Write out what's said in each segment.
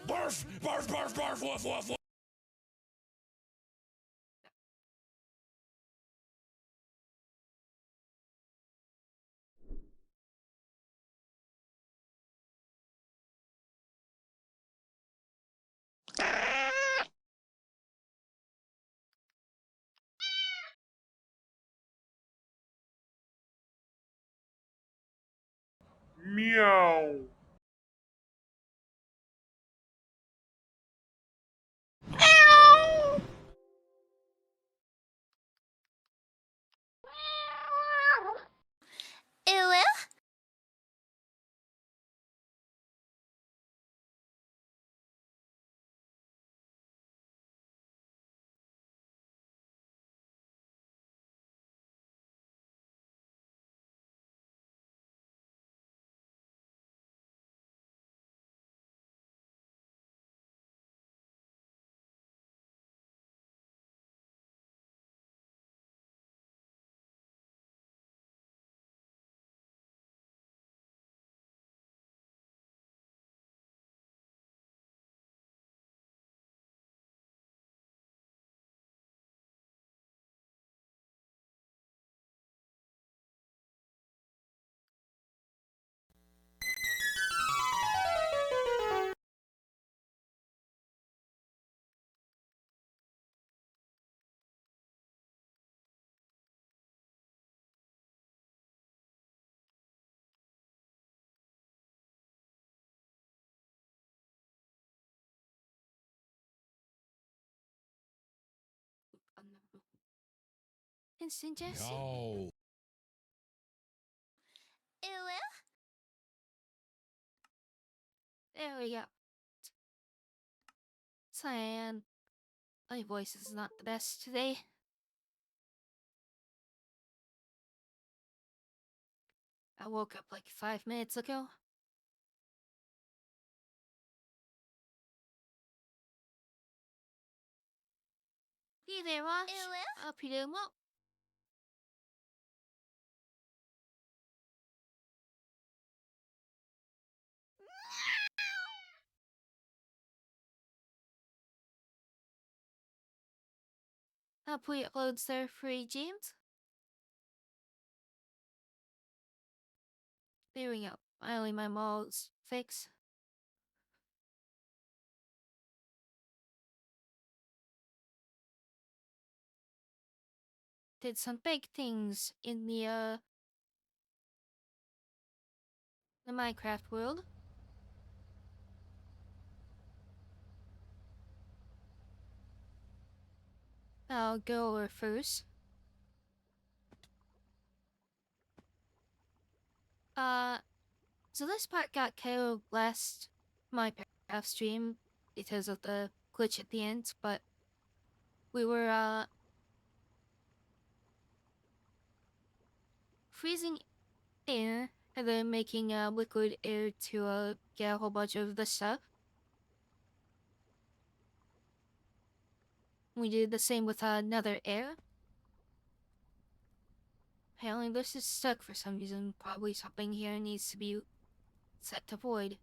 Barf! Barf! Barf! Barf! Woof! Woof! Woof! Meow. Ew. Instant Jesse. No. Ew. There we go. Cyan. My voice is not the best today. I woke up like 5 minutes ago. Hey there, Wash. Hope you're doing well. Hope we uploads their free games. There we go. Finally, my mall's fixed. Did some big things in the Minecraft world. I'll go over first. So this part got KO'd last Minecraft stream because of the glitch at the end, but we were freezing air and then making liquid air to get a whole bunch of the stuff. We did the same with another air. Apparently this is stuck for some reason. Probably something here needs to be set to void.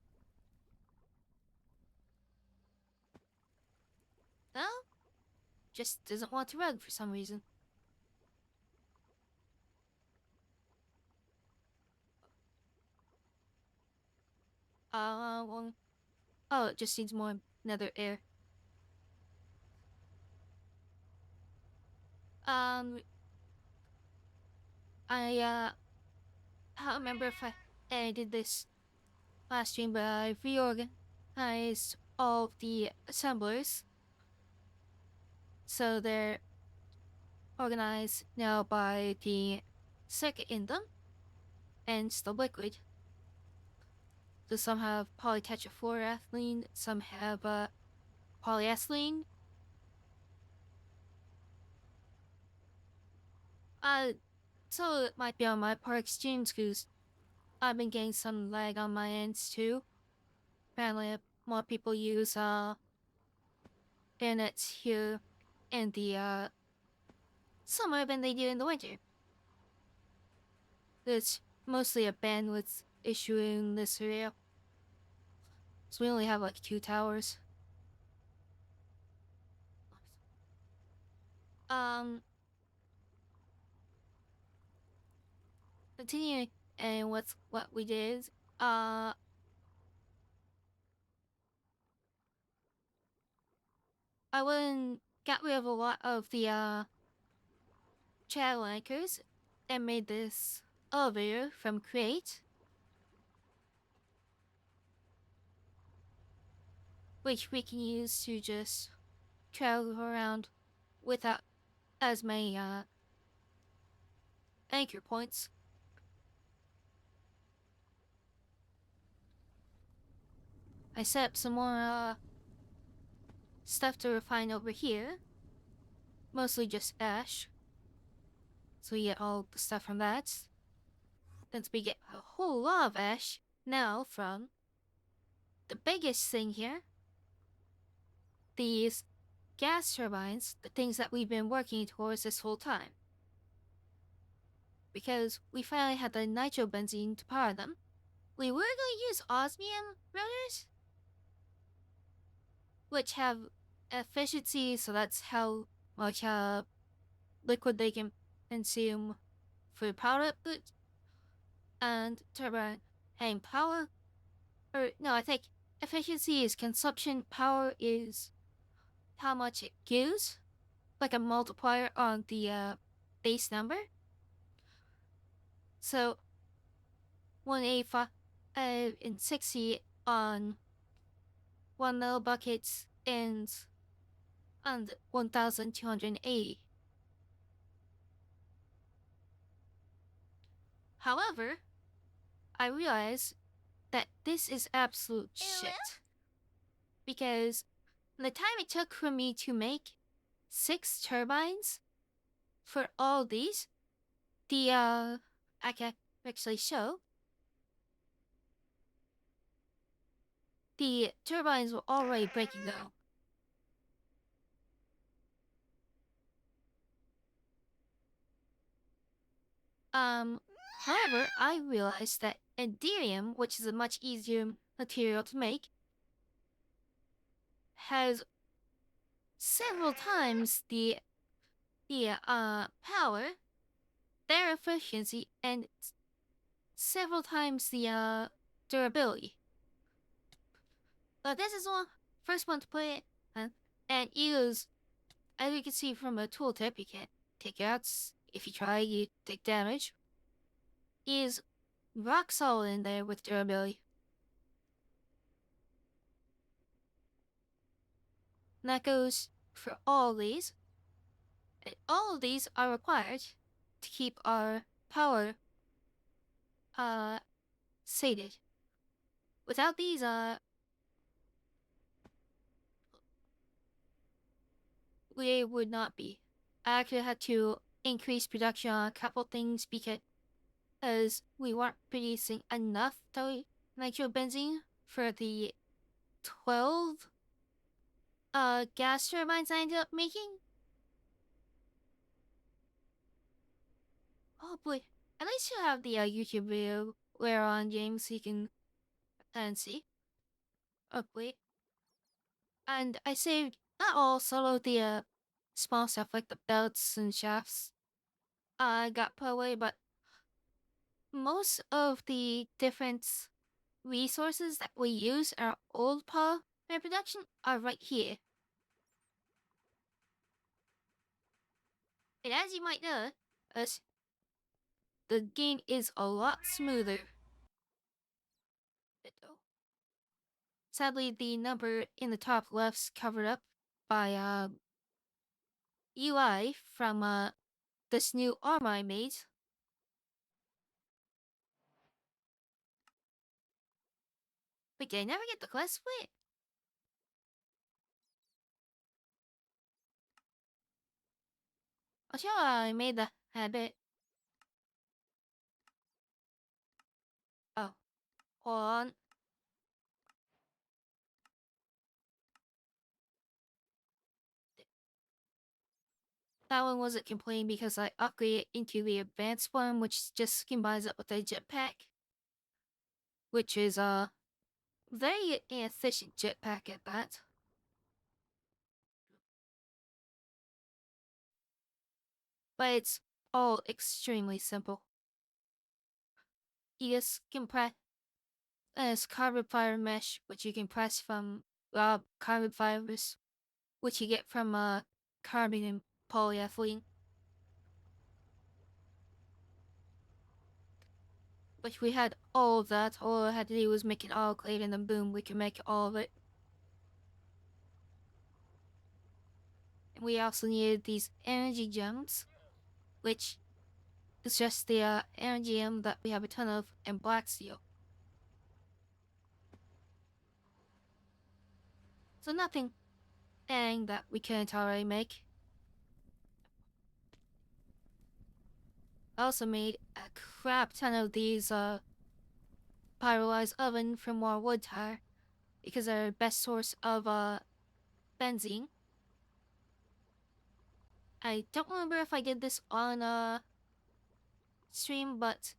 No? Just doesn't want to run for some reason. Well, oh, it just needs more nether air. Um, I don't remember if I did this last stream, but I reorganized all of the assemblers. So they're organized now by the circuit in them and the liquid. So some have polytetrafluoroethylene, some have polyethylene. So it might be on my part streams because I've been getting some lag on my ends too. Apparently, more people use internet here in the summer than they do in the winter. It's mostly a bandwidth issue in this area. So we only have like 2 towers. Um, continuing and what we did. Uh, I went got rid of a lot of the channel anchors and made this elevator from Create, which we can use to just travel around without as many anchor points. I set up some more stuff to refine over here, mostly just ash. So we get all the stuff from that. Since we get a whole lot of ash now from the biggest thing here, these gas turbines, the things that we've been working towards this whole time. Because we finally had the nitrobenzene to power them. We were going to use osmium rotors, which have efficiency, so that's how much liquid they can consume for power output, and turbine and power. Or no, I think efficiency is consumption, power is how much it gives, like a multiplier on the base number. So 185 and 60 on 1 little buckets and 1,280. However, I realize that this is absolute shit. Because the time it took for me to make 6 turbines for all these, I can actually show, the turbines were already breaking down. However, I realized that Enderium, which is a much easier material to make, has several times the power, their efficiency, and several times the durability. But this is one first one to put it, and use, as you can see from a tooltip, you can't take out. If you try, you take damage. Is rock solid in there with durability. And that goes for all these. And all of these are required to keep our power sated. Without these we would not be. I actually had to increase production on a couple things because we weren't producing enough nitrobenzene for the 12 gas turbines I ended up making. Oh boy, at least you have the YouTube video where on James so you can see. Oh wait. And I saved not all solo the small stuff like the belts and shafts got put away, but most of the different resources that we use in our old power production are right here. And as you might know, the game is a lot smoother. Sadly, the number in the top left's covered up by UI from this new armor I made. Wait, did I never get the quest split? Oh, sure, I made the habit. Oh, hold on. That one wasn't complaining because I upgraded into the advanced one, which just combines it with a jetpack. Which is, Very inefficient jetpack at that. But it's all extremely simple. You just can press carbon fiber mesh, which you can press from carbon fibers, which you get from carbon and polyethylene. Which we had all of that. All I had to do was make an autoclave and then boom, we can make all of it. And we also needed these energy gems, which is just the energy gem that we have a ton of, and black steel. So nothing dang that we couldn't already make. I also made a crap ton of these pyrolyzed oven from more wood tire because they're the best source of benzene. I don't remember if I did this on stream, but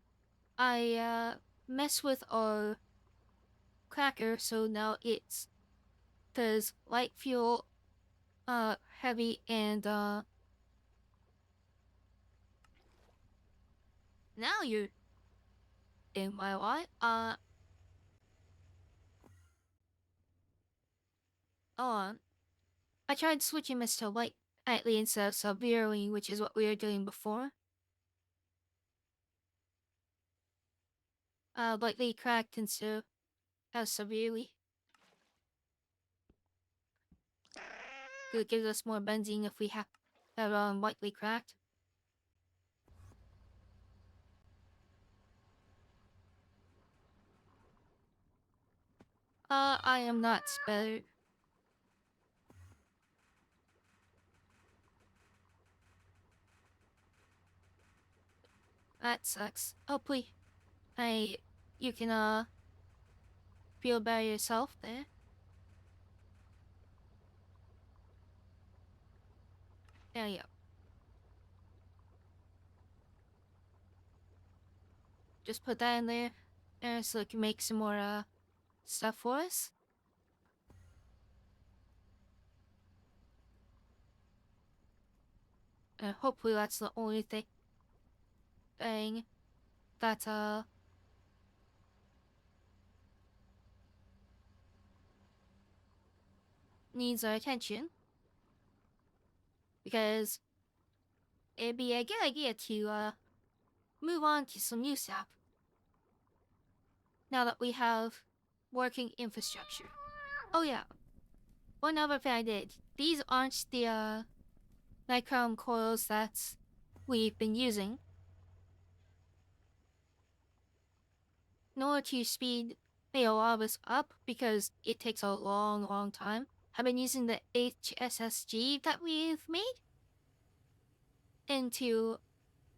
I messed with our cracker, so now it's does light fuel, heavy, and now you're in my life. On. I tried switching this to lightly instead of severely, which is what we were doing before. Lightly cracked instead of severely. It gives us more benzene if we have lightly cracked. I am not better. That sucks. Hopefully, you can feel better yourself there. There you go. Just put that in there, so it can make some more stuff for us. And hopefully that's the only thing that needs our attention. Because it'd be a good idea to move on to some new stuff. Now that we have working infrastructure. Oh yeah, one other thing I did. These aren't the nichrome coils that we've been using. In order to speed a lot of this up, because it takes a long time, I've been using the HSSG that we've made into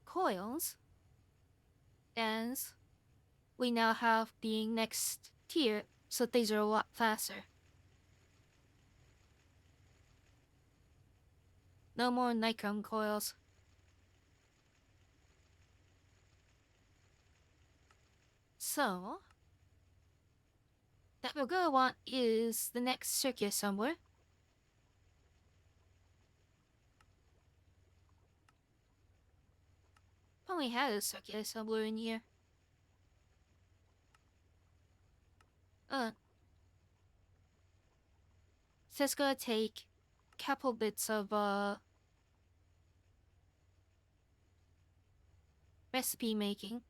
coils, and we now have the next tier, so things are a lot faster. No more nichrome coils. So, that we're gonna want is the next circuit somewhere. Probably had a circuit somewhere in here. Uh, so it's gonna take a couple bits of recipe making.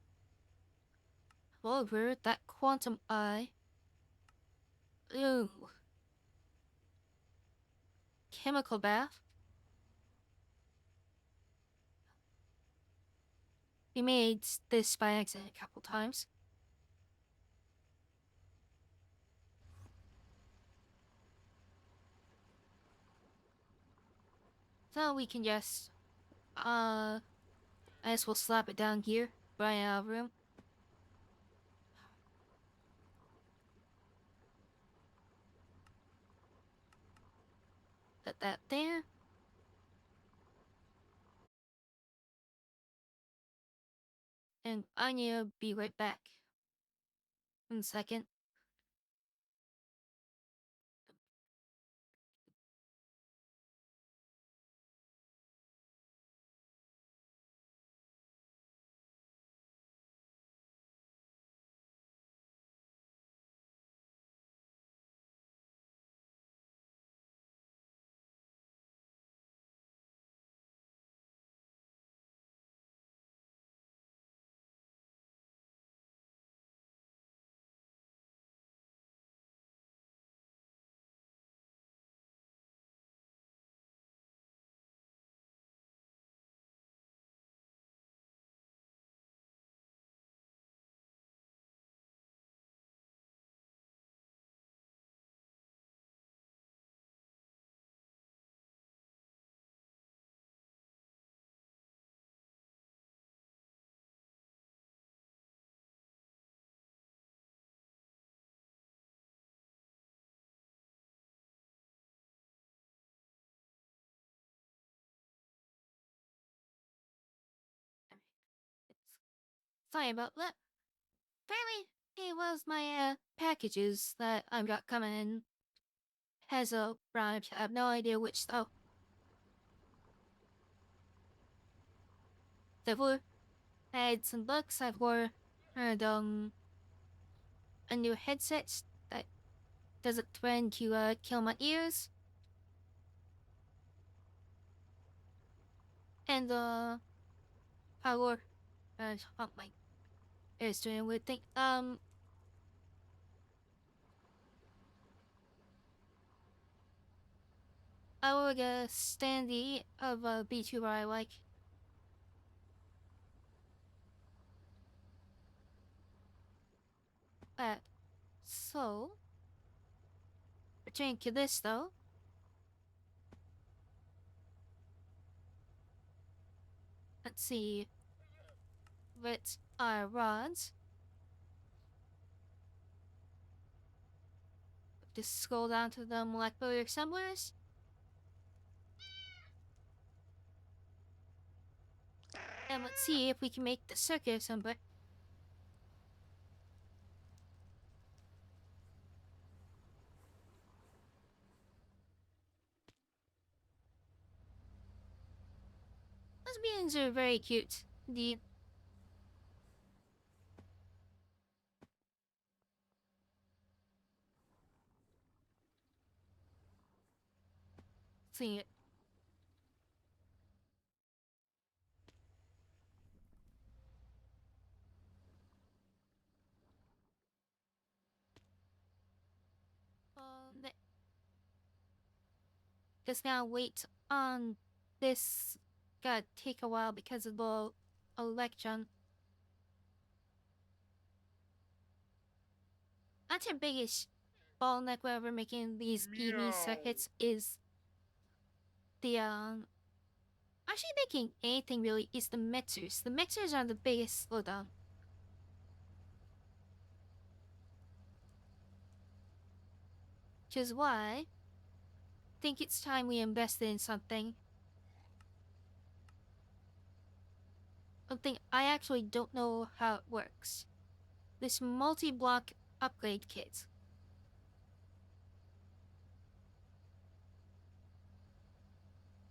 However, that quantum eye. Ooh. Chemical bath. We made this by accident a couple times. So we can just, I guess we'll slap it down here, right in our room. Put that there. And I need to be right back. In a second. Sorry about that. Apparently, it was my packages that I've got coming in. Has a branch. I have no idea which though. Therefore, I had some books. I've got and a new headset that doesn't threaten to kill my ears. And power. Oh my ears doing a weird thing. I will standy of a VTuber I like. Uh, so returning to this though. Let's see. With our rods. Just scroll down to the molecular assemblers. And let's see if we can make the circuit assembler. Lesbians are very cute. Indeed. See it. Um, just now wait on this. Gotta take a while because of the election. That's your biggest bottleneck whenever making these PV circuits is the actually making anything really is the mixers. The mixers are the biggest slowdown. Which is why I think it's time we invested in something. Something I actually don't know how it works. This multi-block upgrade kit.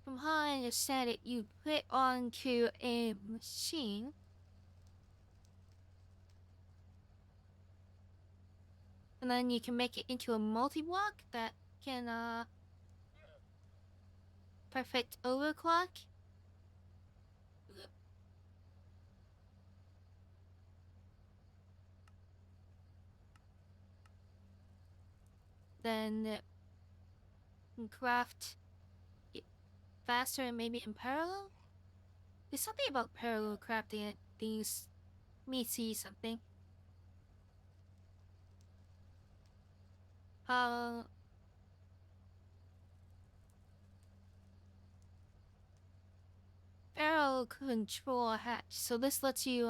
From how I understand it, you put it onto a machine. And then you can make it into a multi-block that can perfect overclock. Then craft it faster and maybe in parallel. There's something about parallel crafting it. These me see something. Uh Barrel control hatch. So this lets you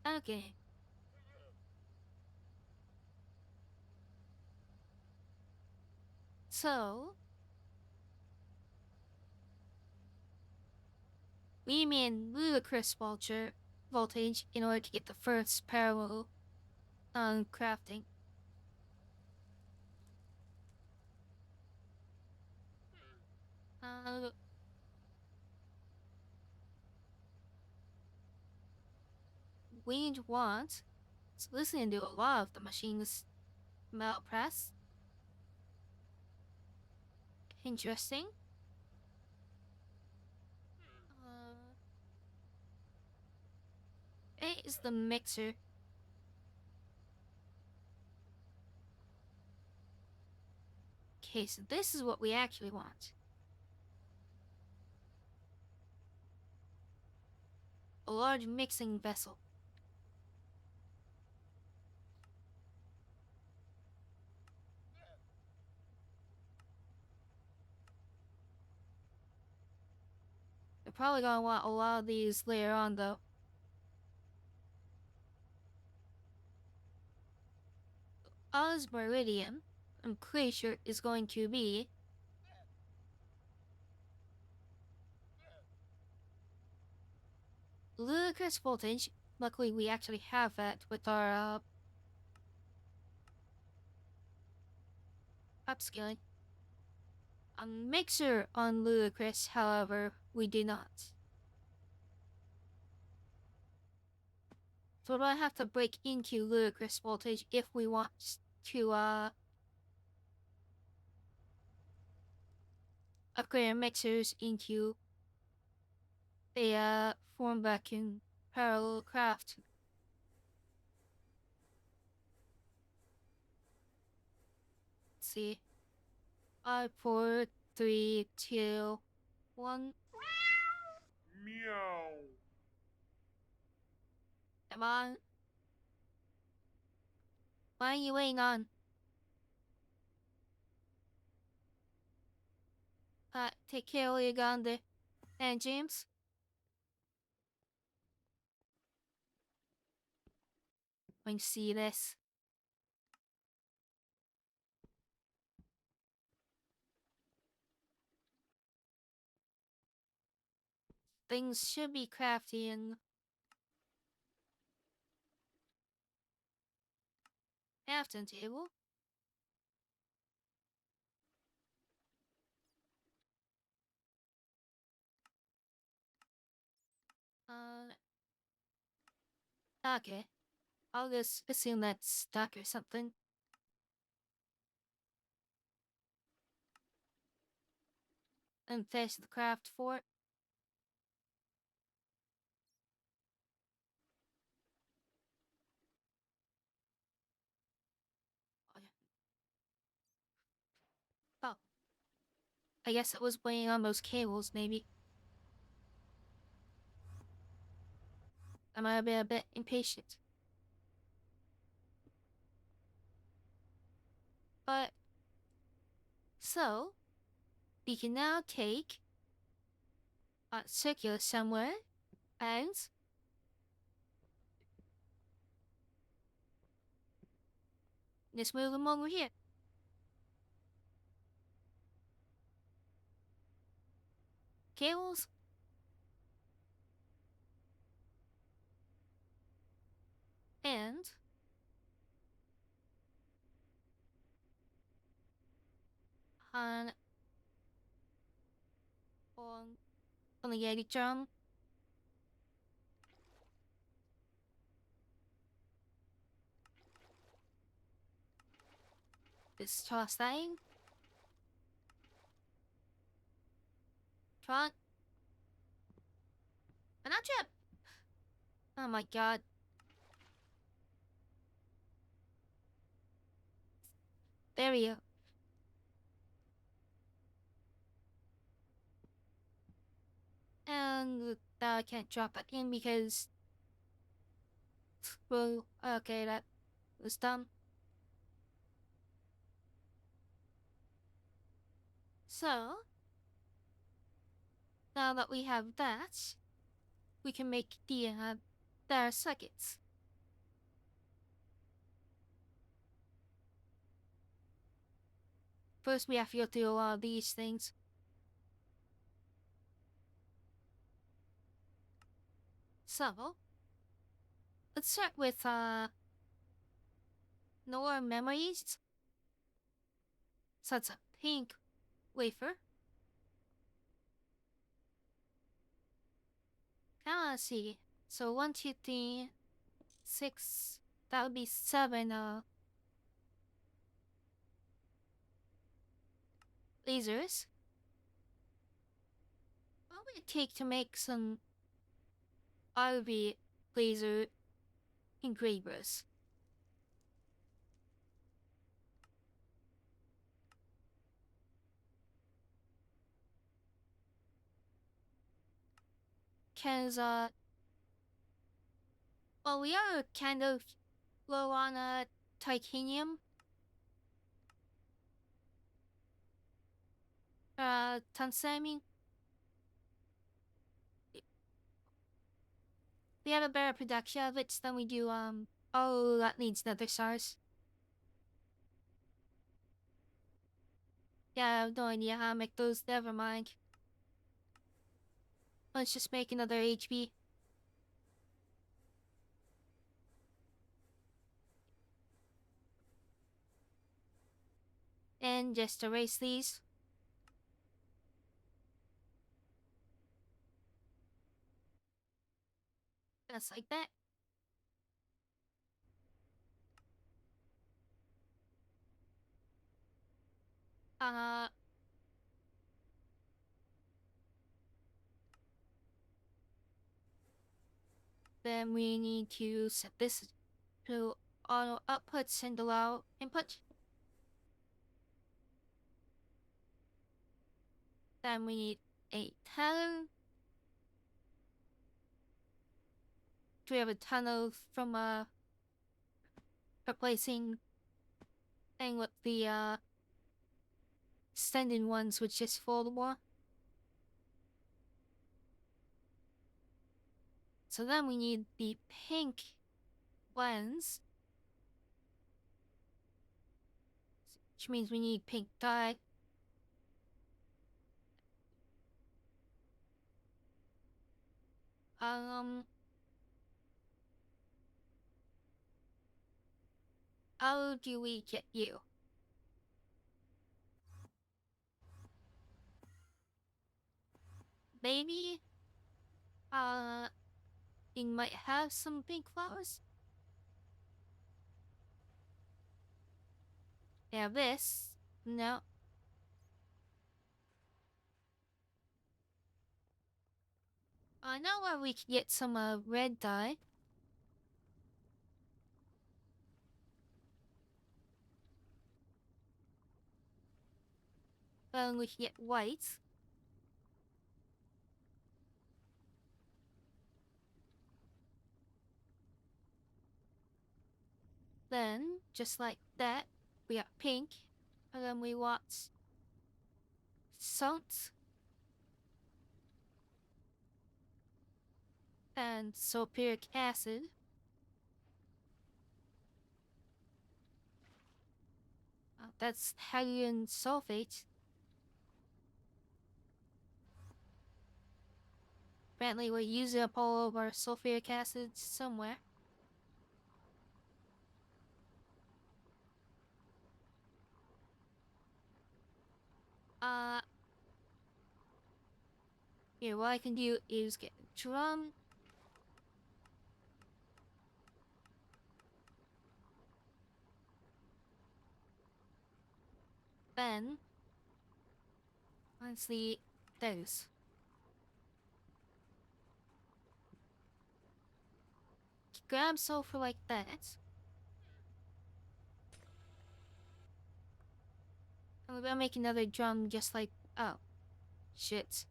okay. So we mean ludicrous voltage in order to get the first parallel crafting. Uh we want so listen to a lot of the machines melt press. Interesting. Uh, it is the mixer. Okay, so this is what we actually want. A large mixing vessel. They're probably gonna want a lot of these later on though. Oz Meridian, I'm pretty sure is going to be ludicrous voltage. Luckily, we actually have that with our upscaling. A mixer on ludicrous, however, we do not. So I have to break into ludicrous voltage if we want to upgrade our mixers into a form vacuum parallel craft. Let's see. 5, 4, 3, 2, 1. Meow. Come on. What are you waiting on? Take care of your gun there. And James? When you see this. Things should be crafty and crafting table. Okay. I'll just assume that's stuck or something. And finish the craft for it. Oh. I guess it was waiting on those cables, maybe. I might have been a bit impatient. But, so, we can now take a circular somewhere and let's move them over here. Cables. And on the Yeti drum. This toss thing. Front. And not trip. Oh my god. There we go. And I can't drop it in because, well, okay, that was dumb. So, now that we have that, we can make their circuits. First, we have to go through a lot of these things. So, let's start with Nora memories. So it's a pink wafer. Now let's see. So 1, 2, 3, 6. That would be 7 lasers. What would it take to make some RV laser engravers? Cause well, we are kind of low on titanium. Tungsten. We have a better production of it than we do oh, that needs nether stars. Yeah, I have no idea how to make those. Never mind. Let's just make another HP. And just erase these. Just like that. Uh, then we need to set this to auto outputs and allow input. Then we need a tunnel. Do we have a tunnel from replacing thing with the extended ones, which is foldable? So then we need the pink lens, which means we need pink dye. Um, how do we get you? Maybe, you might have some pink flowers. Yeah, this. No. I know where we can get some red dye. Then we can get white. Then, just like that, we got pink. And then we want salt and sulfuric acid. That's hydrogen sulfate. Apparently we're using up all of our sulfuric acid somewhere. Uh, Here, what I can do is get a drum. Then, honestly, those. Grab sulfur like that. And we're gonna make another drum just like, oh, shit.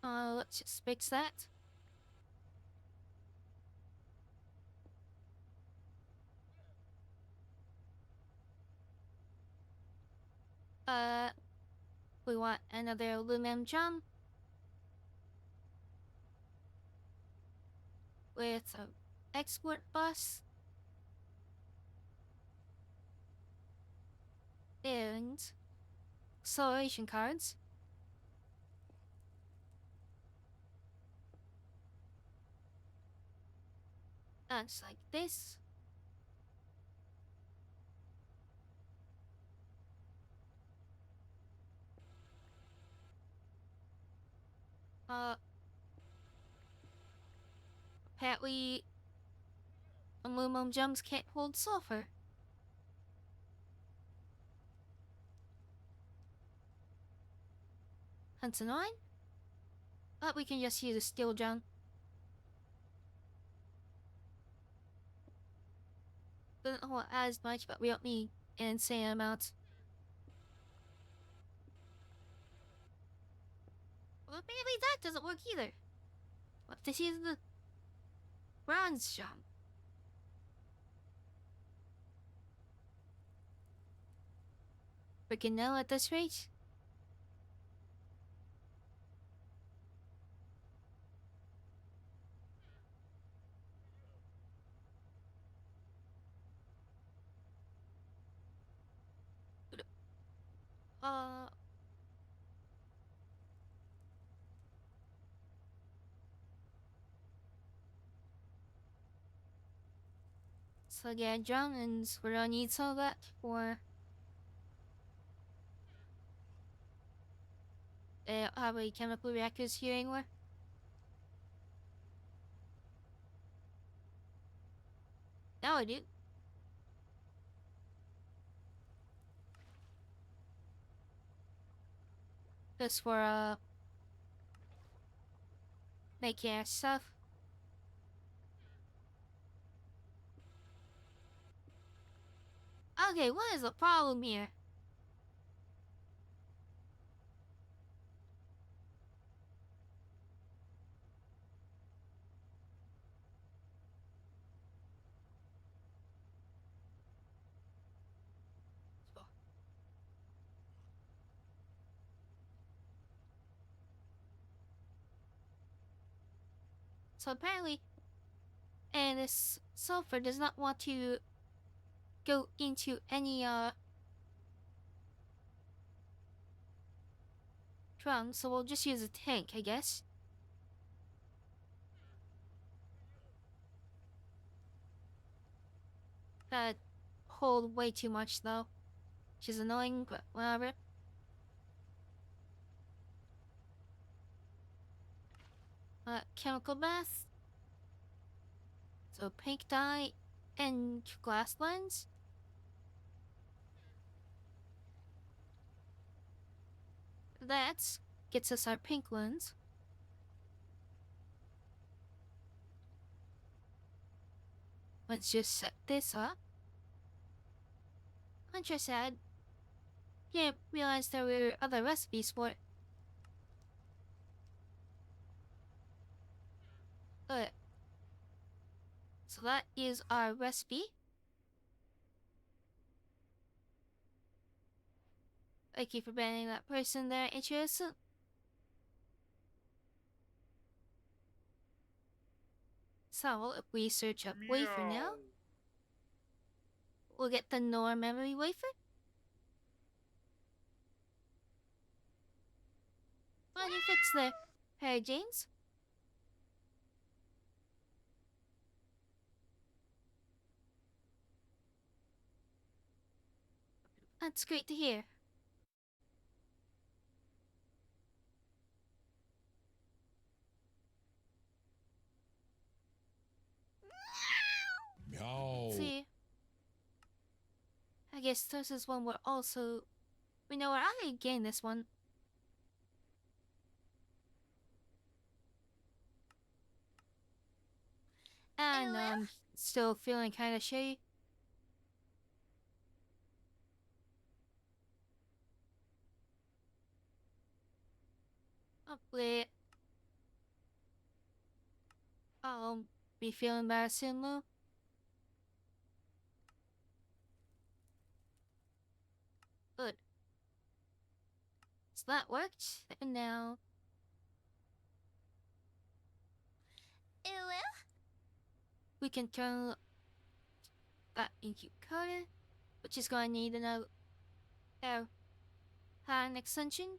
Let's just fix that. Uh, we want another aluminum drum with an export bus and acceleration cards. And just like this. Uh, Apparently, aluminum drums can't hold sulfur. That's annoying. But we can just use a steel drum. Doesn't hold as much, but we don't need an insane amount. Well, maybe that doesn't work either. What if this is the bronze drum? We can know at this rate. Uh, So get drunk and we don't need some of that for have a chemical reactors here anywhere. Now I do. Just for making stuff. Okay, what is the problem here? So apparently, and this sulfur does not want to go into any drum, so we'll just use a tank, I guess. That hold way too much though, which is annoying, but whatever. Chemical bath. So pink dye and glass lens. That gets us our pink lens. Let's just set this up. I'm just sad. Didn't realize there were other recipes for it. But so that is our recipe. Thank you for banning that person there, interested. So if we search up wafer now, we'll get the Nor memory wafer. What do you fix there, Harry James? That's great to hear. Meow. Let's see. I guess this is one we're also... We know where I gained this one. And I'm still feeling kind of shitty. Hopefully, I'll be feeling better soon, though. Good. So that worked. And now... we can turn that into code, which is going to need another hand extension.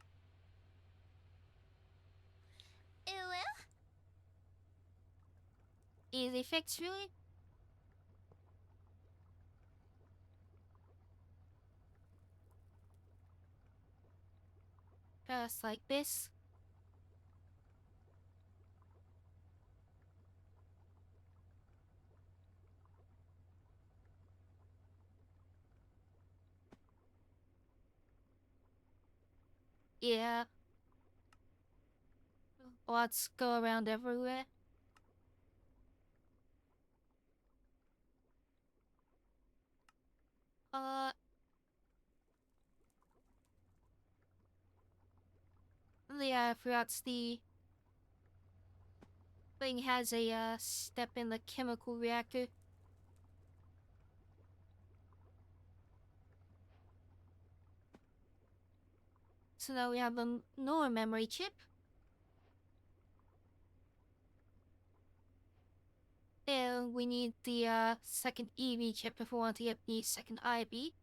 Easy fix, really. Just like this. Yeah. Lots go around everywhere. Uh... Yeah, I forgot the thing has a step in the chemical reactor. So now we have a NOR memory chip. And we need the second EV chip if we want to get the second IB.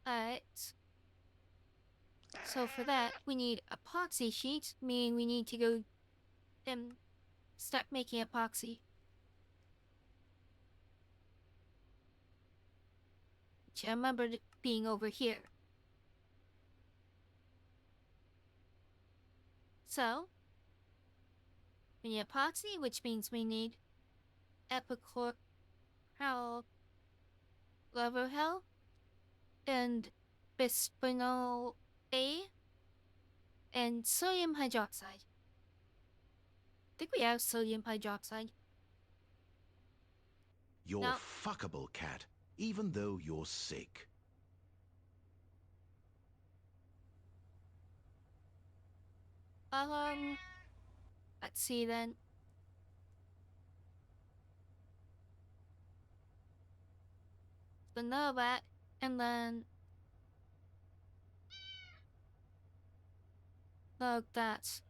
Alright. So for that, we need epoxy sheets, meaning we need to go start making epoxy. Which I remember being over here. So, we need epoxy, which means we need epichlorohydrin and bisphenol A and sodium hydroxide. I think we have sodium hydroxide. You're Now, fuckable, cat, even though you're sick. let's see then. So know that, and then log that.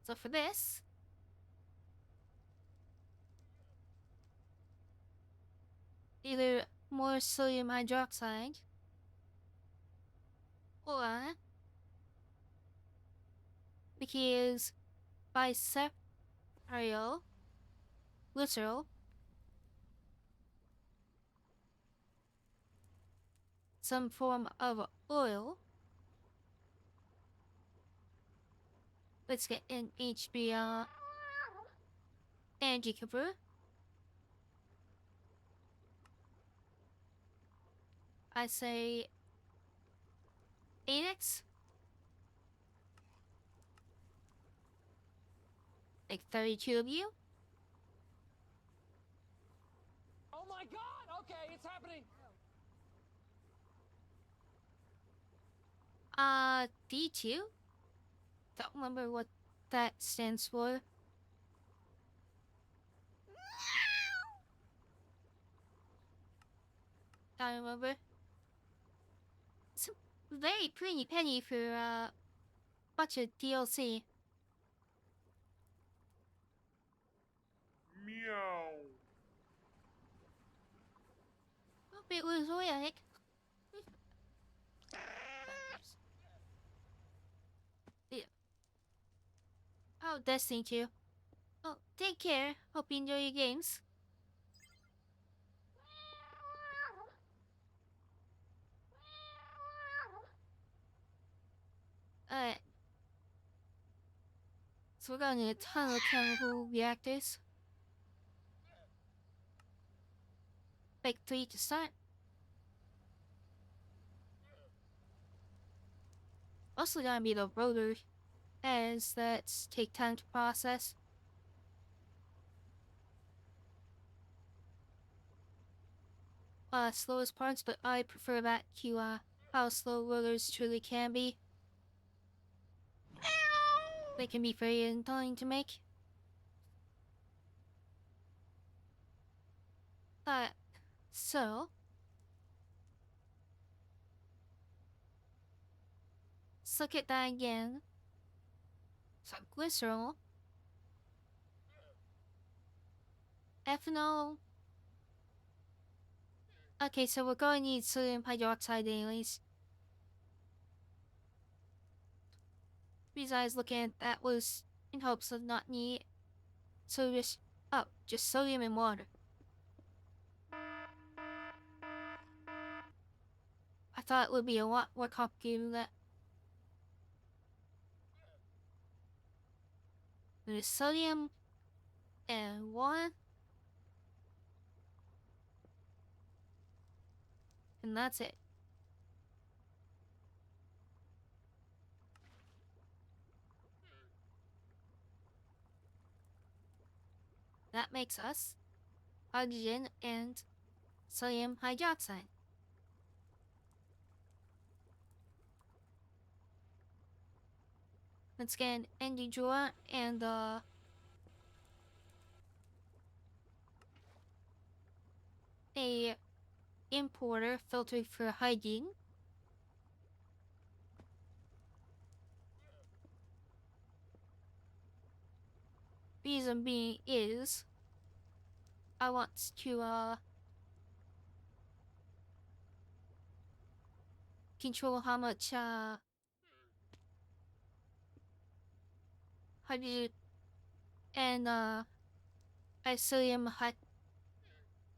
So for this, either more sodium hydroxide or we can use bicepharyl glycerol, some form of oil. Let's get an HBr energy cover. I say 8x, like 32 of you. Oh my god! Okay, it's happening! D2? Don't remember what that stands for. Don't remember. It's a very pretty penny for a bunch of DLC. Meow. Hope it was organic. Yeah. Oh, Destiny 2. Oh, take care. Hope you enjoy your games. Alright. So we're gonna need a ton of chemical reactors. Make 3 to start. Also gonna be the rotor as that take time to process. Slowest parts, but I prefer that to how slow rotors truly can be. They can be very annoying to make. So let's look at that again. So glycerol, ethanol. Okay, so we're going to need sodium hydroxide anyways. Besides, looking at that was in hopes of not need. So just sodium and water. I thought it would be a lot more complicated than that. There's sodium and water. And that's it. That makes us hydrogen and sodium hydroxide. Let's get an energy drawer and a importer filtered for hygiene. Reason being is I want to control how much hydrogen and isonium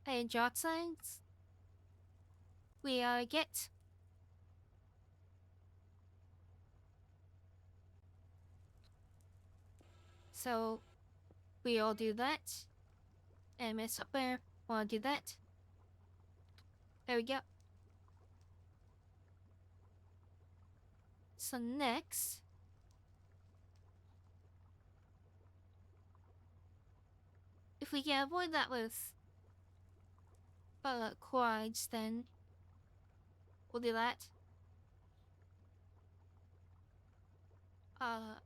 hydroxides we get. So we all do that. And Miss Upper wanna do that. There we go. So next, if we can avoid that with chlorides, then we'll do that. Thought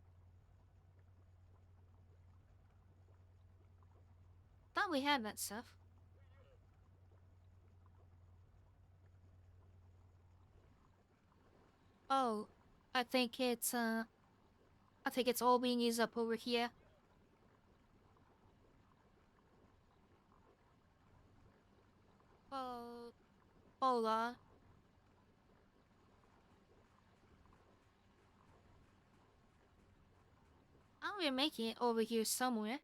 we had that stuff. Oh, I think it's all being used up over here. Oh, hola. We're making it over here somewhere.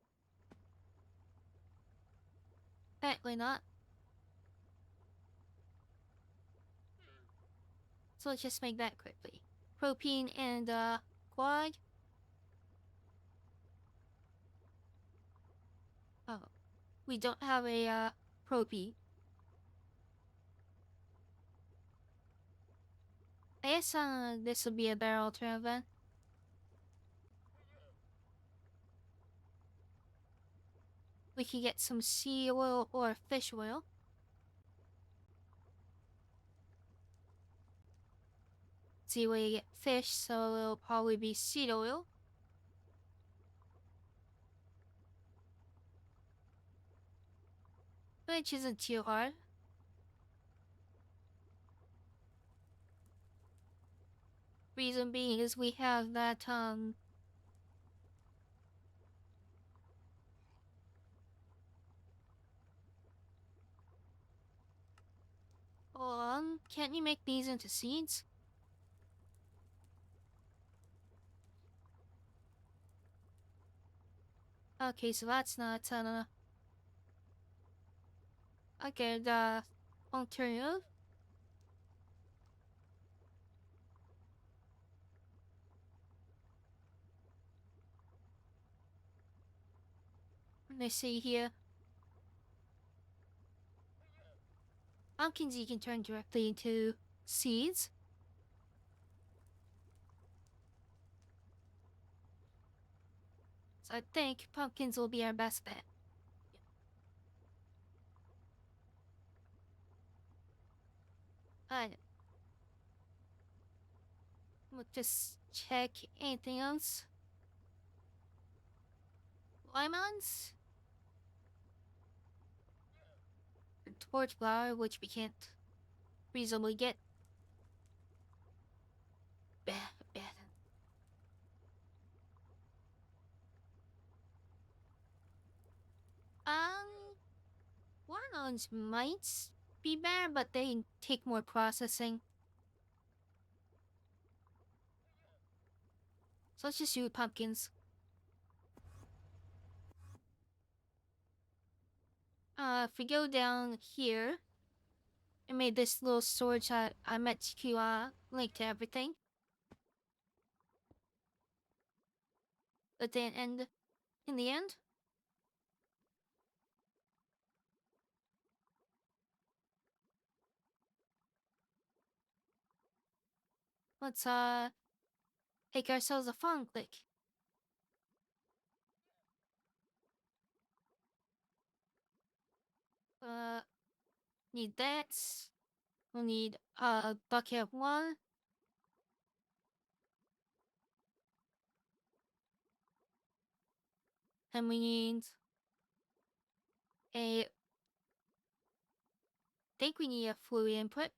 Apparently not. So let's just make that quickly. Propene and quad. Oh, we don't have a propene. I guess this would be a better alternative then. We could get some sea oil or fish oil. See where you get fish, so it'll probably be seed oil. Which isn't too hard. Reason being is we have that hold on, can't you make these into seeds? Okay, so that's not okay, the alternative. Let's see here. Pumpkins you can turn directly into seeds. So I think pumpkins will be our best bet. Alright. We'll just check anything else. Lemons? Torch flower, which we can't reasonably get. Bad. Watermelons might be better, but they take more processing. So let's just do pumpkins. If we go down here, I made this little storage that I meant to link to everything. But then in the end, let's take ourselves a fun click. Need that. We'll need a bucket of one. And we need I think we need a fluid input.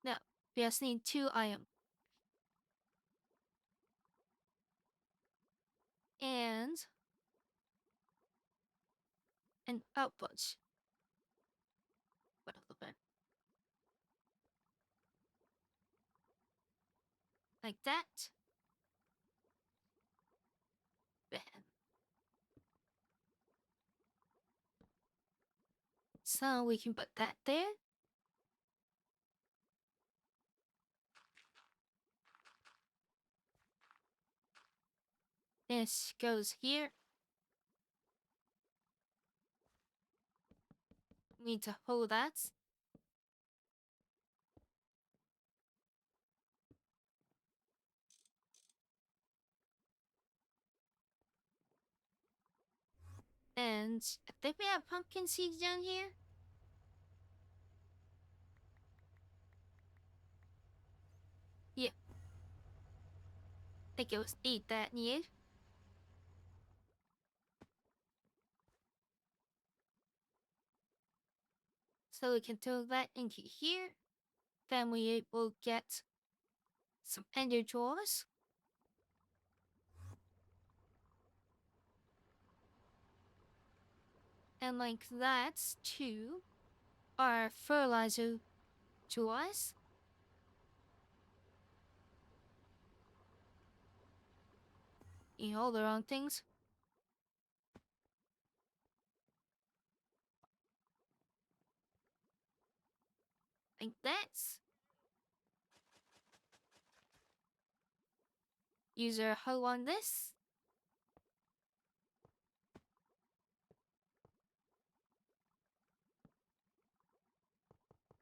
No, we just need 2 iron. And an output. What a little bit. Like that. So we can put that there. This goes here. We need to hold that. And I think we have pumpkin seeds down here. Yeah. I think it was 8 that needed. So we can throw that into here. Then we will get some ender drawers. And like that to our fertilizer drawers. You know, the wrong things. Like that. Use our hoe on this.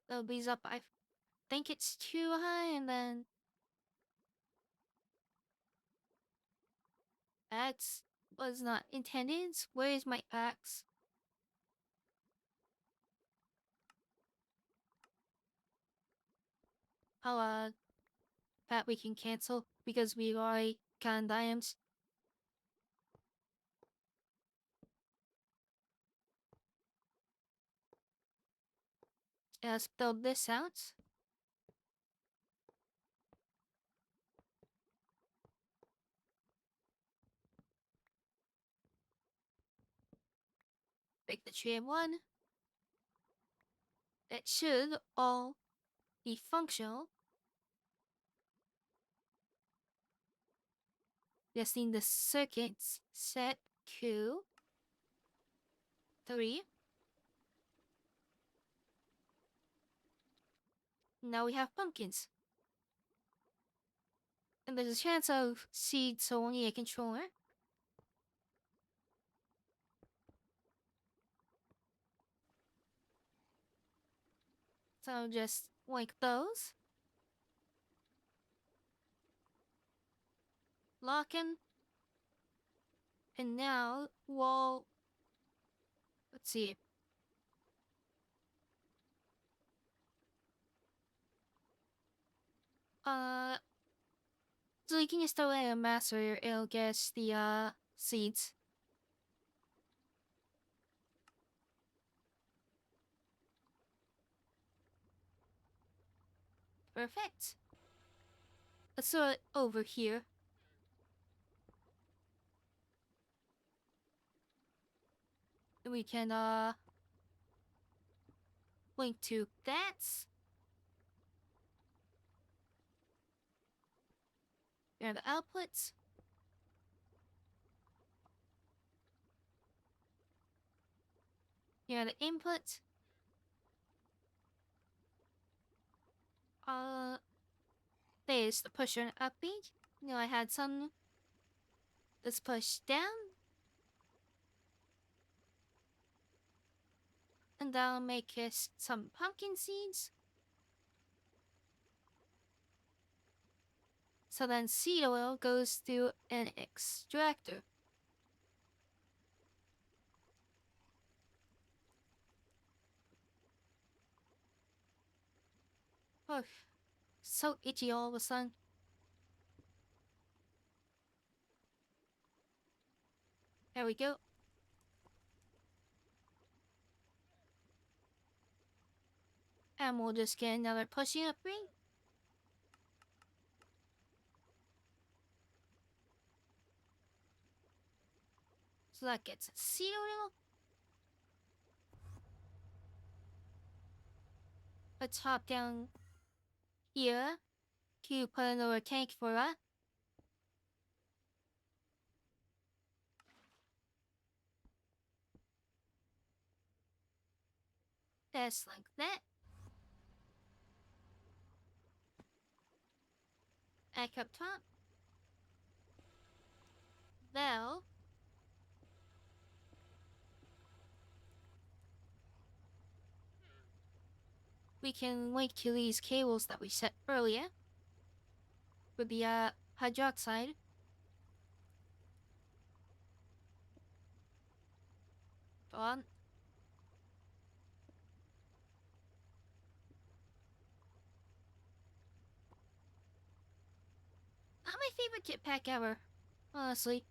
That'll be up. I think it's too high, and then axe was not intended. Where is my axe? Oh, that we can cancel because we already got items. Let's build this out. Make the tree one. It should all be functional. Just need the circuits set 2, 3. Now we have pumpkins. And there's a chance of seeds, so only a controller. So just like those. Lock in. And now we'll... Let's see. So you can just throw in a master, it'll guess the seeds. Perfect. Let's throw it over here. We can link to that. Here are the outputs. Here are the inputs. There's the pusher and upbeat. You know, I had some that's pushed down. And that'll make us some pumpkin seeds. So then seed oil goes through an extractor. Oh, so itchy all of a sudden. There we go. And we'll just get another pushing upgrade. So that gets seed oil. Let's hop down here to put another tank for that. Just like that. Back up top. Now, we can link to these cables that we set earlier with the hydroxide. On. Not my favorite jetpack ever, honestly.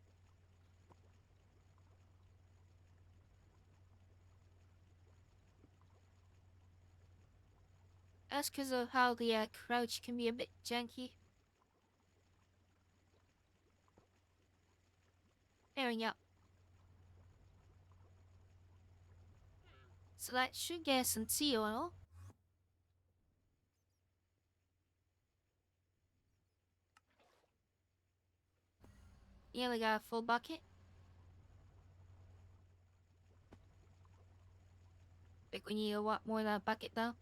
That's because of how the crouch can be a bit janky. There we go. So that should get some sea oil. Yeah, we got a full bucket. Think we need a lot more than a bucket though.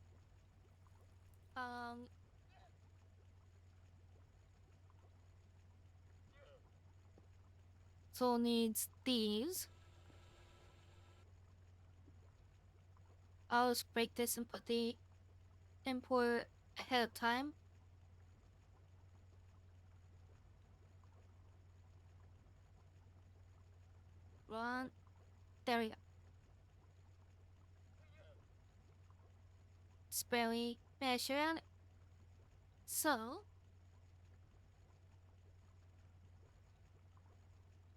So needs these. I'll just break this and put the import ahead of time. Run. There we go. Spray measure on it. So,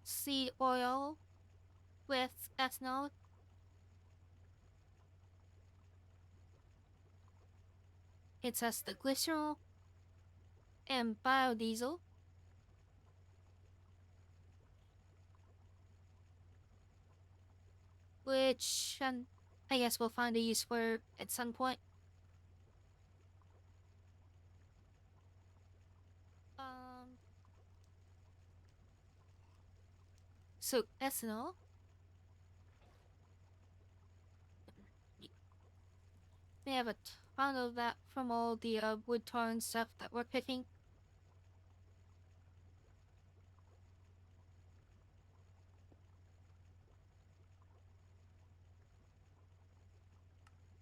seed oil with ethanol. It says the glycerol and biodiesel. Which I guess we'll find a use for at some point. So ethanol. We have a ton of that from all the wood tar and stuff that we're picking.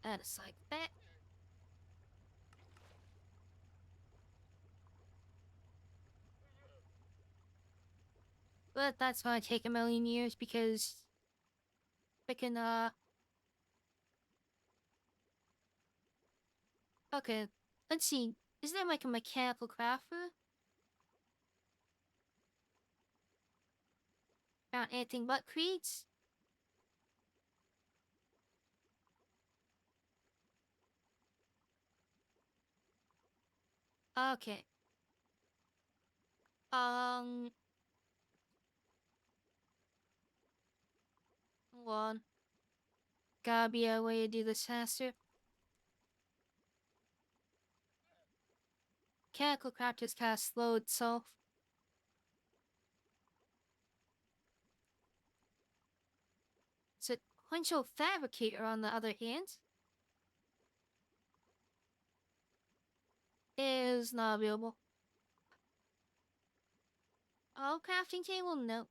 And it's like that. But that's gonna take a million years because freaking okay, let's see. Is there like a mechanical crafter? Found anything but creeds? Okay. Hold on. Gotta be a way to do this faster. Mechanical crafters kinda slow itself. Sequential fabricator, on the other hand, is not available. Oh, crafting table? No.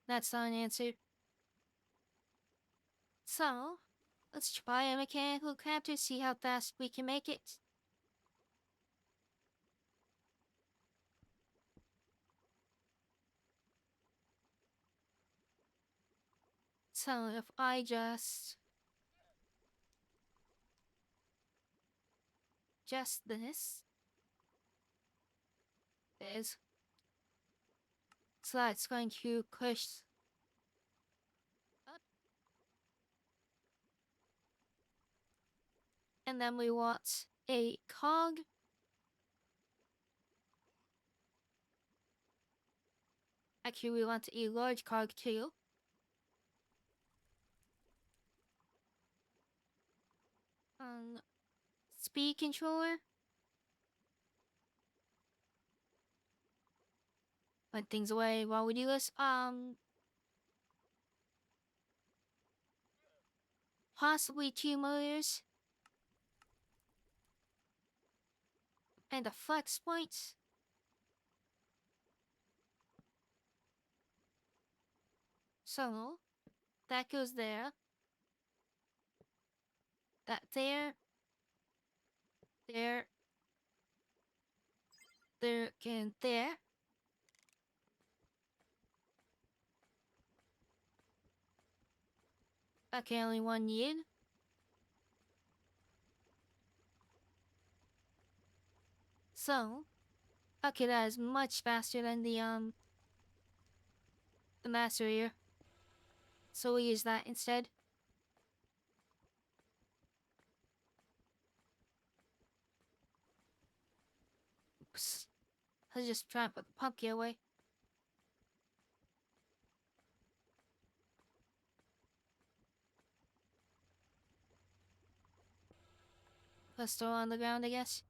That's not an answer. So, let's try a mechanical crafter, see how fast we can make it. So, if I just this is so that's going to push up. And then we want a cog. Actually, we want a large cog too. Speed controller. Put things away while we do this. possibly 2 motors. And a flex point. So, that goes there. That there. There. There and there. Okay, only one needed. So, okay, that is much faster than the master here. So we'll use that instead. Oops. Let's just try and put the pumpkin away. Let's throw on the ground, I guess.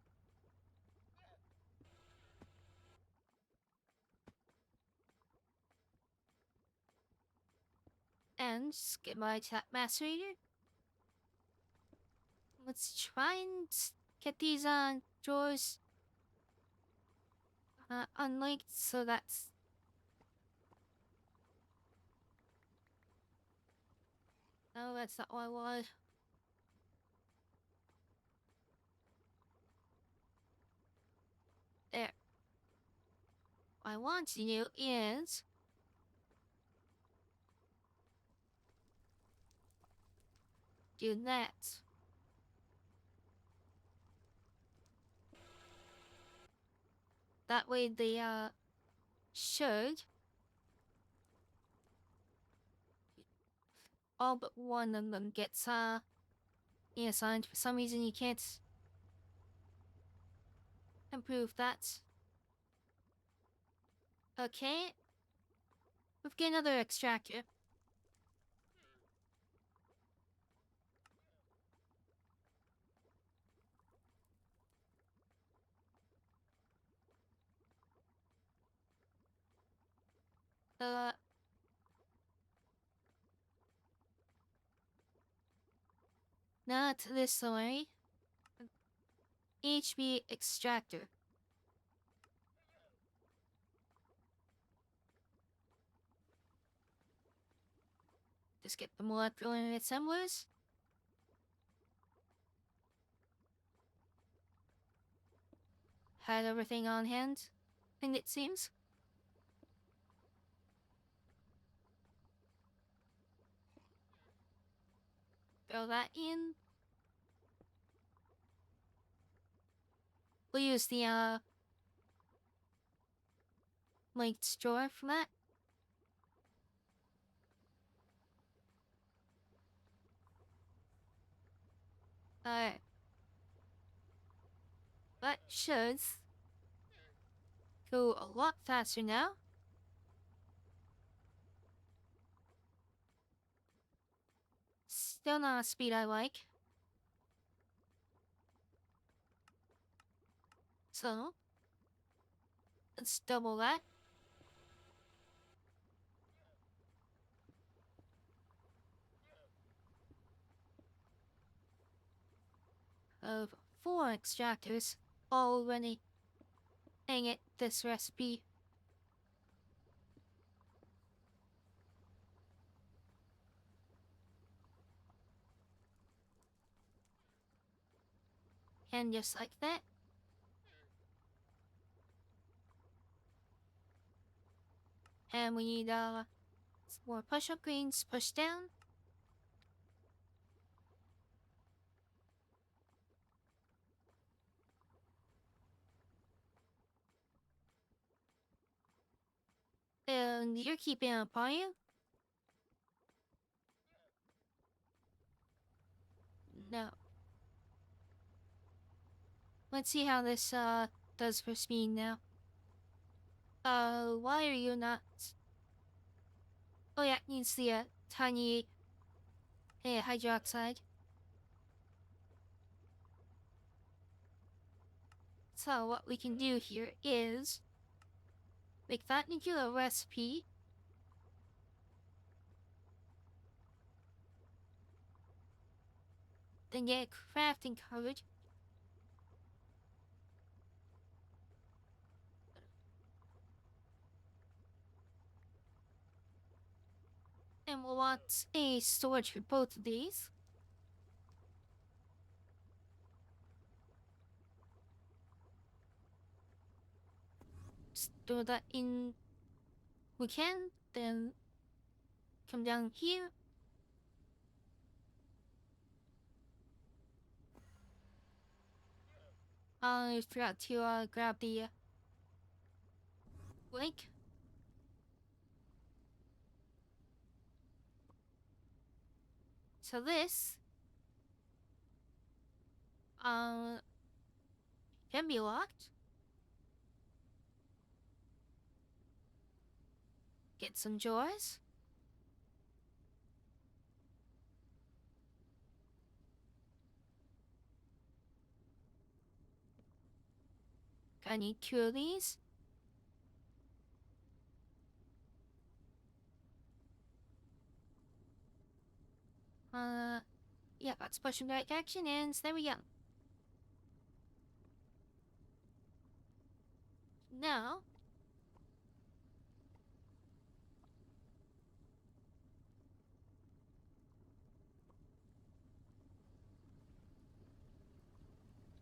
And skip by to that macerator. Let's try and get these drawers unlinked, so that's... No, that's not what I wanted. There. What I want to do is... do that. That way they should... all but one of them gets assigned. For some reason you can't improve that. Okay. We've got another extractor. Not this way. HB extractor. Just get the molecular assemblers. Had everything on hand, and it seems. Throw that in. We'll use the linked drawer for that. Alright. That should go a lot faster now. Still not a speed I like. So, let's double that. Of 4 extractors already. Dang it, this recipe. And just like that. And we need some more push-up greens pushed down. And you're keeping up, are you? No. Let's see how this does for speed now. Why are you not... Oh yeah, it needs the tiny hydroxide. So what we can do here is make that into a recipe. Then get a crafting card. And we'll want a storage for both of these. Store that in. We can, then come down here. I forgot to grab the link. So this can be locked. Get some jars. I need 2 of these. Yeah, let's push them right action, and there we go. Now,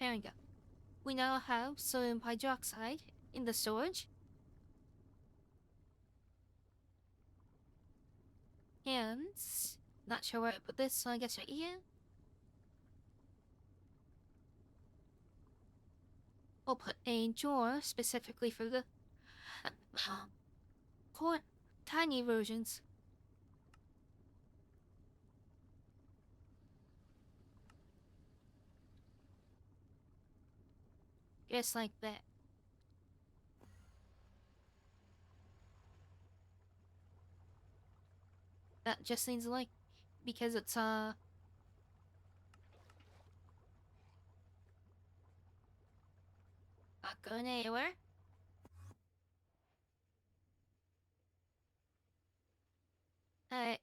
there we go. We now have sodium hydroxide in the storage. And not sure where I put this, so I guess right here. We'll put a drawer specifically for the tiny versions. Just like that. That just seems like because it's not going anywhere. Alright.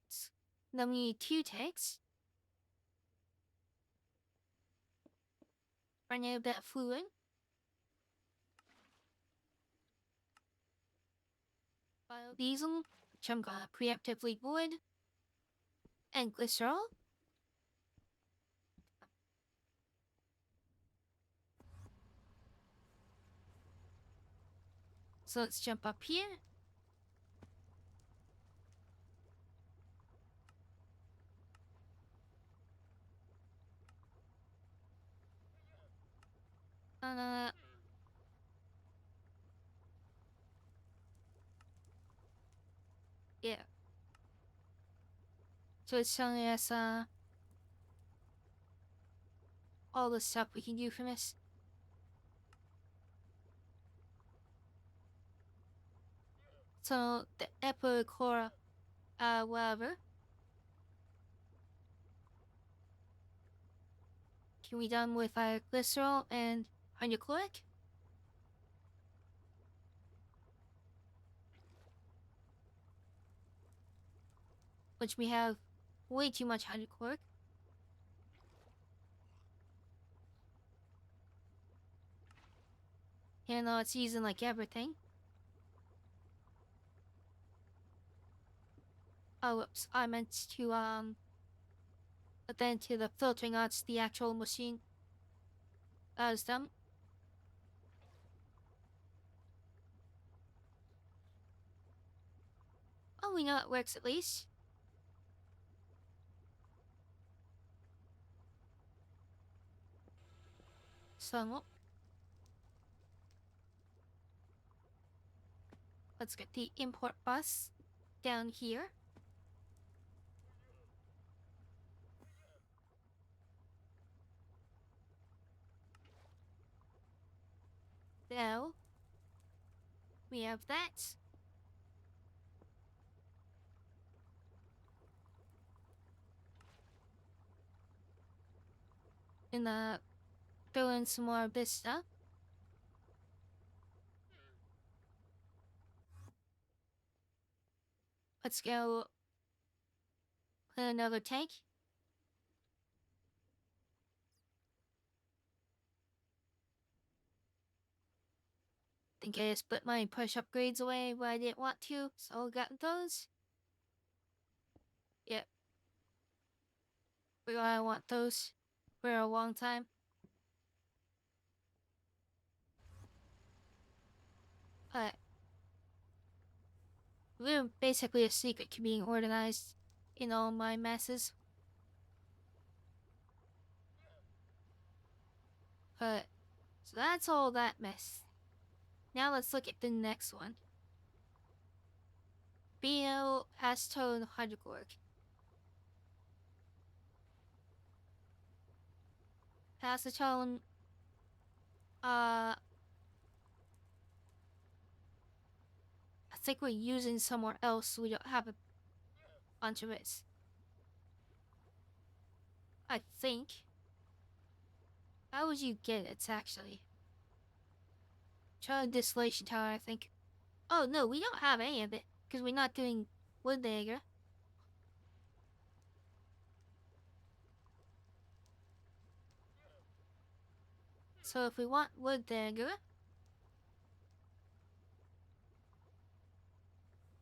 Then we need 2 tanks. Run out of that fluid. Biodiesel, which I'm gonna preemptively void. And glycerol. So let's jump up here. Yeah. So it's telling us all the stuff we can do from this. So the epichlora, whatever. Can be done with glycerol and hydrochloric. Which we have way too much hydrochloric. And it's using like everything. Oh, whoops. I meant to, but then to the filtering odds, the actual machine does them. Oh, we know it works at least. So, let's get the import bus down here. Now, we have that. And throw in some more of this stuff. Let's go put another tank. think I split my push upgrades away where I didn't want to, so I got those. Yep. But I want those for a long time. But we're basically a secret to being organized in all my messes. But so that's all that mess. Now let's look at the next one. BL acetone hydrochloric. Acetone, I think we're using somewhere else, so we don't have a bunch of it. I think. How would you get it, actually? Try a distillation tower, I think. Oh, no, we don't have any of it, because we're not doing wood dagger. So if we want wood dagger,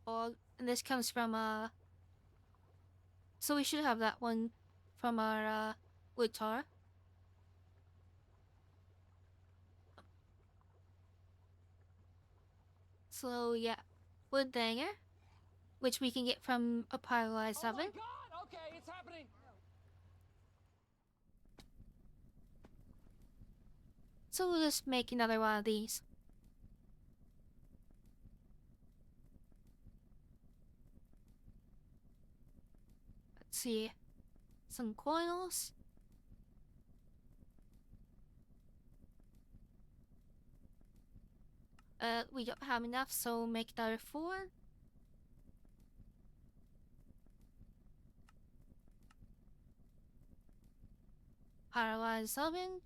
and this comes from, so we should have that one from our, wood tar. So, yeah, wood dagger, which we can get from a pyrolyzed Oh oven. my god! Okay, it's happening! So we'll just make another one of these. Let's see. Some coils. We don't have enough, so make another 4. Pyrolyzed oven.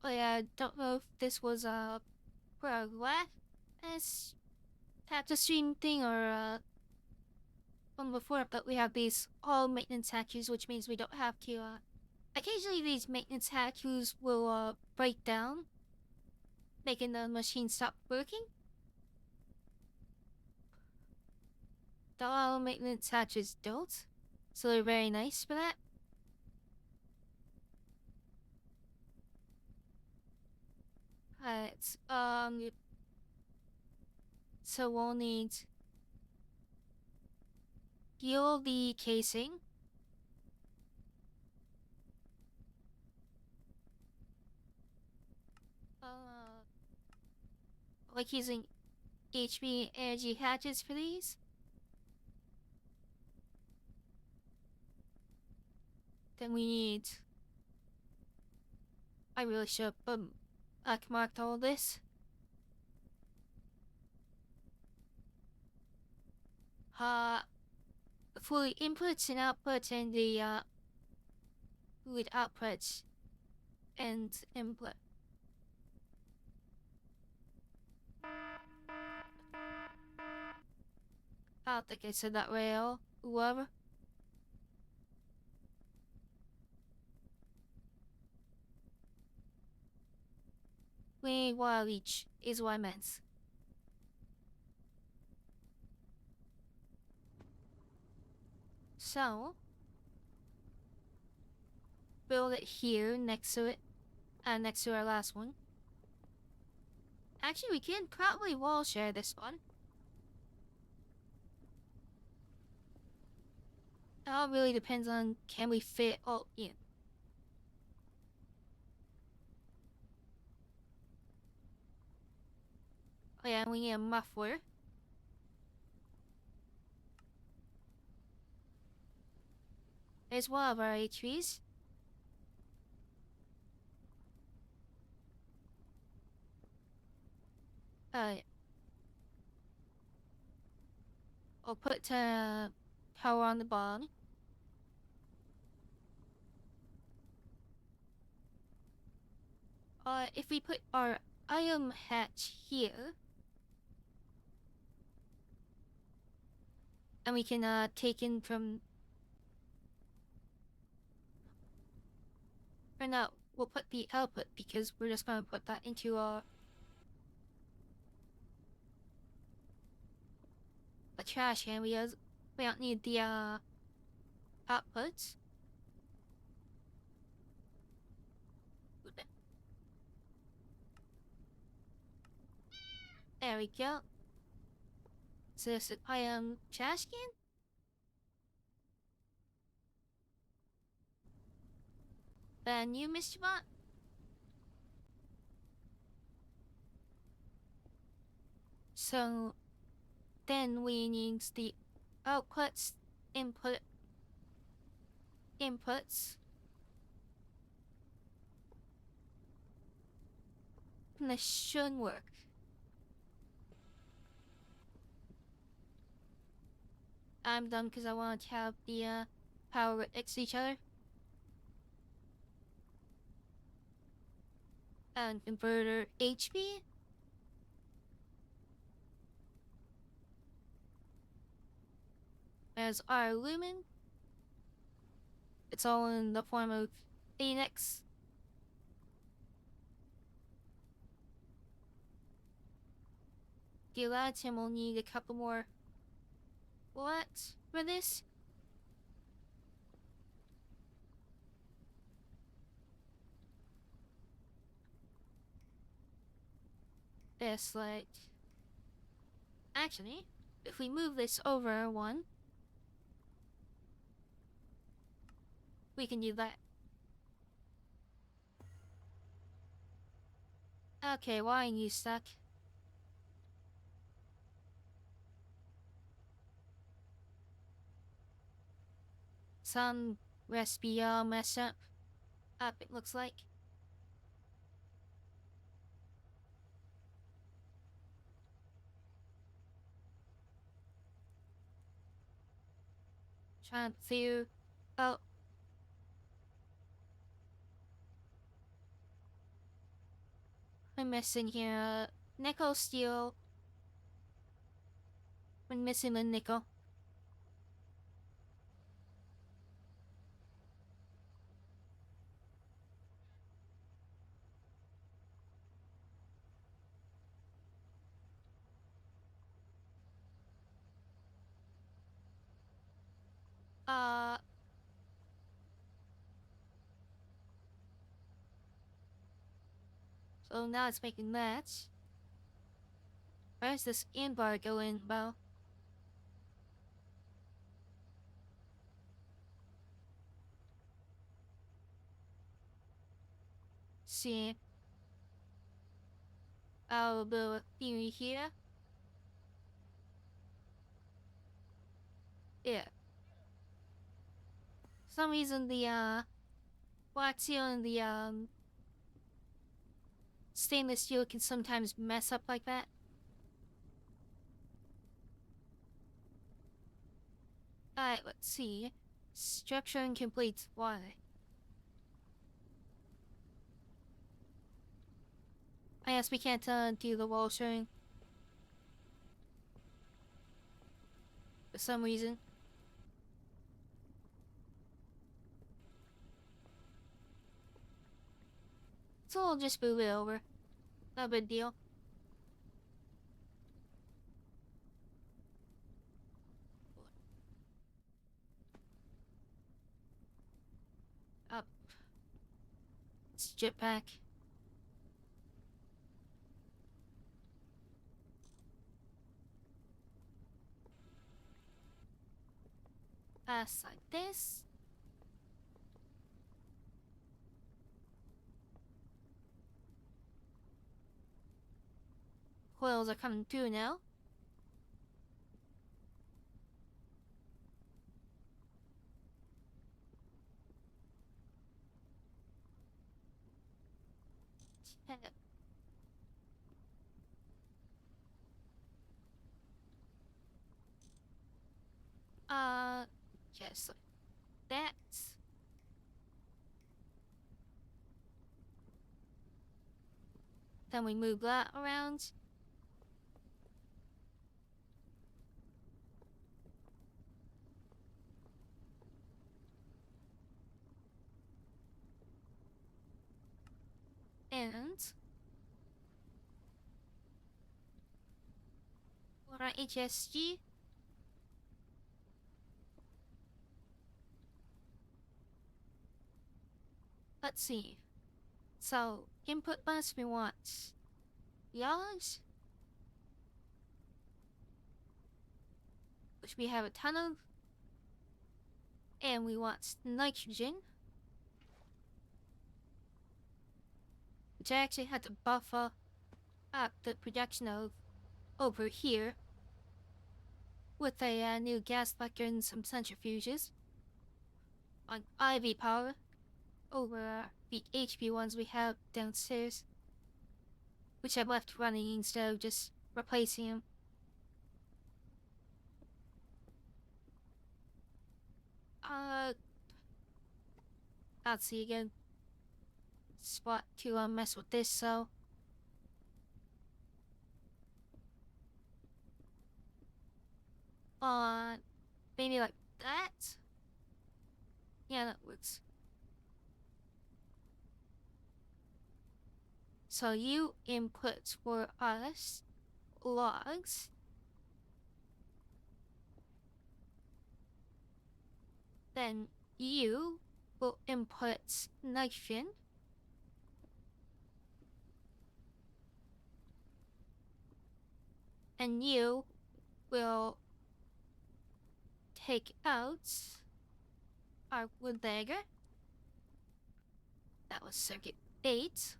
Oh yeah, I don't know if this was for a glass tap to stream thing or from before, but we have these all maintenance hatches, which means we don't have to occasionally these maintenance hatches will break down, making the machine stop working. The all maintenance hatches don't, so they're very nice for that. Alright, so we'll need heal the casing. Like using HP energy hatches for these. Then we need. I really should have marked all this. For the inputs and outputs and the fluid outputs and input. I don't think I said that right at all. Whoever. We need one of each, is what I meant. So, build it here next to it, and next to our last one. Actually, we can probably wall share this one. It all really depends on can we fit all in. Oh yeah, we need a muffler. There's one of our HVs. I'll put power on the bottom. If we put our iron hatch here, and we can take in from. Or no, we'll put the output because we're just gonna put that into a trash can because we don't need the outputs. There we go. So this is trash can? Then you, Mr. Bot? So then we need the outputs, inputs. And this should work. I'm done because I want to have the power next to each other. And converter HP. As our lumen. It's all in the form of Phoenix. The Latin will need a couple more watts for this. This light. Actually, if we move this over one, we can do that. Okay, why are you stuck? Some recipe messed up. It looks like. Trying to. Oh. I'm missing here. Nickel steel. I'm missing the nickel. So now it's making that. Where's this in bar going, Bo? See. I'll build a theory here. Yeah. For some reason the black steel and the stainless steel can sometimes mess up like that. Alright, let's see. Structure incomplete. Why? I guess we can't do the wall showing. For some reason. So we'll just move it over. No big deal. Up. It's jetpack. Pass like this. Coils are coming through now. Yes, like that. Then we move that around. And for our HSG, let's see. So, input bus we want yards, which we have a ton of, and we want nitrogen, which I actually had to buffer up the production of over here with a new gas vector and some centrifuges on IV power over the HP ones we have downstairs, which I've left running instead of just replacing them. Let's see again. Spot to mess with this, so. Maybe like that? Yeah, that works. So you input for us logs. Then you will input nitrogen. And you will take out our wood dagger. That was circuit 8.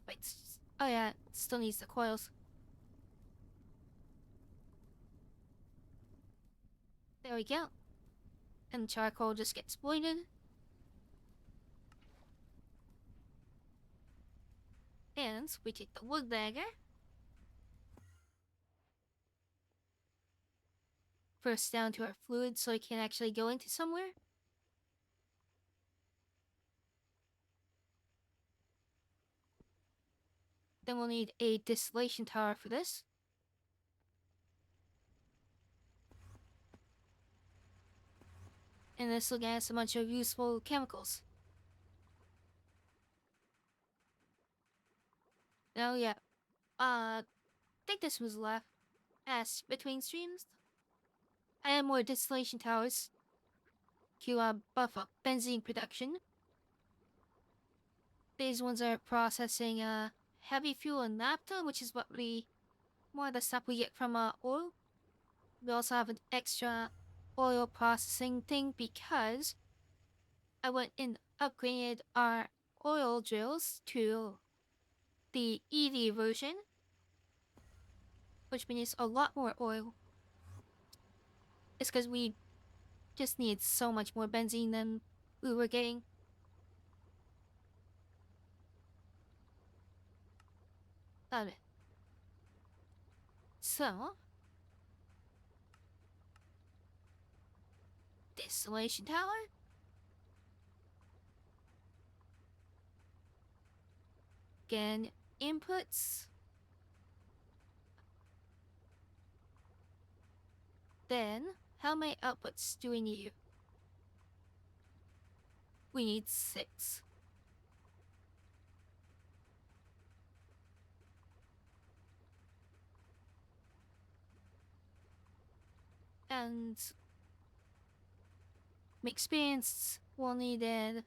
Wait, oh yeah, it still needs the coils. There we go. And charcoal just gets exploited. And we take the wood dagger. First down to our fluid so it can actually go into somewhere. Then we'll need a distillation tower for this. And this will get us a bunch of useful chemicals. Oh yeah, I think this was left as between streams. I have more distillation towers to buff up benzene production. These ones are processing heavy fuel and naphtha, which is what more of the stuff we get from oil. We also have an extra oil processing thing because I went and upgraded our oil drills to the EV version, which means a lot more oil. It's because we just need so much more benzene than we were getting. Got it. So, distillation tower. Again, inputs. Then, how many outputs do we need? We need 6. And experience will need an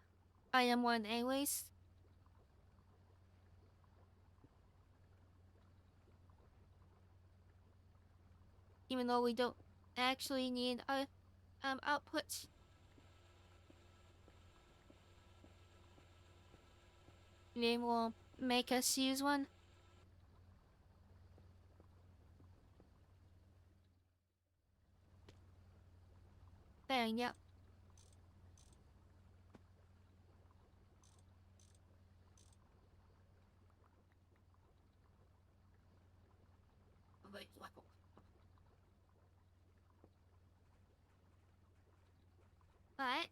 item 1 anyways. Even though we don't actually need output. Name will make us use one. There, yep. But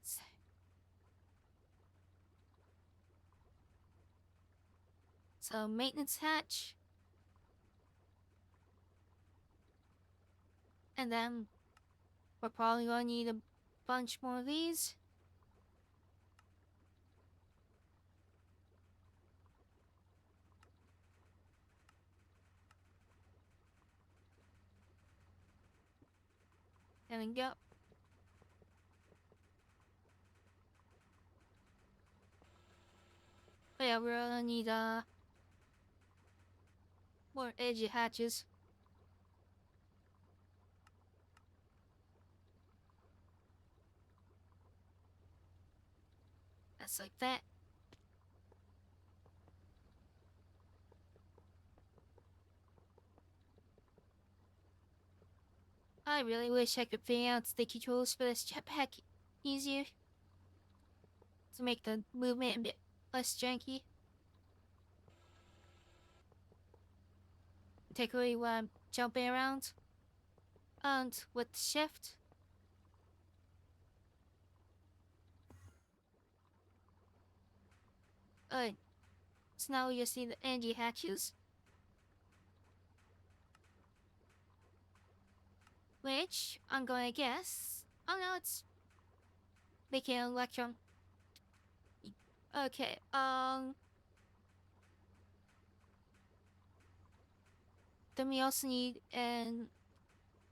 so maintenance hatch. And then we're probably gonna need a bunch more of these. There we go. But yeah, we're gonna need more edgy hatches. That's like that. I really wish I could figure out the controls for this jetpack easier to make the movement a bit less janky. Particularly when I'm jumping around. And with shift. So now you see the energy hatches. Which, I'm gonna guess... Oh no, it's... making an electron. Okay, then we also need an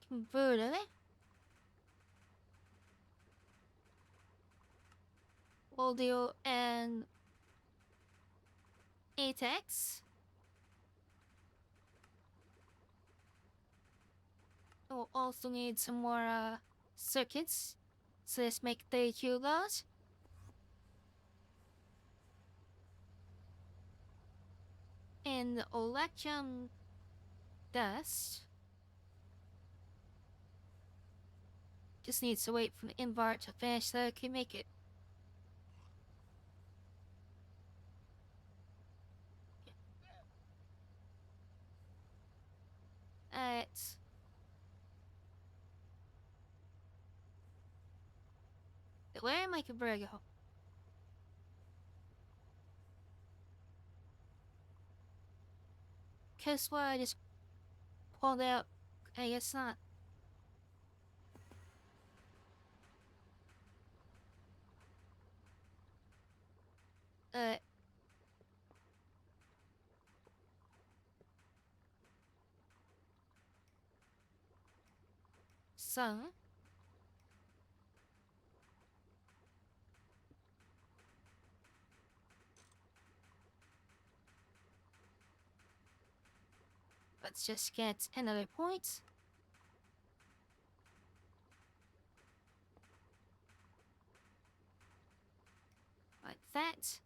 converter. We'll do an ATEX. We'll also need some more circuits. So let's make 32 of those. And the electron dust just needs to wait for the invert to finish so I can make it. Alright. Where am I converter go? Cause what I just pulled out, I guess not. Uh. So. Let's just get another point. Like that.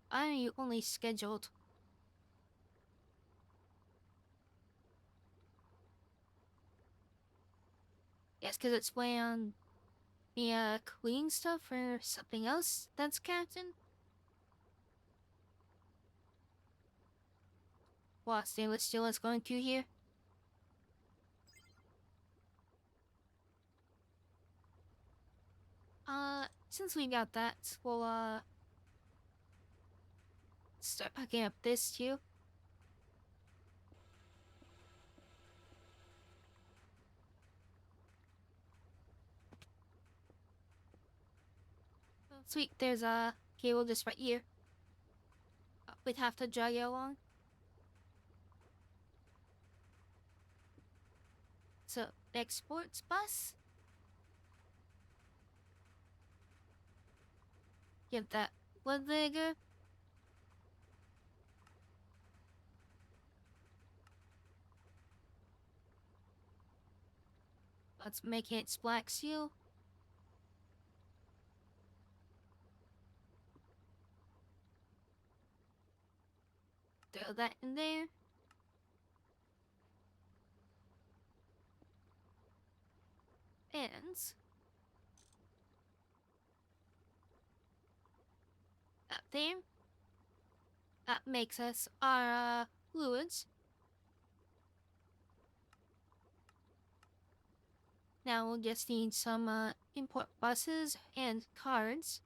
I'm only scheduled. Yes, because it's when the cleaning stuff or something else that's captain. What stainless steel is going to here? Since we got that, we'll start packing up this too. Oh, sweet, there's a cable just right here. We'd have to drag it along. So, exports bus? Give that one bigger. Let's make it black seal. Throw that in there. And up there. That makes us our fluids. Now we'll just need some import buses and cards.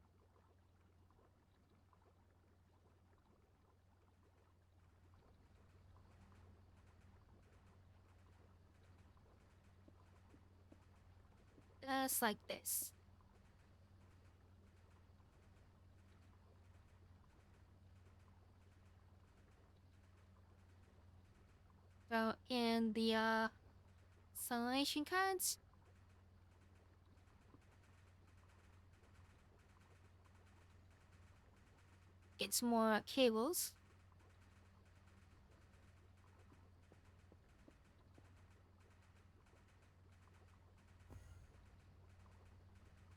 Just like this. So in the simulation cards, it's more cables.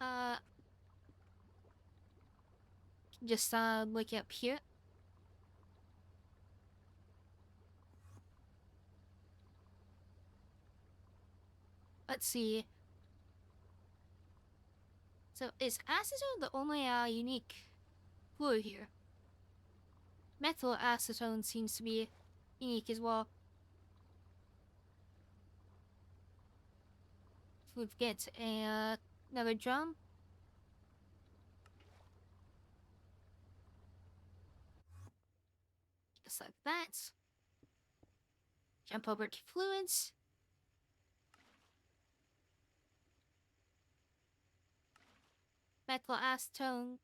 Uh, just look up here. Let's see. So is acetone the only unique fluid here? Methyl acetone seems to be unique as well. So we get another drum. Just like that. Jump over to fluids. Methyl acetone.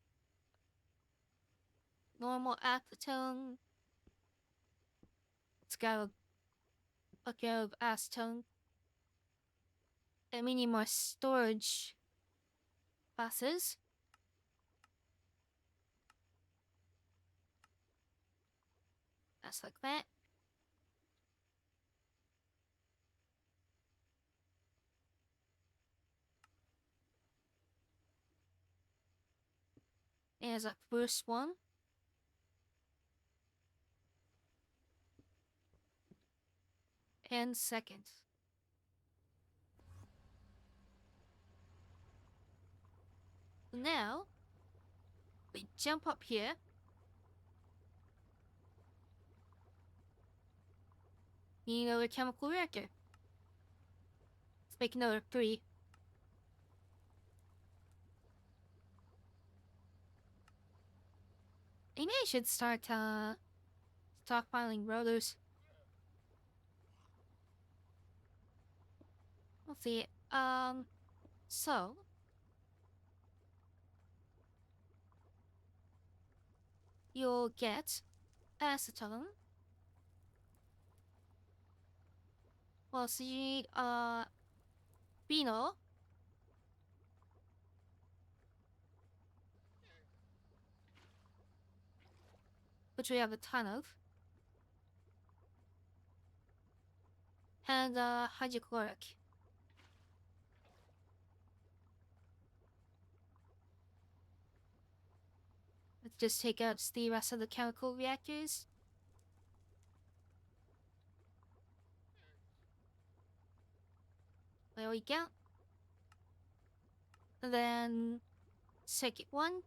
Normal acetone. Let's go a bucket of acetone. And we need more storage buses. Just like that. There's a first one. And second. Now, we jump up here. Need another chemical reactor. Let's make another 3. Maybe I should start stockpiling rotors. Let's see. So you'll get acetone. Well, so you need phenol. Which we have a ton of. And hydrochloric. Let's just take out the rest of the chemical reactors. There we go. And then second one.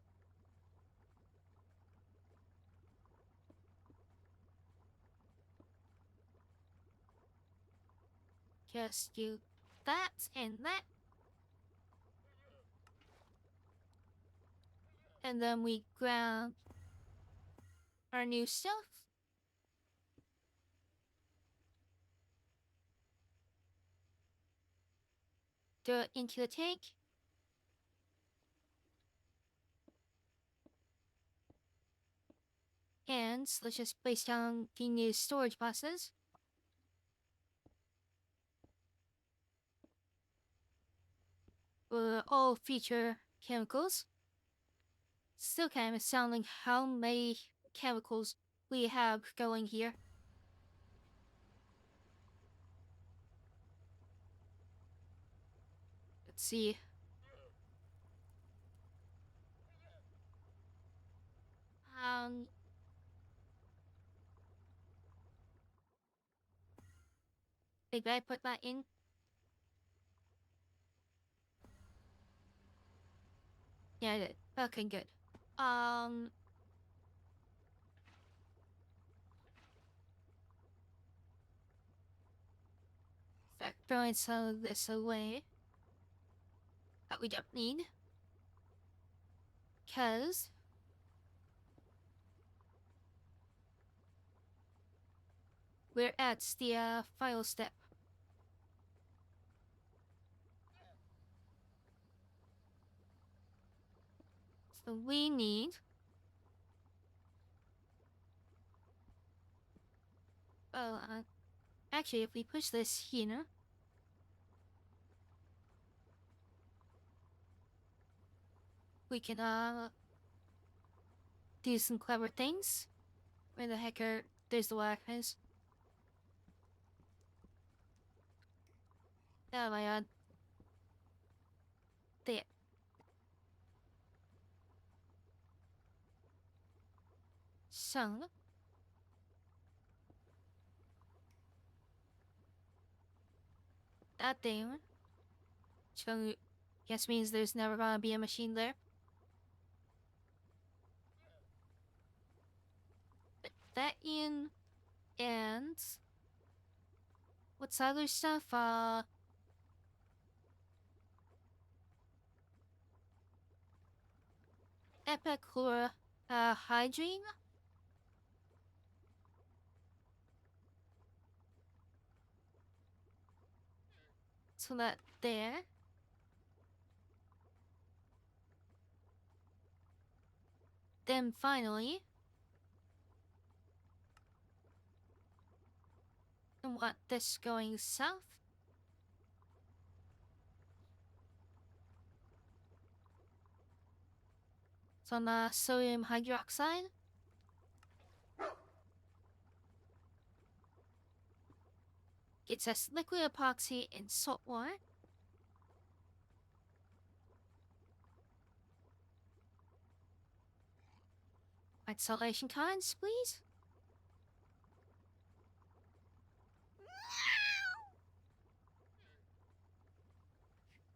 Just do that and that. And then we grab our new stuff. Throw it into the tank. And let's just place down the new storage boxes. Will all feature chemicals. Still kind of sounding how many chemicals we have going here. Let's see. Did I put that in? Yeah, I did. Okay, good. Start throwing some of this away that we don't need. Because we're at the final step. So we need... Well, actually, if we push this here... we can, do some clever things. Where the heck are... there's the wires. Oh my god. There. So... that thing... so... guess means there's never gonna be a machine there. Put that in... and... what's the other stuff? Epichlorohydrin? So that there. Then finally... I want this going south. Some sodium hydroxide. Gets us liquid epoxy and salt water. Isolation cards, please.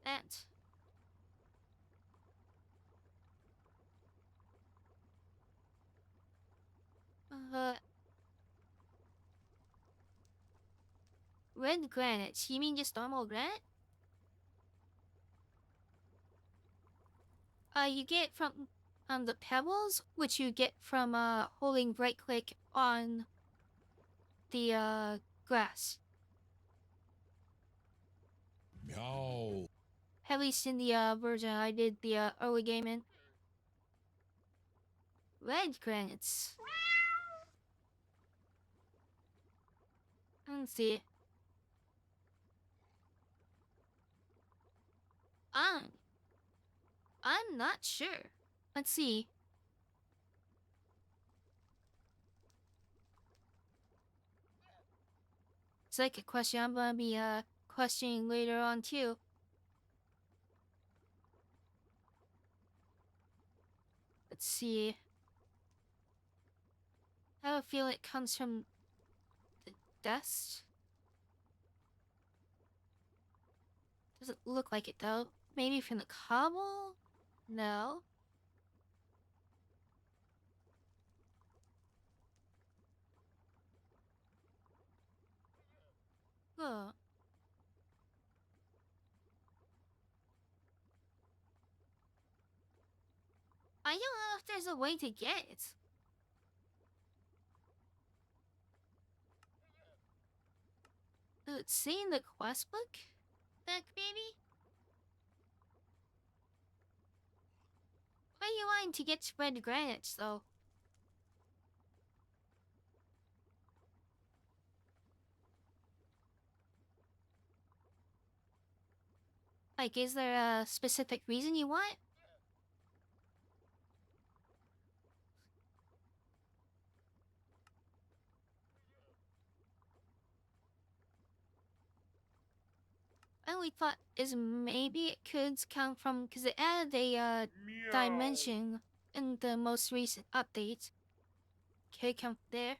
That. Red granite. You mean just normal granite? You get from the pebbles, which you get from holding right click on the grass. Meow. At least in the version I did the early game in. Red granites. Let's see. I'm not sure. Let's see. It's like a question I'm gonna be questioning later on too. Let's see. I have a feel it comes from the dust. Doesn't look like it though. Maybe from the cobble? No. Oh. I don't know if there's a way to get it. Does it say in the quest book? Back, baby? Why are you wanting to get spread granites, though? Like, is there a specific reason you want? I only thought is maybe it could come from because it added a Meow. dimension in the most recent update. Could come there.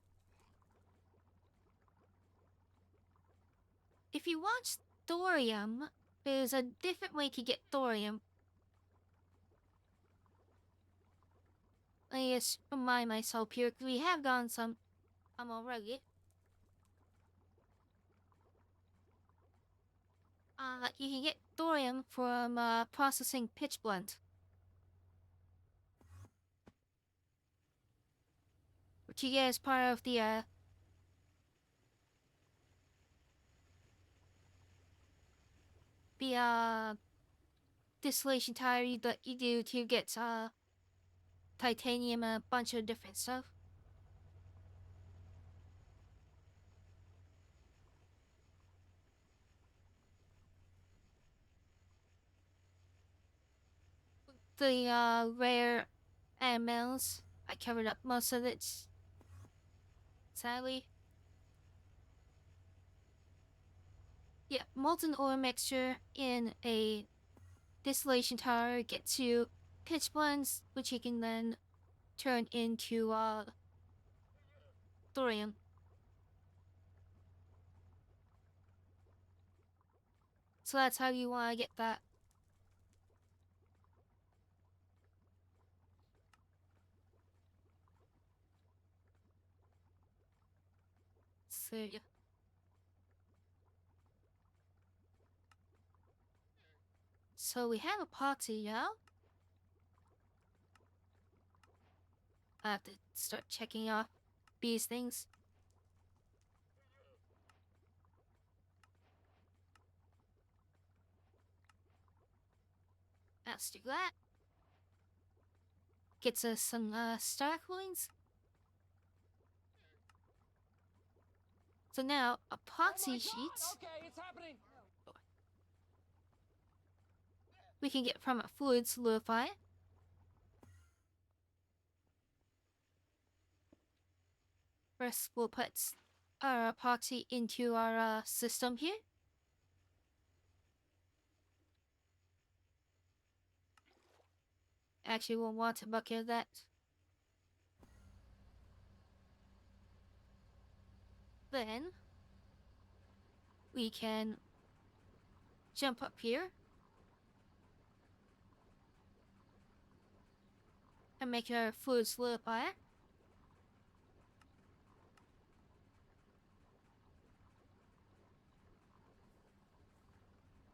If you want thorium, there's a different way to get thorium. Let me just remind myself here because we have gotten some already. You can get thorium from processing pitch blende, which you get as part of the distillation tire that you do to get titanium, and a bunch of different stuff. The rare animals, I covered up most of it, sadly. Yeah, molten ore mixture in a distillation tower gets you pitch blends, which you can then turn into thorium. So that's how you want to get that. So yeah. So we have epoxy now. I have to start checking off these things. Let's do that. Gets us some star coins. So now epoxy sheets Okay, it's happening. we can get from a fluid solidifier. First, we'll put our epoxy into our system here. Actually, we'll want a bucket of that. Then we can jump up here and make our fluid solidifier.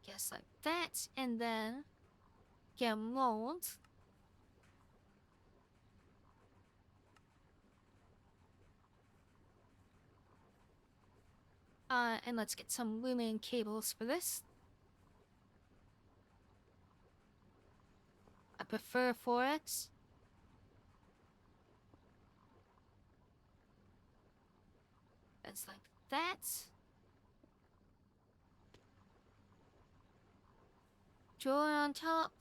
Just like that, and then get a mold. And let's get some lumen cables for this. I prefer 4x. It's like that. Draw on top.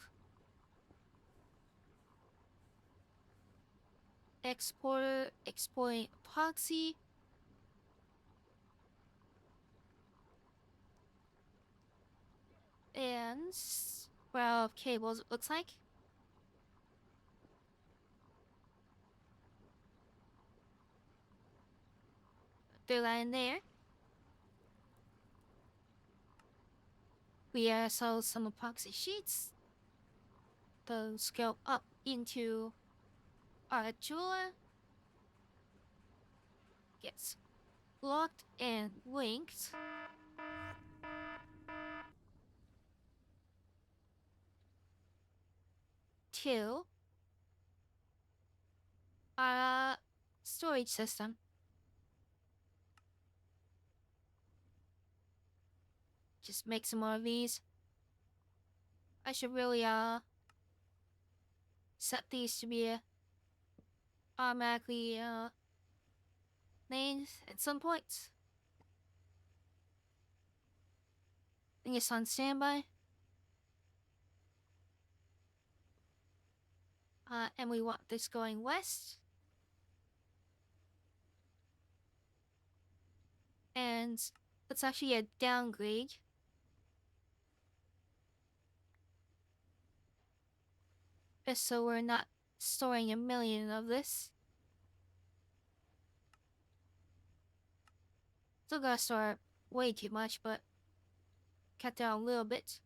Exporter, exporting epoxy. And row of cables, it looks like. Throw that in there. We saw some epoxy sheets. Those go up into our jeweler. Gets locked and linked. To our storage system. Just make some more of these. I should really set these to be automatically named at some point. I think it's on standby. And we want this going west. And it's actually a downgrade. Just so we're not storing a million of this. Still gotta store way too much, but cut down a little bit.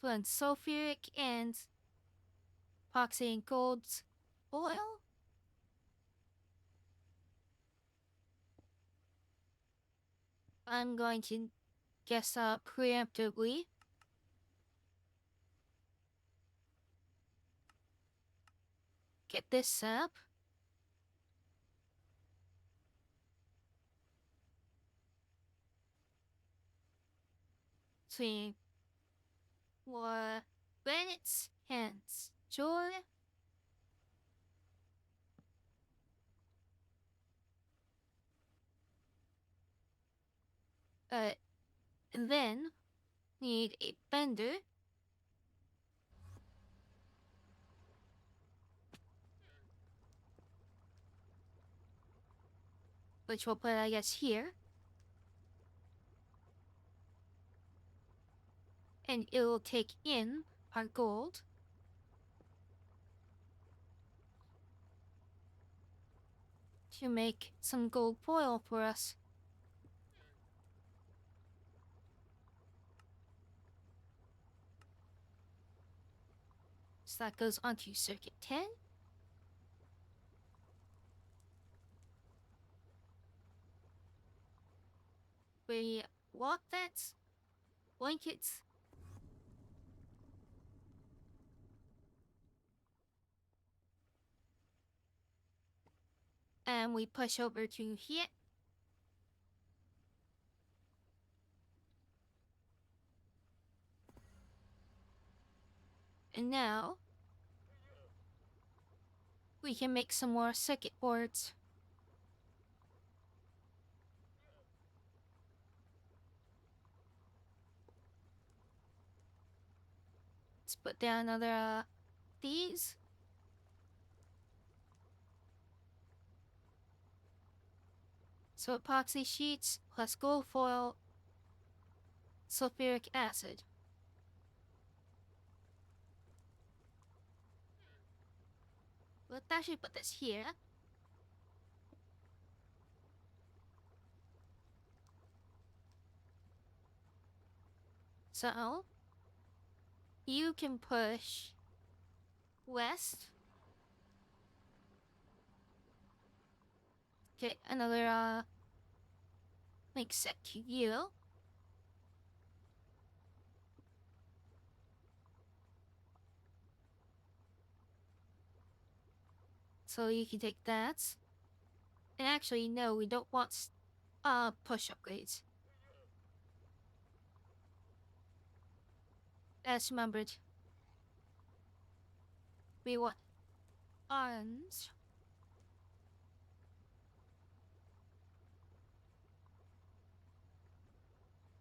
Put in sulfuric and epoxy and gold oil. I'm going to guess preemptively. Get this set up. So we'll Bennett's hands. Joy. And then need a bender. Which we'll put, I guess, here. And it will take in our gold. To make some gold foil for us. So that goes onto circuit 10. We lock that. Blankets. And we push over to here. And now we can make some more circuit boards. Let's put down another these. So epoxy sheets plus gold foil, sulfuric acid. Let's actually put this here. So you can push west. Okay, another make set to you. So you can take that. And actually, no, we don't want push upgrades. As remembered, we want arms.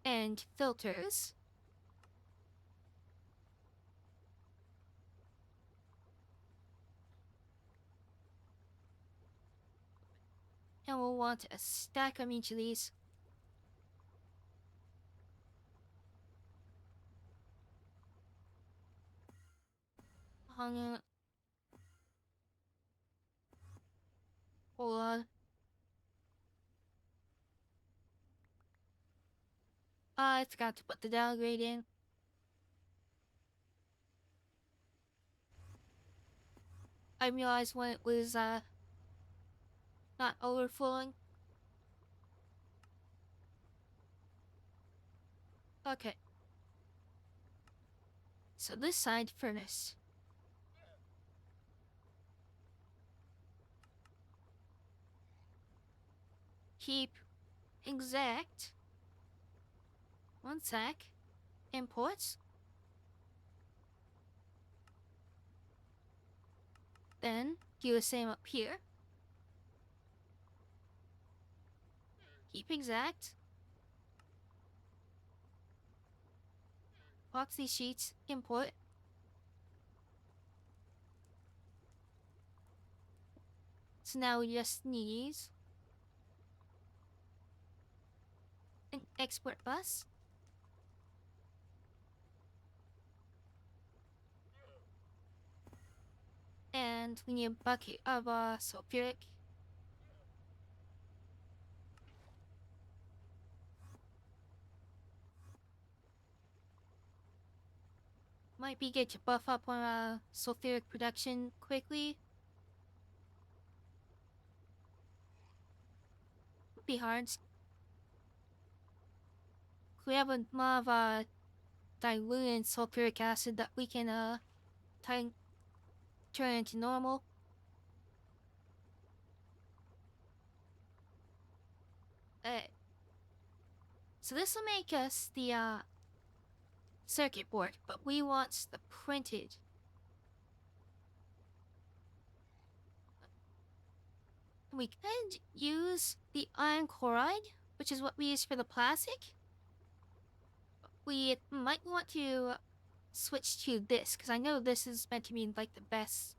And filters. And we'll want a stack of each of these. Hold on. I forgot to put the downgrade in. I realized when it was not overflowing. Okay. So this side furnace. Keep exact. One sec. Imports. Then do the same up here. Keep exact. Epoxy sheets. Import. So now we just need an export bus. And we need a bucket of sulfuric. Might be good to buff up on sulfuric production quickly. Be hard. We have a lot of diluted sulfuric acid that we can turn into normal. So this will make us the circuit board, but we want the printed. We could use the iron chloride, which is what we use for the plastic. We might want to switch to this, because I know this is meant to be like the best.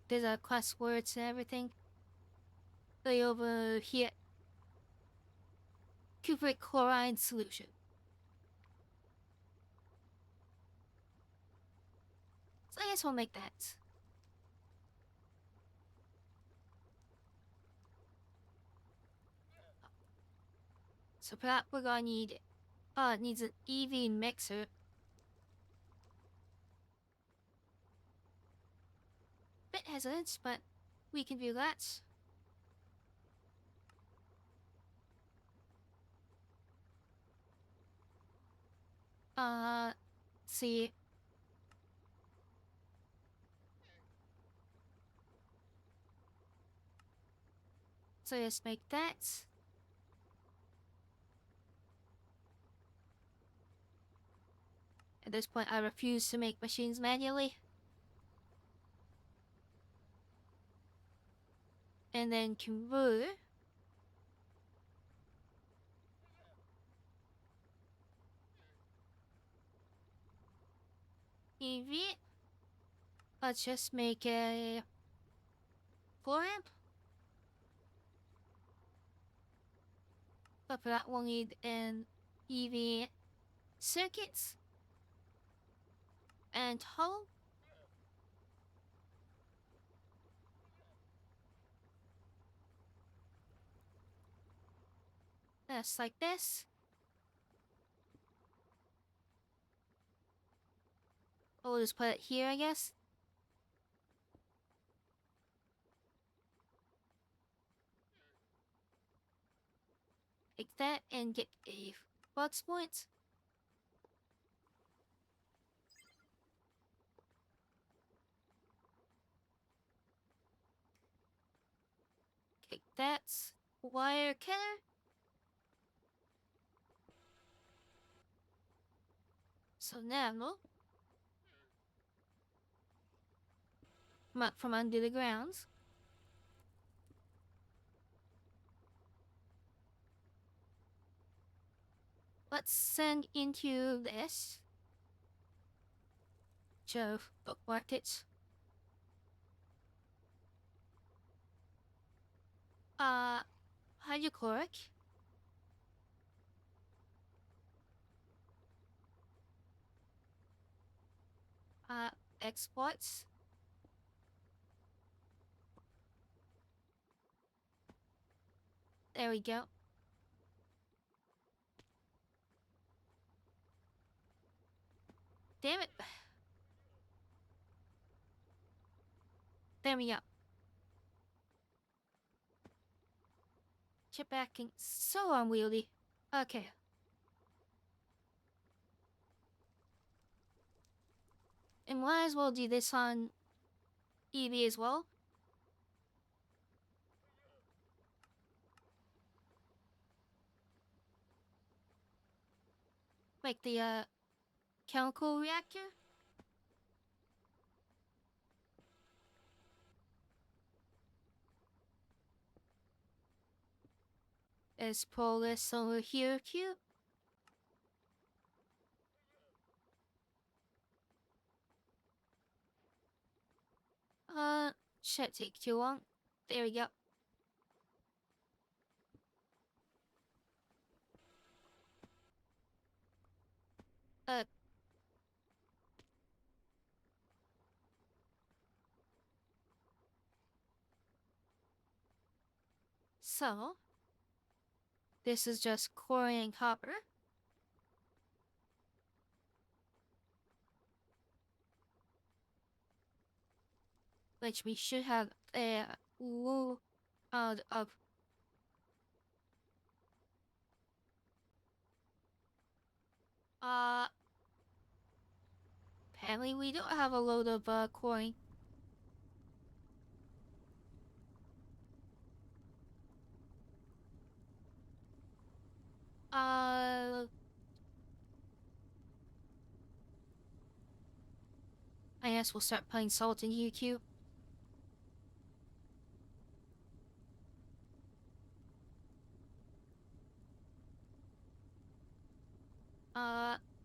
There's a class words and everything. They over here. Cupric chloride solution. So I guess we'll make that. So for that we're gonna need it needs an EV mixer. Bit hesitant, but we can do that. See. So let's make that. At this point, I refuse to make machines manually. And then converter. EV. Let's just make a 4 amp. But for that, we'll need an EV circuits and hull. Just like this. We'll just put it here, I guess. Take that and get a flux point. Take that wire cutter. So now, from under the ground. Let's send into this. Joe bookmarked it. Hydrochloric. Exports. There we go. Damn it. There we go. Chip backing so unwieldy. Okay. And might as well do this on EV as well. Like the chemical reactor. Let's pull this over here too. Shouldn't take too long. There we go. So, this is just chlorine and copper. Which we should have a load of. Apparently we don't have a load of chlorine. I guess we'll start playing Salt in UQ.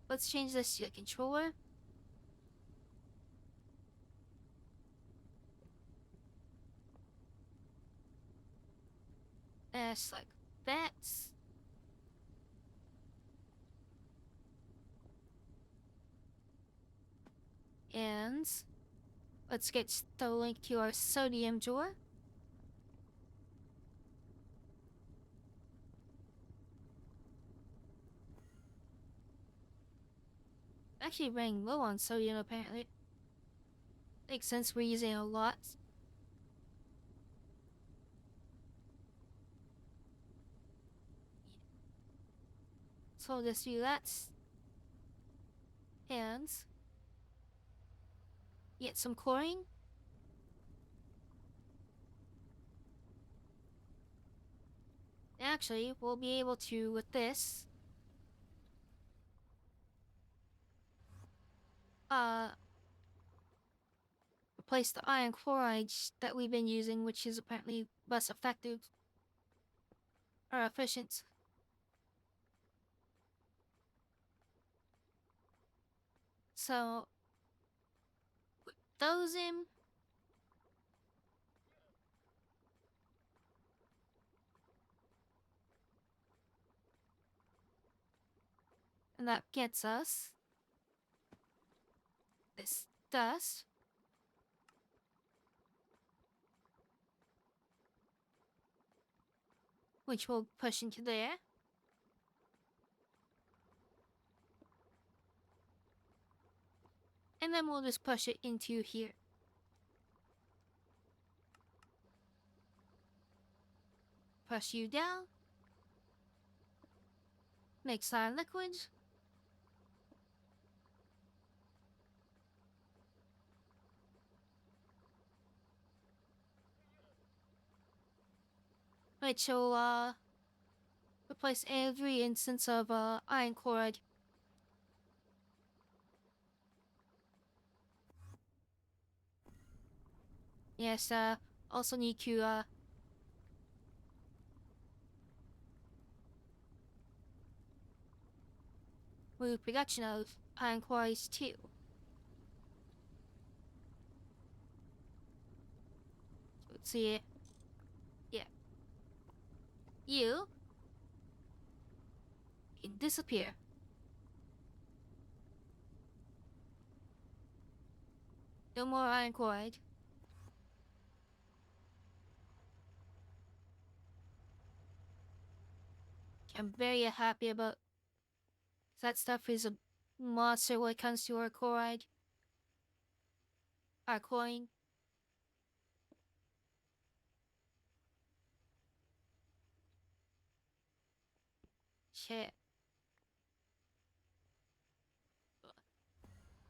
Let's change this to the controller. Just like that. And let's get the link to our sodium drawer. Actually running low on sodium apparently. Makes sense, we're using a lot. So I'll just do that. And get some chlorine. Actually, we'll be able to, with this, replace the iron chloride that we've been using, which is apparently less effective or efficient. So, put those in. And that gets us this dust. Which we'll push into there. And then we'll just push it into here. Push you down. Mix our liquid. Which will replace every instance of iron chloride. Yes, also need to move production of iron chloride too. So let's see. Yeah. You can disappear. No more iron chloride. I'm very happy about that stuff is a monster when it comes to our chloride. Our chlorine. Shit.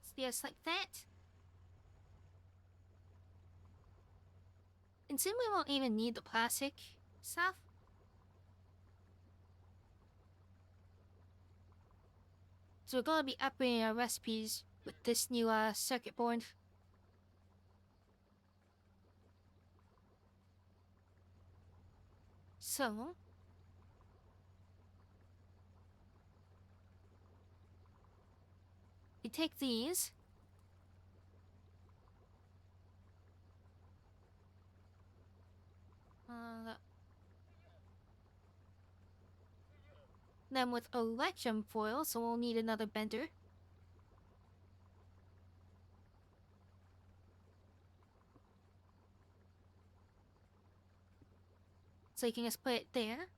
It's just like that. And soon we won't even need the plastic stuff. So we're gonna be upgrading our recipes with this new circuit board. So we take these. Then with electrum foil, so we'll need another bender. So you can just put it there.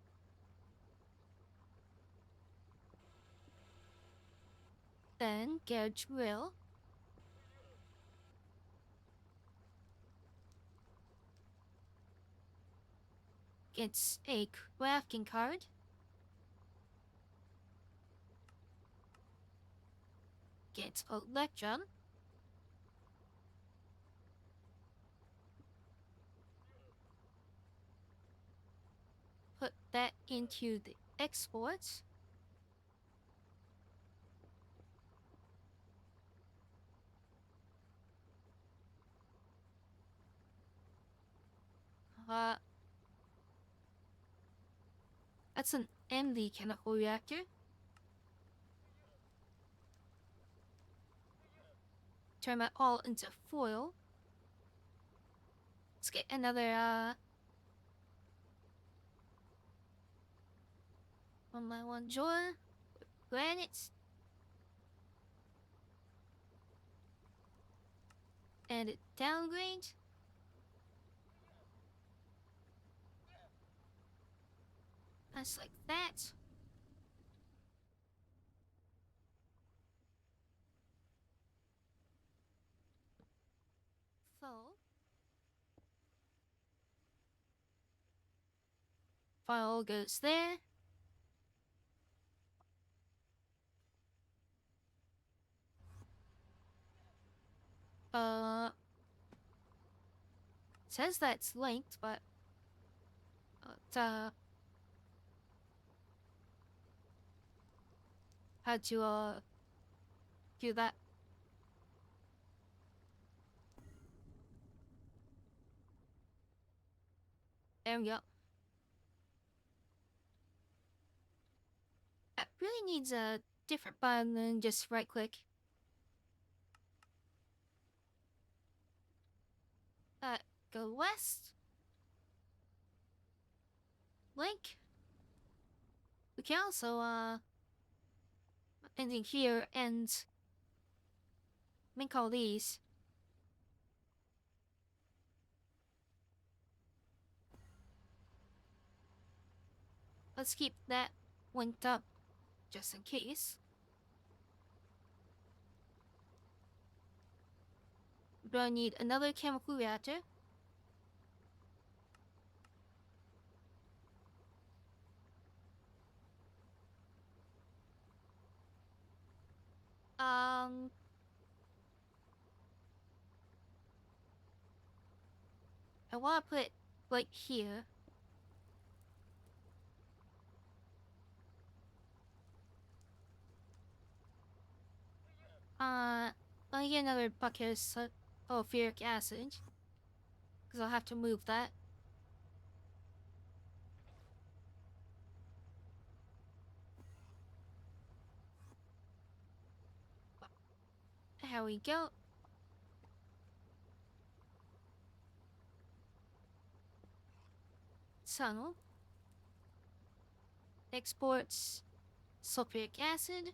Then get a drill. Get a crafting card. Get electrum. Put that into the exports. Uh, that's an empty chemical reactor. Turn that all into foil. Let's get another, 1x1 jar. Granite. And it downgrade. That's like that. So, file goes there. Says that it's linked, but how to do that. There we go. It really needs a different button than just right click. Go west. Link. We can also ending here and make all these. Let's keep that linked up just in case. Do I need another chemical reactor? I want to put it like here. I'll get another bucket of sulfuric acid. Because I'll have to move that. Here we go. Tunnel. Exports sulfuric acid.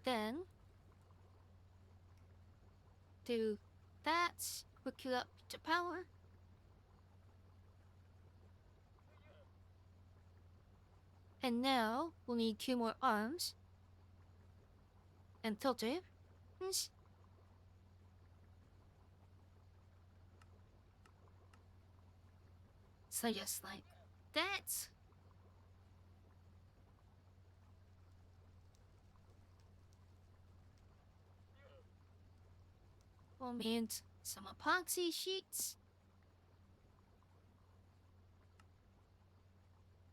Then do that. Hook it up to power. And now we'll need 2 more arms. And filter. So just like that. We'll need some epoxy sheets.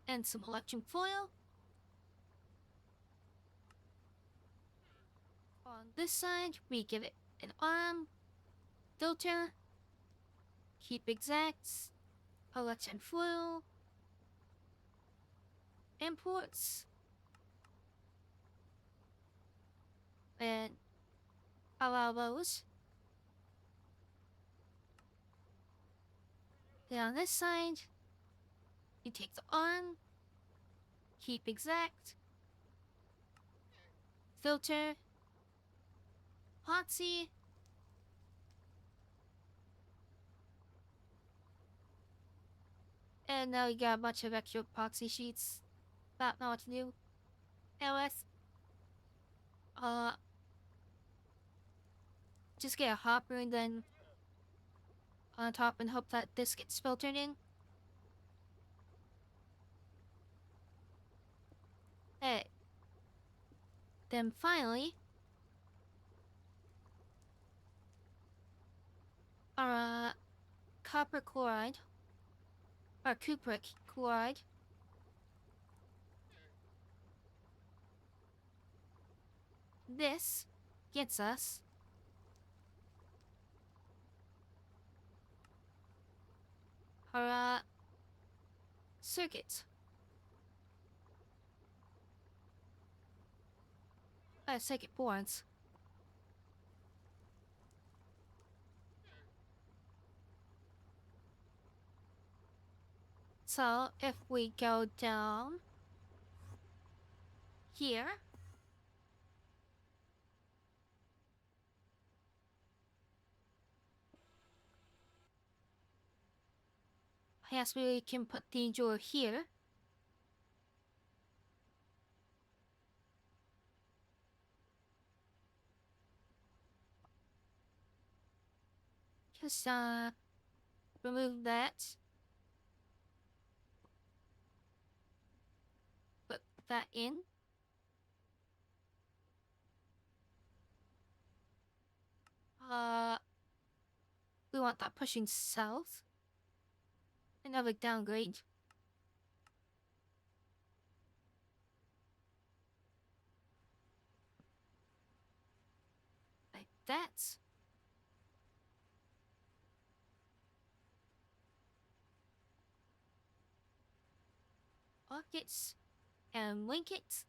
And some electric foil. On this side, we give it an arm, filter, keep exacts, electric foil, imports, and allow those. Then on this side, you take the arm, keep exact, filter, epoxy, and now you got a bunch of extra epoxy sheets. Don't know what to do. LS, just get a hopper and then on top and hope that this gets filtered in. Hey. Then finally, our copper chloride, or cupric chloride. This gets us our circuits. Circuit boards. So if we go down here, I guess we can put the drawer here. Just remove that. Put that in. We want that pushing south. Another downgrade. Like that. Buckets and link it.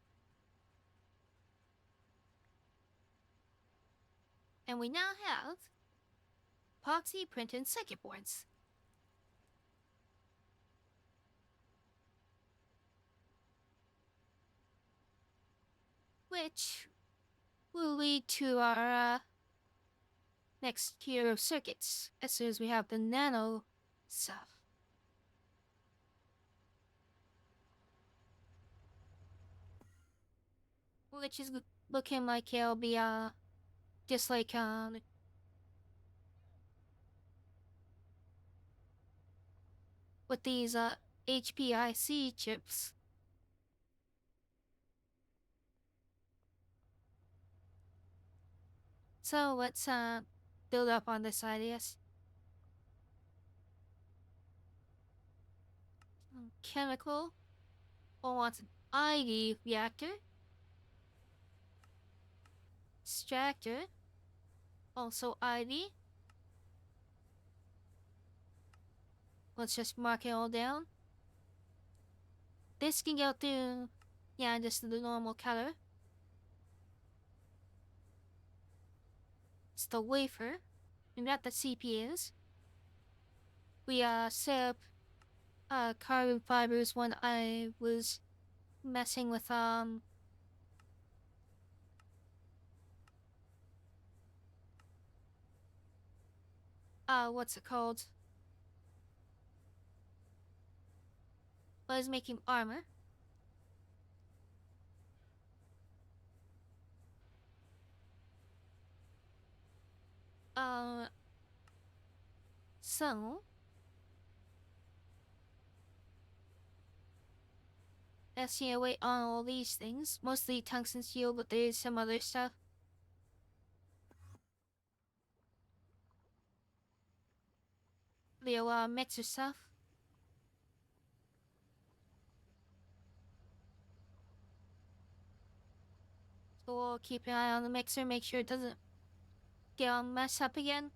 And we now have epoxy printed circuit boards. Which will lead to our next tier of circuits as soon as we have the nano stuff. Which is looking like it'll be just like with these HPIC chips. So let's build up on this ideas. Chemical. Wants an ID reactor. Extractor. Also ID. Let's just mark it all down. This can go through, yeah, just the normal color. It's the wafer. We got the CPUs. We set up carbon fibers when I was messing with what's it called? Was making armor. So let's wait on all these things. Mostly tungsten steel, but there's some other stuff. The mixer stuff. So we'll keep an eye on the mixer, make sure it doesn't get all messed up again.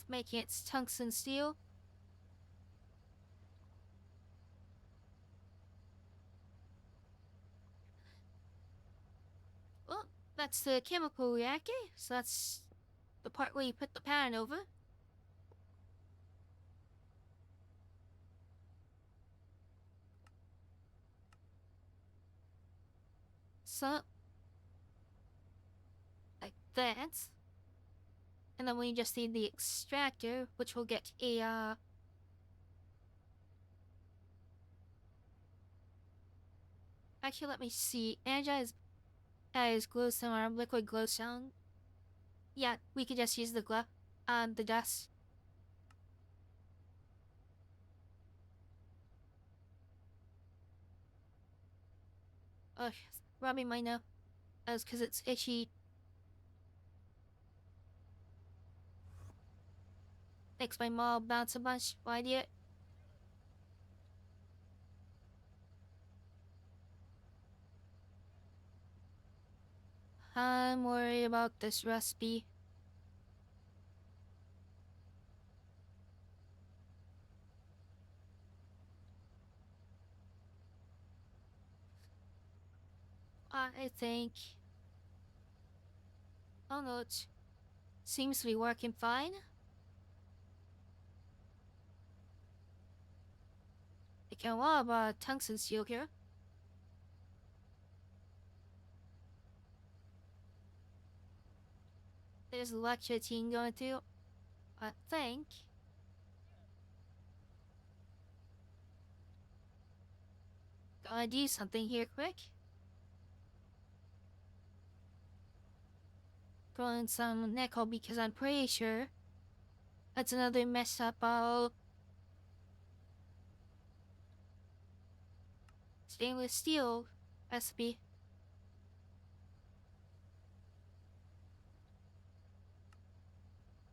Making its tungsten steel. Well, that's the chemical reactor, so that's the part where you put the pattern over. So, like that. And then we just need the extractor, which will get a actually, let me see. Energize as glowstone or liquid glowstone. Yeah, we could just use the glow, the dust. Ugh, rubbing my nose. That's because it's itchy. Makes my mom bounce a bunch. Why do it? I'm worried about this recipe. I think... Oh no, it seems to be working fine. I can what about tungsten steel here? There's a lecture team going through. I think. Gotta do something here quick. Throw in some nickel because I'm pretty sure that's another mess up stainless steel recipe.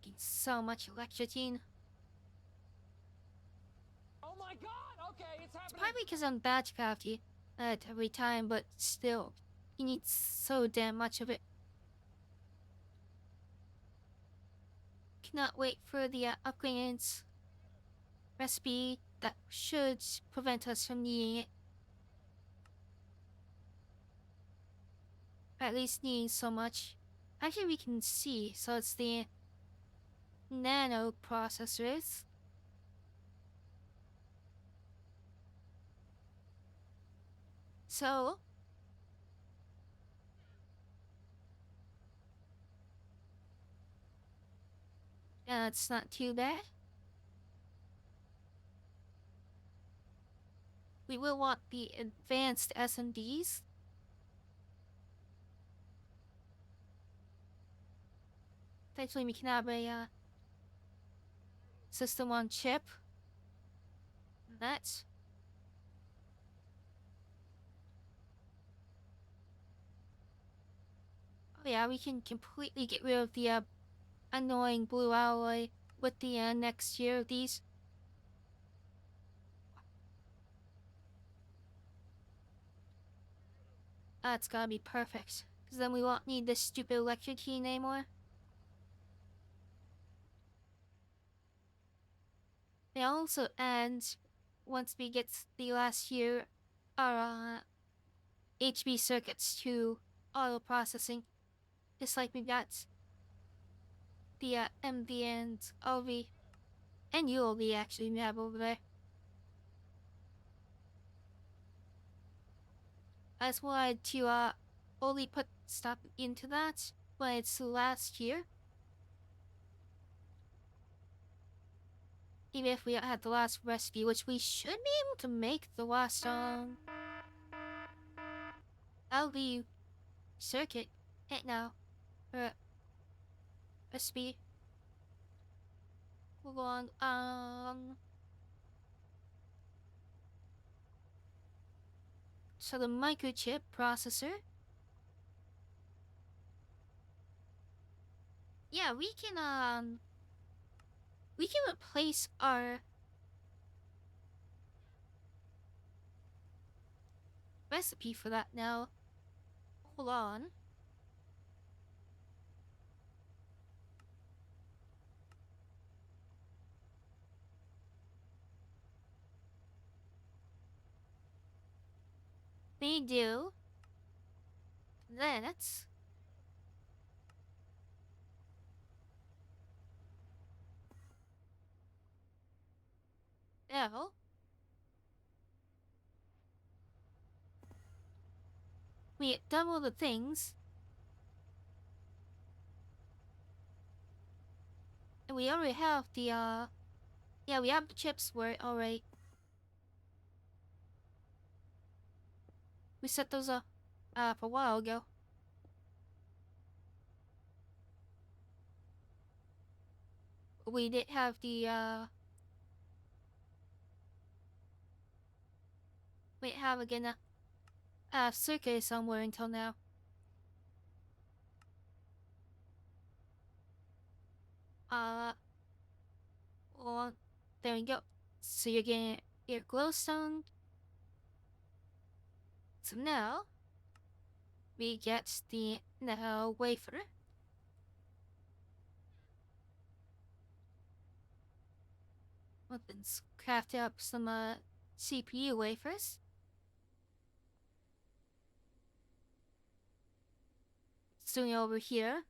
Getting so much electricity. Oh my god! Okay, it's It's happening. probably because I'm batch crafty at every time, but still, he needs so damn much of it. Cannot wait for the upgrades recipe that should prevent us from needing it. At least needing so much. Actually, we can see, so it's the nano processors. So, that's not too bad. We will want the advanced SMDs. Thankfully, we can have a system on chip. That. Oh yeah, we can completely get rid of the annoying blue alloy with the next year of these. That's gotta be perfect, because then we won't need this stupid electric key anymore. It also ends once we get the last year our HB circuits to auto processing, just like we got the MV and LV and ULV actually we have over there. I just wanted to only put stuff into that when it's the last year. Even if we had the last recipe, which we should be able to make the last LV circuit right now. Recipe. We'll go on so the microchip processor. Yeah, we can replace our recipe for that now. Hold on. We do that. Now, we double the things. And we already have the yeah, we have the chips for it already. We set those up for a while ago. We did have the we have again circuit somewhere until now. Well, there we go. So you're getting your glowstone. So now we get the Now, wafer. Let's craft up some CPU wafers. Soon over here,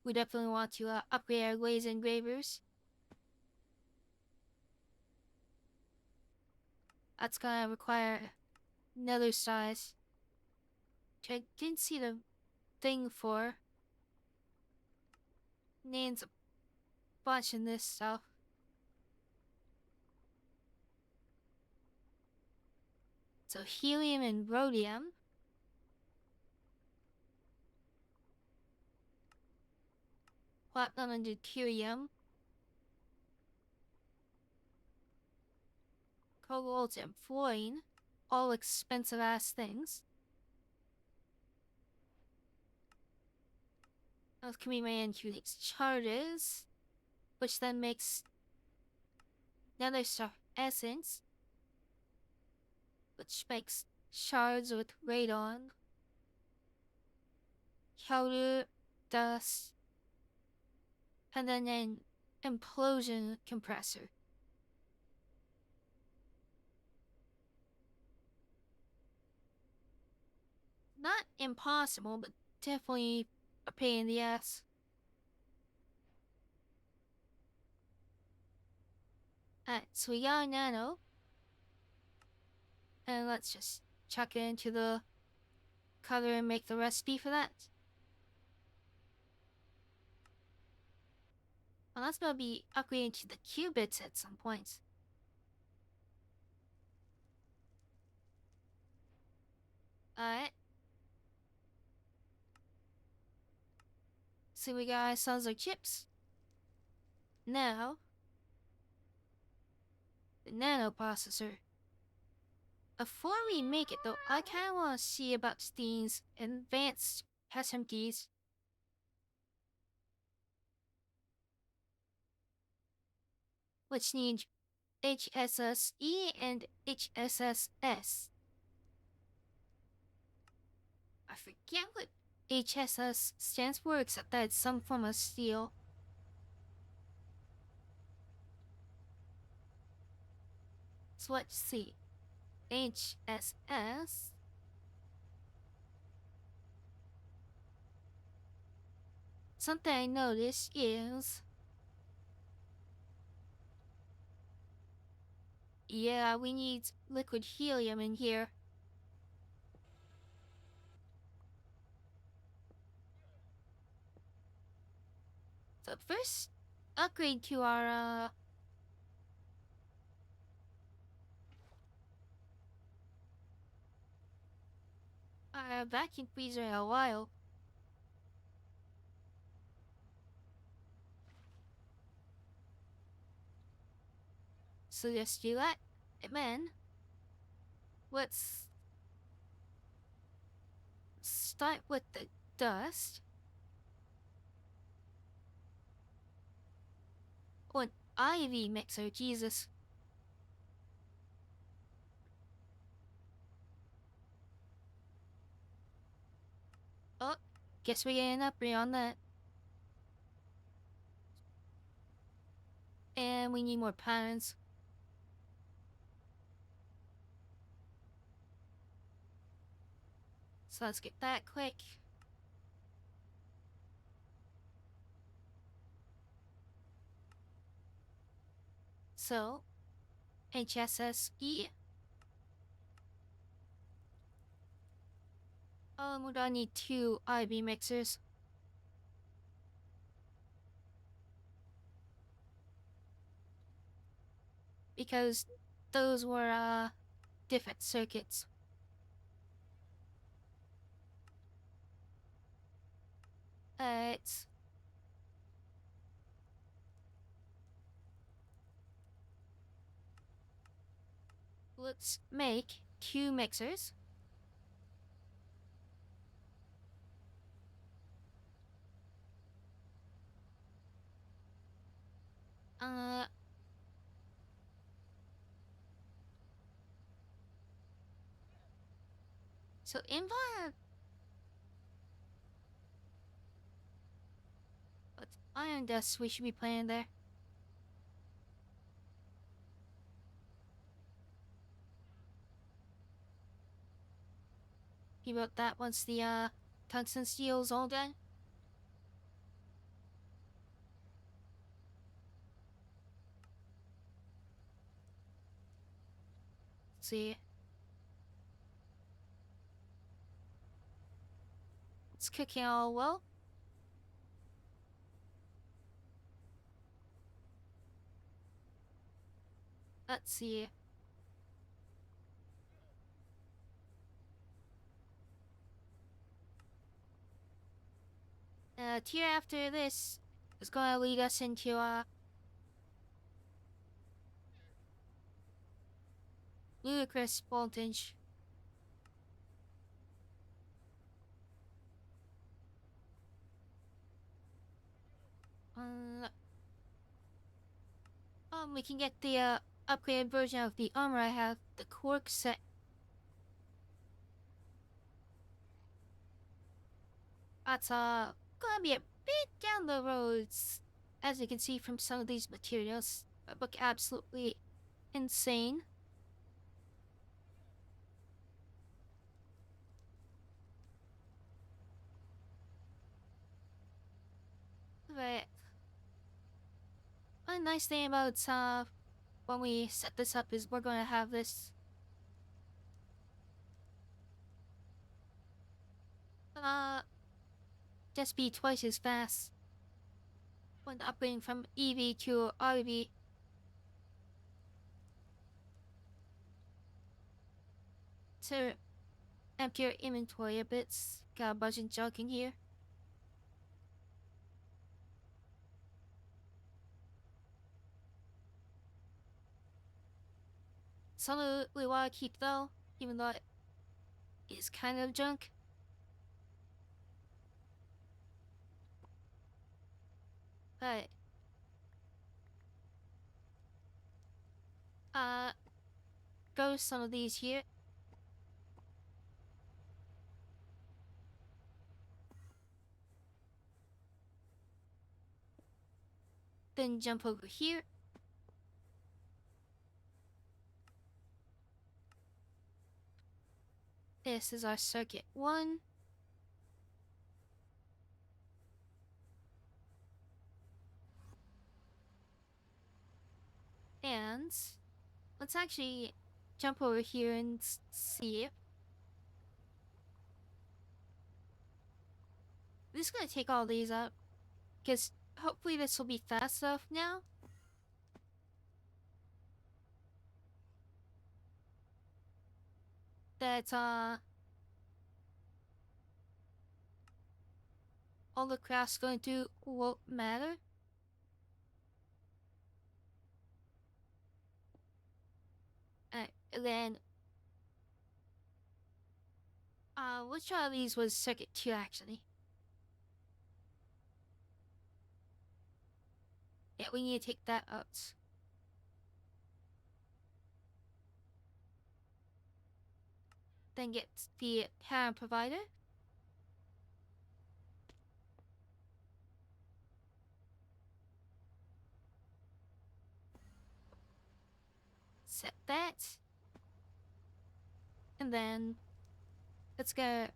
we definitely want to upgrade our laser engravers. That's gonna require nether size, which I didn't see the thing for. Needs a bunch of this stuff. So helium and rhodium. Platinum and deuterium. Cobalt and fluorine. All expensive ass things. Those can be made into these charges, which then makes nether star essence, which makes shards with radon, powder, dust, and then an implosion compressor. Not impossible, but definitely a pain in the ass. Alright, so we got a nano. And let's just chuck it into the color and make the recipe for that. Well, that's gonna be upgrading to the qubits at some point. Alright. So we got ourselves our chips. Now, the nano processor. Before we make it though, I kinda wanna see about these advanced SMTs. Which need HSSE and HSSS. I forget what HSS stands for, except that it's some form of steel. So let's see. HSS. Something I noticed is... yeah, we need liquid helium in here. So first, upgrade to our vacuum freezer in a while. So just do that, and then let's start with the dust. Oh, an IV mixer, Jesus. Oh, guess we're getting an upgrade on that. And we need more patterns. So let's get that quick. So, HSSE. We're gonna need 2 IB mixers. Because those were, different circuits. It's... let's make 2 mixers. So Iron Dust we should be playing there. He wrote that once the tungsten steel's all done. Let's see. It's cooking all well. Let's see. Tier after this is gonna lead us into ludicrous voltage. We can get the upgraded version of the armor I have, the cork set. That's gonna be a bit down the roads, as you can see from some of these materials. Look absolutely insane. But one nice thing about when we set this up is we're gonna have this just be twice as fast when upgrading from EV to RV. To empty your inventory a bit. Got a bunch of junk in here. Some of it we want to keep though, even though it is kind of junk. But go to some of these here. Then jump over here. This is our circuit 1. And let's actually jump over here and see. I'm just gonna take all these out, because hopefully this will be fast enough now. That all the crafts going to won't matter. Then which one of these was circuit 2 actually? Yeah, we need to take that out. Then get the power provider. Set that. And then let's go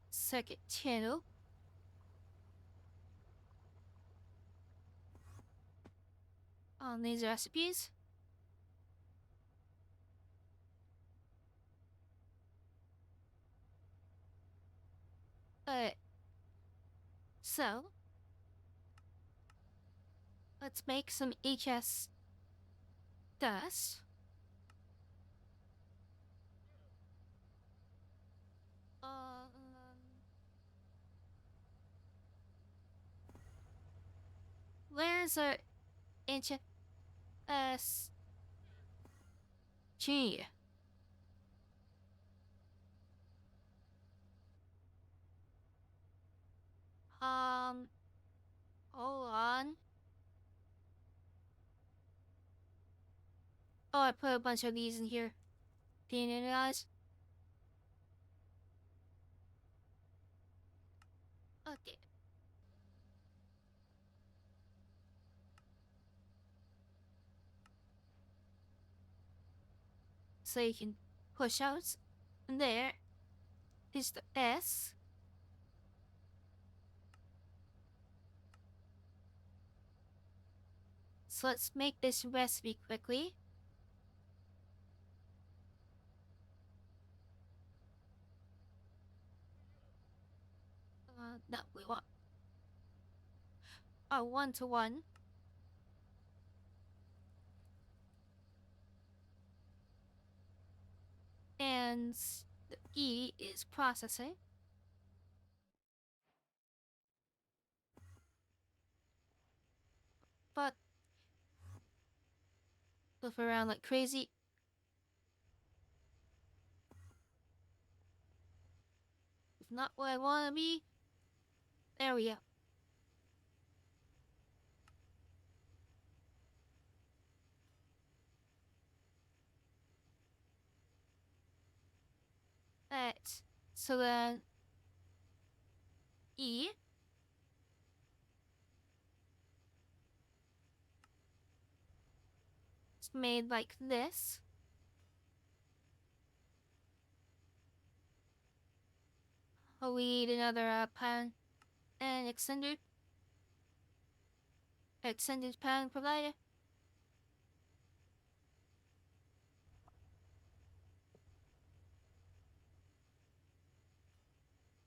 circuit 2. On these recipes. So let's make some HS dust. Where's our HS G? Hold on. Oh, I put a bunch of these in here. Do you realize? Okay. so you can push out. And there is the S. So let's make this recipe quickly. No, we want a 1-to-1. And the E is processing. But move around like crazy. If not where I want to be. There we go. Right. So then E. It's made like this. Oh, we need another pan and extended pan provider.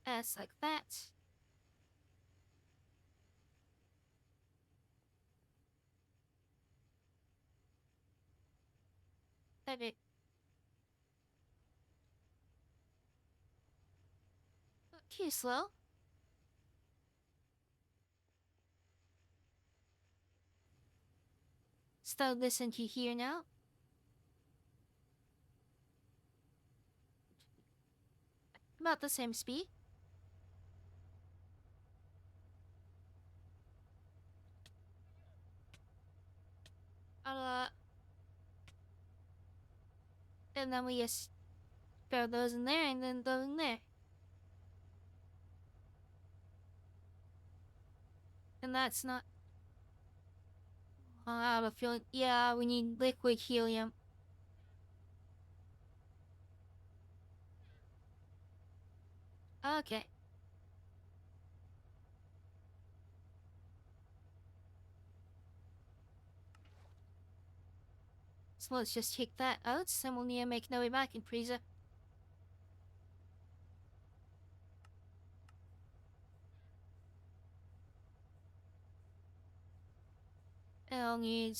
S like that. That it. Too slow. Still listen to here now. About the same speed. Uh, and then we just throw those in there and then those in there. And that's not out of feeling. Yeah, we need liquid helium. Okay. So let's just take that out, and we'll need to make another vacuum freezer. It'll need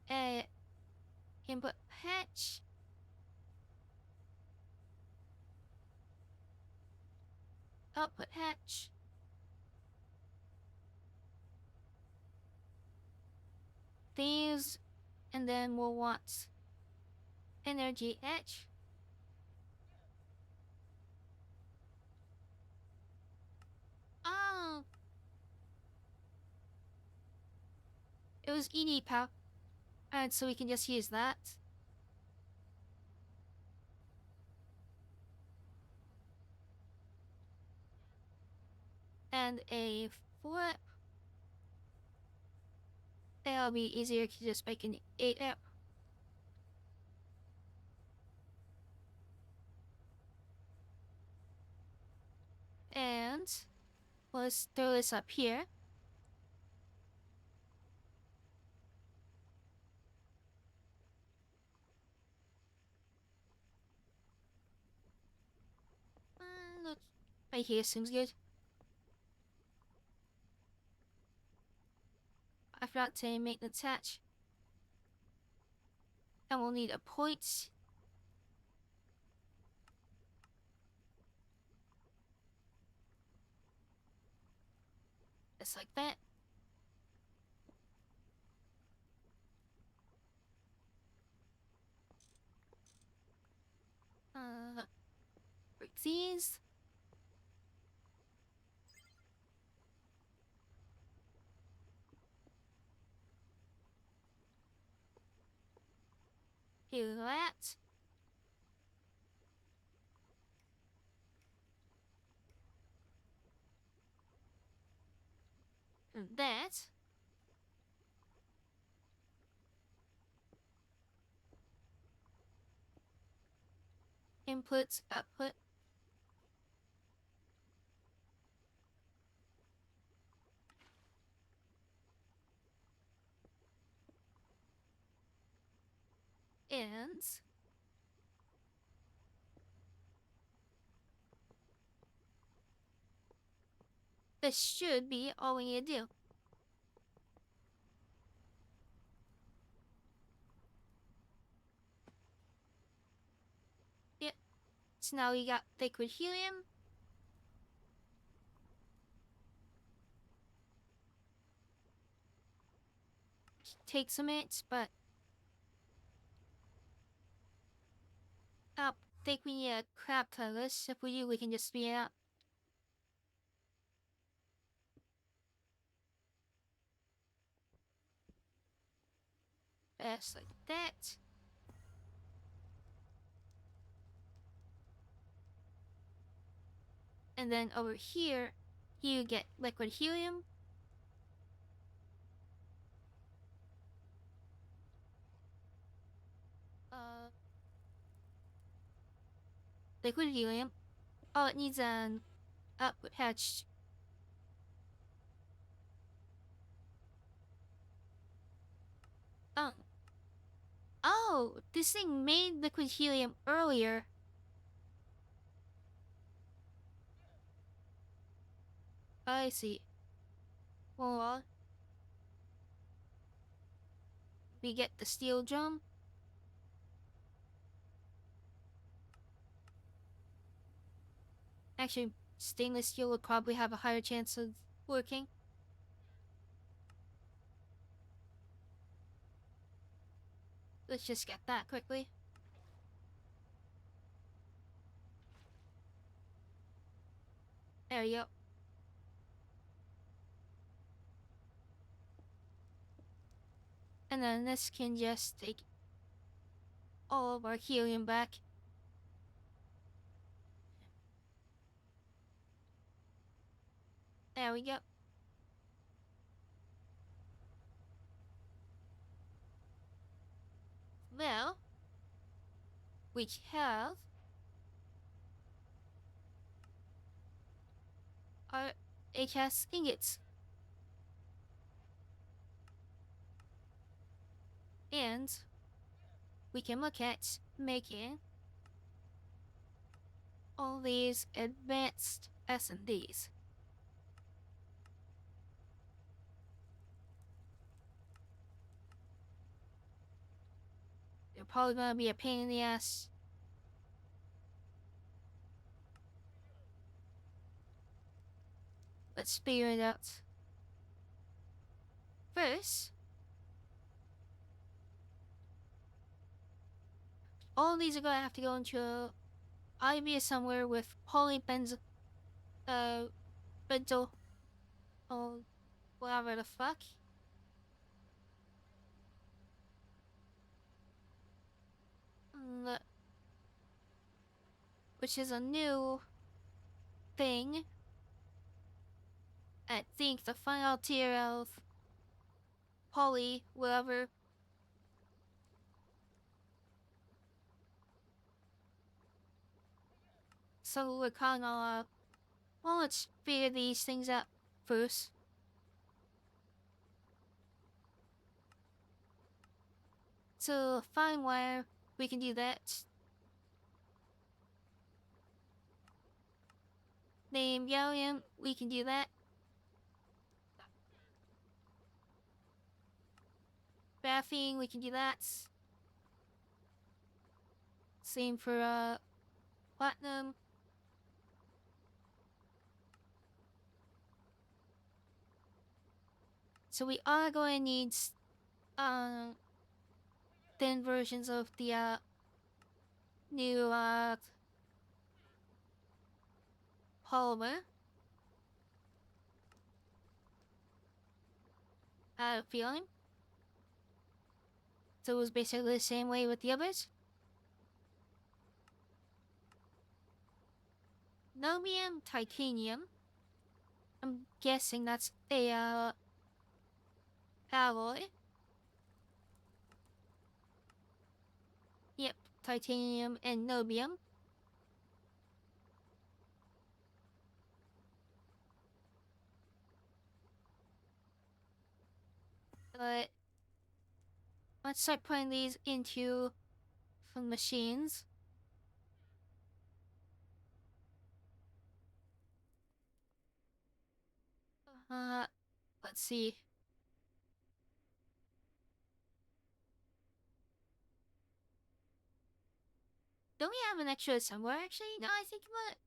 a input hatch. Output hatch. These, and then we'll want energy hatch. Oh, it was ED power, and so we can just use that. And a flip. It'll be easier to just make an 8-amp. And let's throw this up here. Right here seems good. I forgot to make the attach. And we'll need a point. Just like that. Break these. Do that. And that. inputs, output. And this should be all we need to do. Yep. So now we got liquid helium. Takes a minute, but I think we need a crap ton of this. If we do, we can just speed it up. Just like that. And then over here, you get liquid helium. Liquid helium. Oh, it needs an output hatch. Oh. Oh, this thing made liquid helium earlier. I see. Well, we get the steel drum. Actually, stainless steel would probably have a higher chance of working. Let's just get that quickly. There you go. And then this can just take all of our helium back. There we go. Well, we have our HS ingots. And we can look at making all these advanced S&Ds. They're probably gonna be a pain in the ass. Let's figure it out. First, all these are gonna have to go into either somewhere with polybenzyl, benzyl, or whatever the fuck. Which is a new thing. I think the final tier of poly, whatever. So we're kind of, well, let's figure these things out first. So fine wire, we can do that. Name gallium, we can do that. Graphene, we can do that. Same for platinum. So we are going to need thin versions of the new polymer. I have a feeling. So it was basically the same way with the others. Niobium, titanium. I'm guessing that's a alloy. Yep, titanium and niobium. But let's start putting these into some machines. Let's see. Don't we have an extra somewhere, actually? No, I think about it.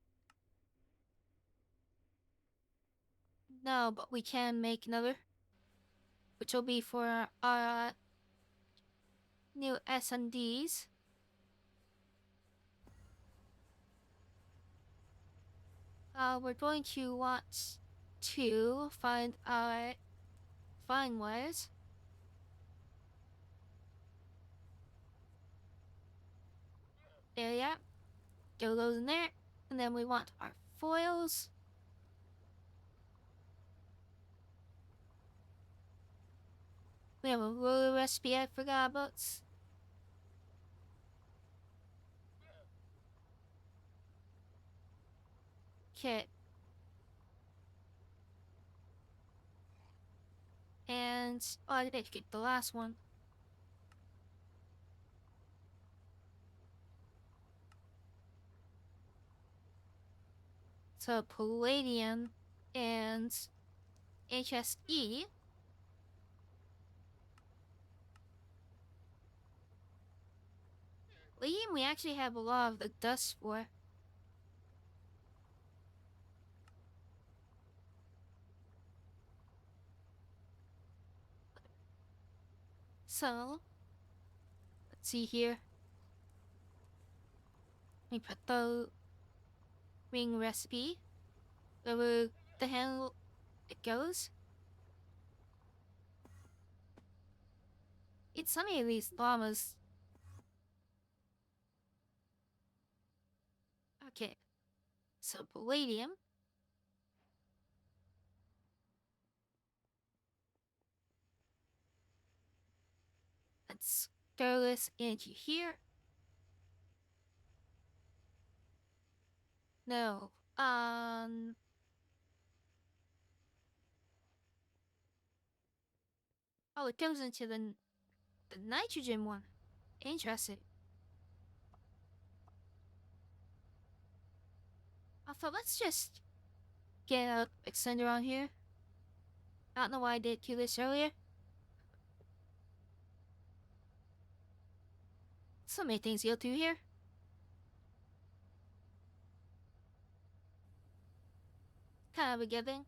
No, but we can make another. Which will be for our new S&Ds. We're going to want to find our fine wires. There, yeah. Throw those in there. And then we want our foils. We have a roller recipe I forgot about. Okay. And I did get the last one. So palladium and HSE. Palladium we actually have a lot of the dust for. So, let's see here. We put the ring recipe wherever the hell it goes. It's some of these llamas. Okay, so palladium. Let's throw this into here. No, oh, it goes into the nitrogen one. Interesting. I thought let's just get a extender on here. I don't know why I did do this earlier. So many things you'll do here. Kind of a given.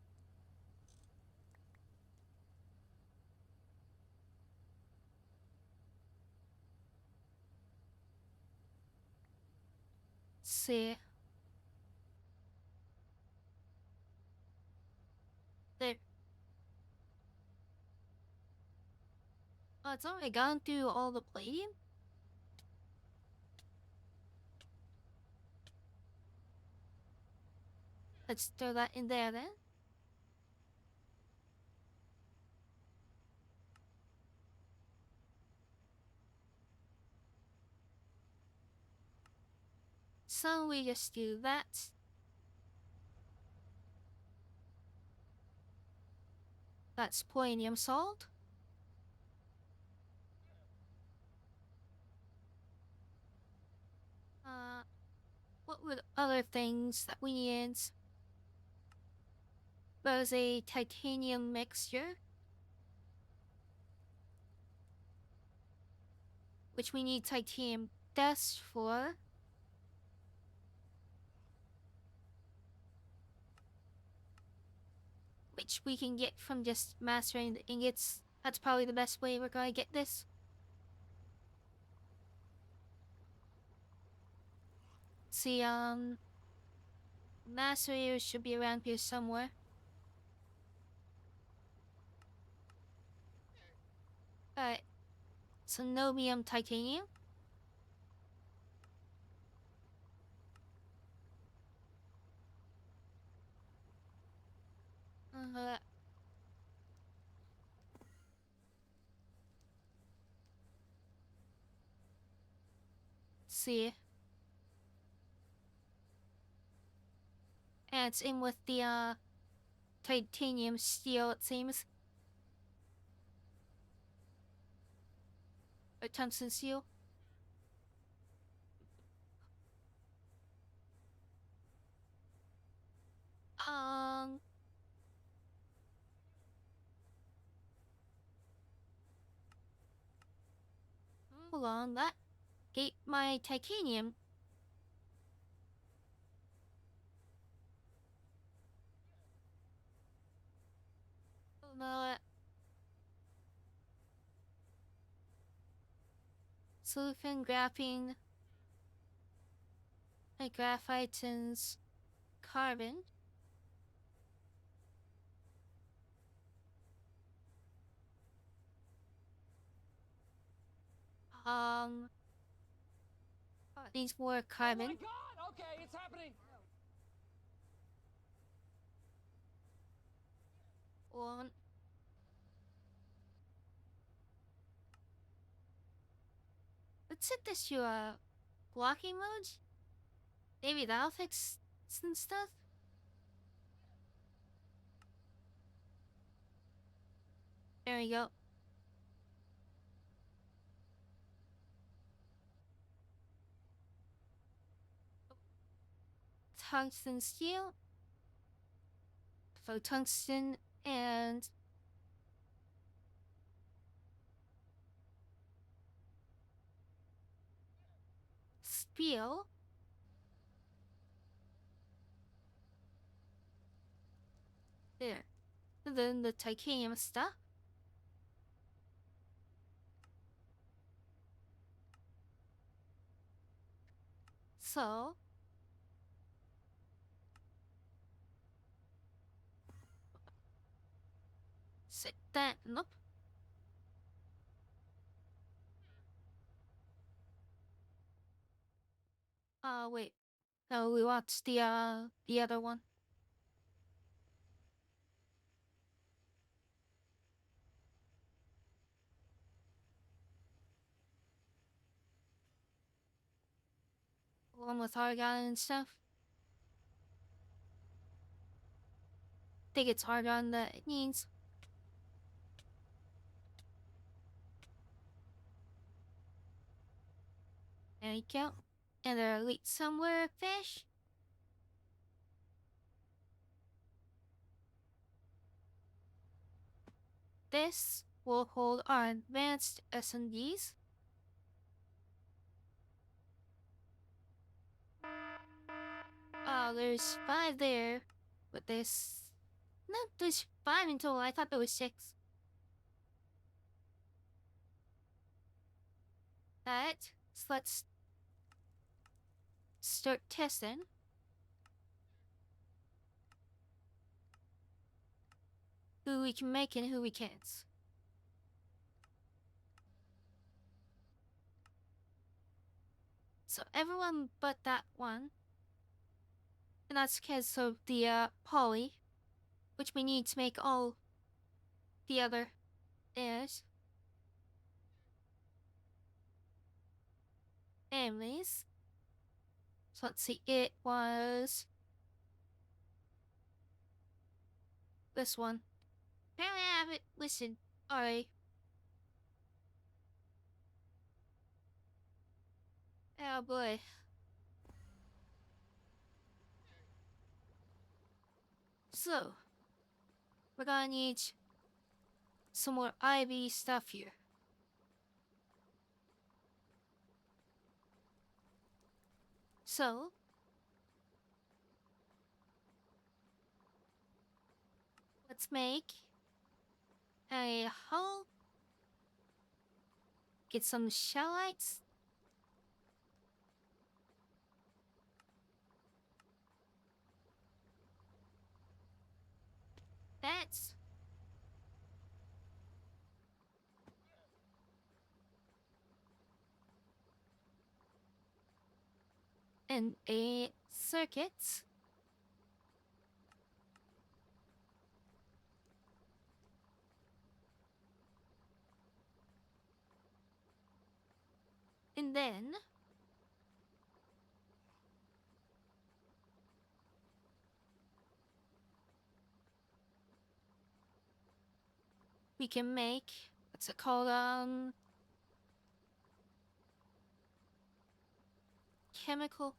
See. There. Oh, it's already gone through all the palladium? Let's throw that in there then. So we just do that. That's polonium salt. What were the other things that we need? There's a titanium mixture, which we need titanium dust for. Which we can get from just mastering the ingots. That's probably the best way we're gonna get this. See, macerator should be around here somewhere. Alright. So niobium titanium. Uh, see. And it's in with the titanium steel, it seems. a tungsten steel. Um, hold on, that gave my titanium. No, silicon, graphene, graphite, and carbon. Um, needs more Oh my carbon. god! Okay, it's happening. One. Let's set this to blocking mode. Maybe that'll fix some stuff. There we go. Tungsten steel, tungsten, and steel. There. And then the titanium stuff. So set that. Nope. Wait. No, we want the other one. One with argon and stuff. Think it's argon that it needs. There you go. And there elite somewhere, fish. This will hold our advanced SMDs. There's 5 there. But there's... No, there's 5 in total. I thought there was 6. That. So let's start testing. Who we can make and who we can't. So everyone but that one. And that's because of the poly, which we need to make all the other is. Anyways. So let's see, it was this one. Apparently I haven't listened. Alright. Oh boy. So, we're gonna need some more IV stuff here. So, let's make a hull. Get some shellites. That's and a circuit. And then we can make, what's it called, chemical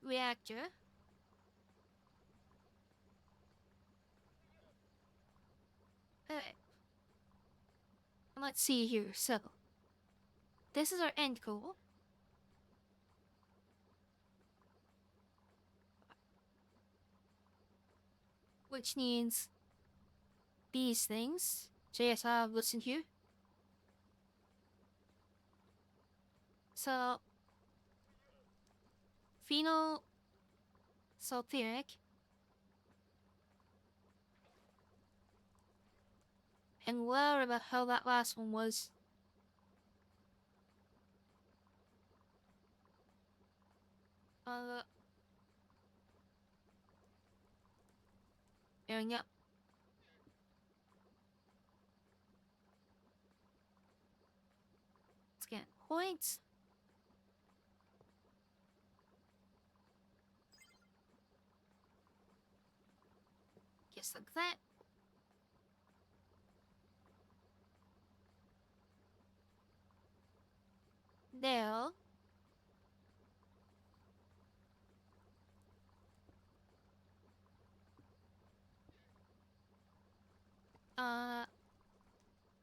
reactor. Alright. Let's see here. So, this is our end goal. Which means these things. So yes, I've listened here. So, phenyl sulfuric and whatever the hell that last one was. And yep. Let's get points. Just like that. There.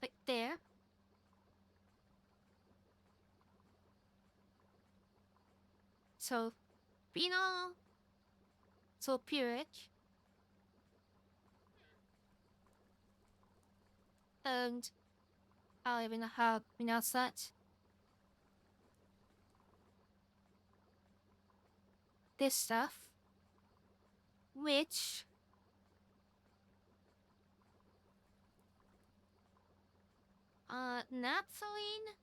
Like there. So, phenol sulfuric. And I don't even know how to pronounce that. This stuff. Which naphthalene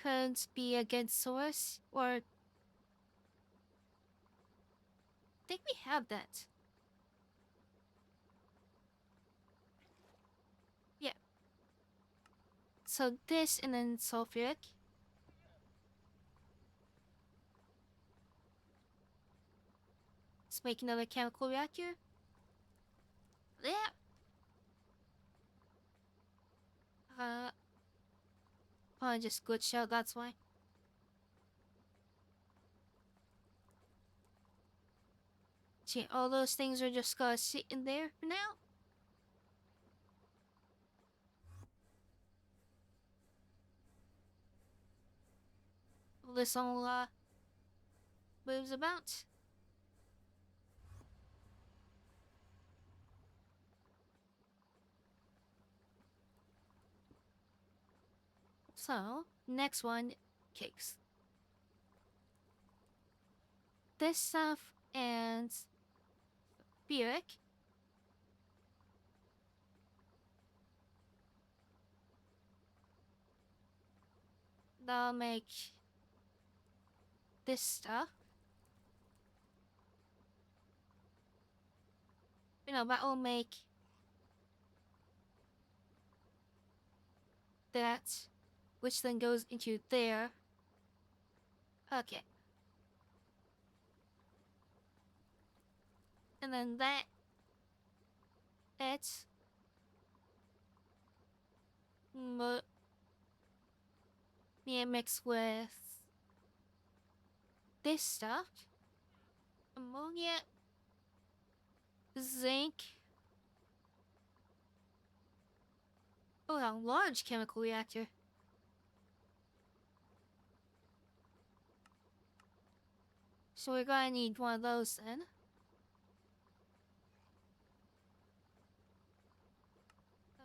could be a good source, or I think we have that. Yeah. So this and then sulfuric. Let's make another chemical reactor. Yeah. Probably just glitched out, that's why. See, all those things are just gonna sit in there for now. This all moves about. So, next one, cakes. This stuff and Burek. That'll make this stuff. You know, that will make that, which then goes into there. Okay. And then that's mixed with this stuff. Ammonia, zinc. Oh, a large chemical reactor. So we're gonna need one of those then.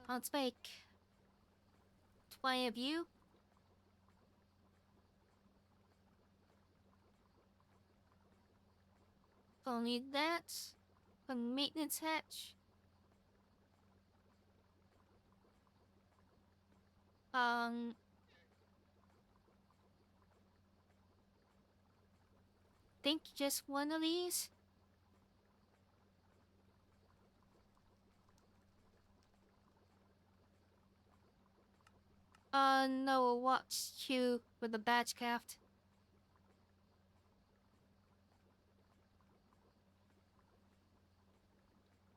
Let's make 20 of you. I'll need that. A maintenance hatch. Think just one of these. No, watch you with the batch craft.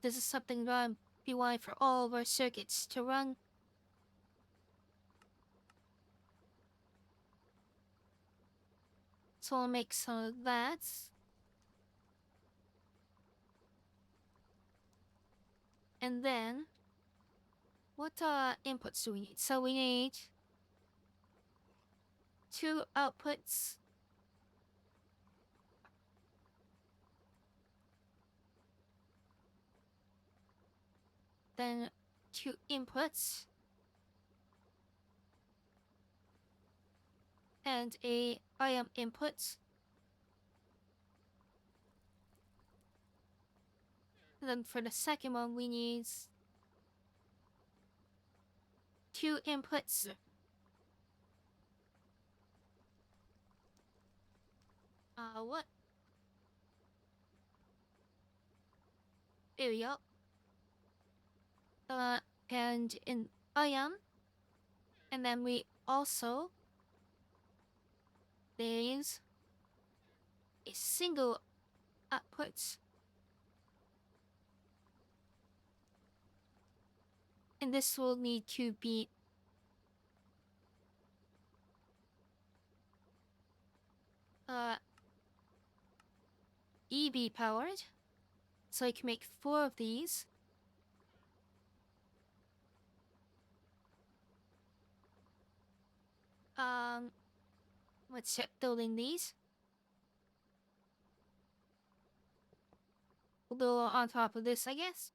This is something I'm we want for all of our circuits to run. So I'll make some of that. And then, what inputs do we need? So we need 2 outputs. Then 2 inputs. And a IM input. And then for the second one, we need 2 inputs. What? There we go. And in IM, and then we also there's a single output. And this will need to be EV powered. So I can make 4 of these. Let's check building these. We'll build on top of this, I guess.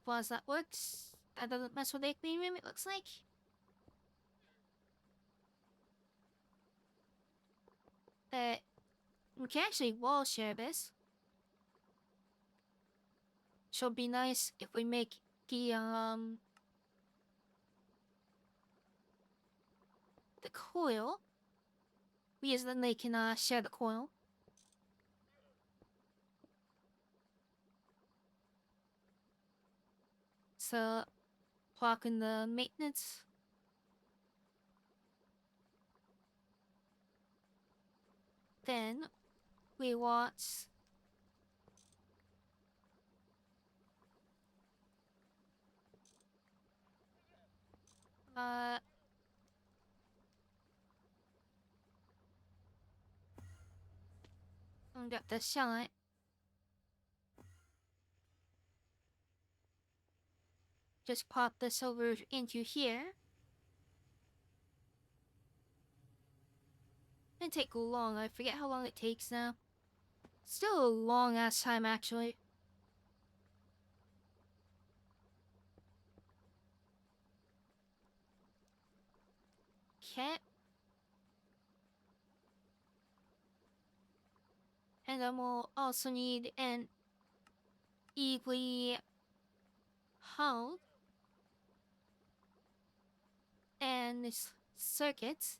As long as that works. That doesn't mess with the clean room, it looks like. We can actually wall share this. So it'd be nice if we make the coil. Because then they can share the coil. So plug in the maintenance. Then we want got the shot. Just pop this over into here. It take long. I forget how long it takes now. Still a long ass time actually. Okay. And then we'll also need an easily hull and this circuit.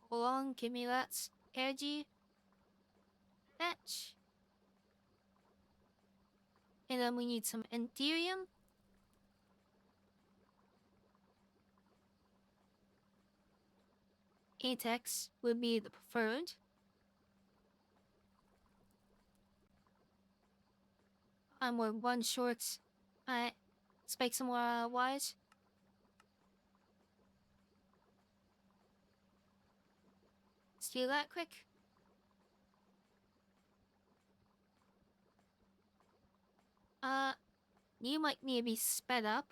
Hold on, give me that energy. Fetch. And then we need some Ethereum. ATEX would be the preferred. We're one short. Alright, let's make some more wires. Let's do that quick. You might need to be sped up.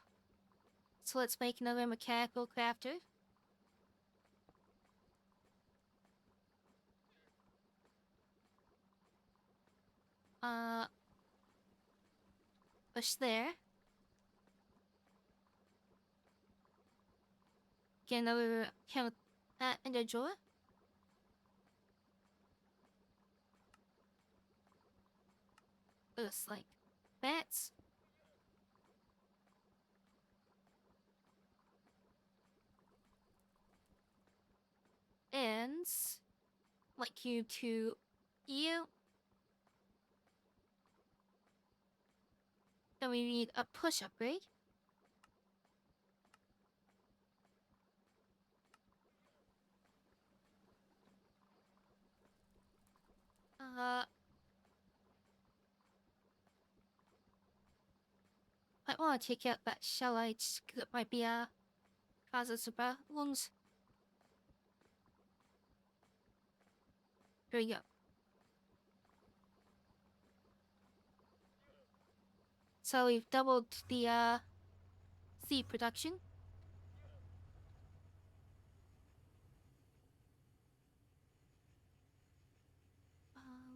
So let's make another mechanical crafter. Push there. Get another count in the drawer. Looks like bats. And like you to you. Then we need a push upgrade. I want to take out that shellites because it might be causes some problems. Here we go. So we've doubled the seed production.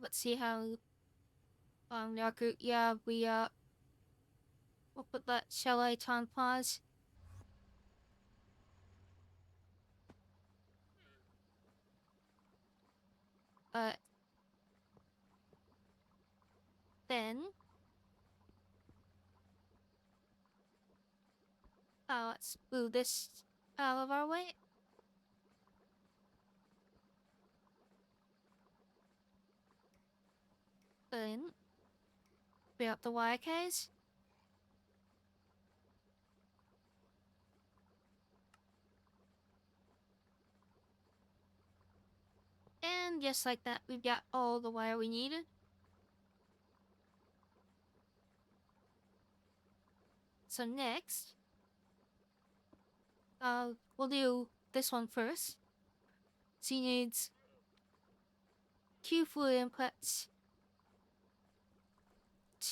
Let's see how yeah, we'll put that shellite on pause. Then let's move this out of our way. Then bring up the wire case. And just like that, we've got all the wire we needed. So next, we'll do this one first. She needs 2 fluid inputs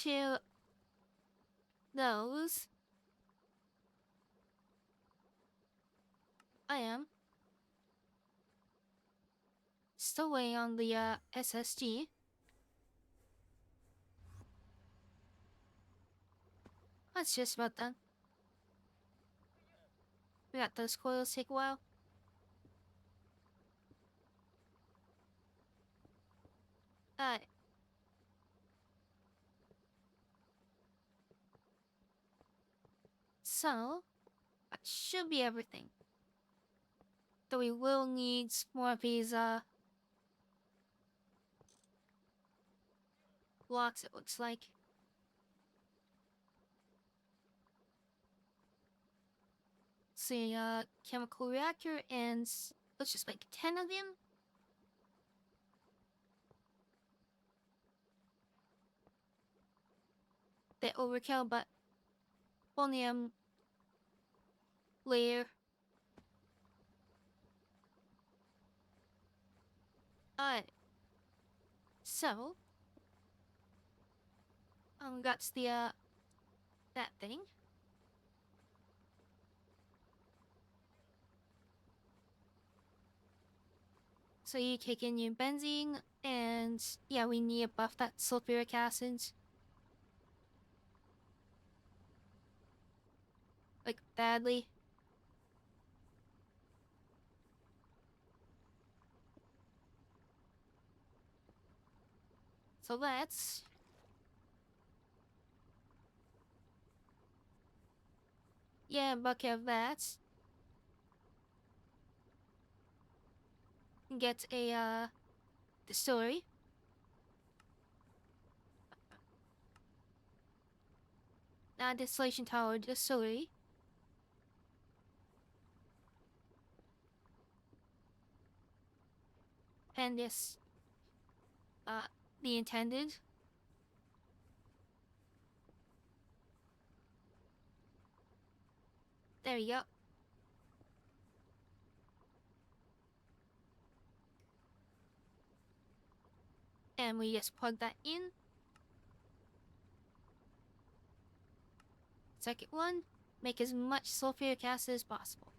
to those. I am still waiting on the SSG. That's just about done. We got those coils take a while. Alright. So, that should be everything. Though we will need more of these blocks, it looks like. See, chemical reactor, and let's just make 10 of them. They overkill, but polonium layer. Alright. So, that's the, that thing. So you take in your benzene, and yeah, we need to buff that sulfuric acid. Like, badly. So let's... yeah, a bucket of that. Get a, distillery. Not distillation tower, distillery. And this, the intended. There we go. And we just plug that in. Second one, make as much sulfuric acid as possible.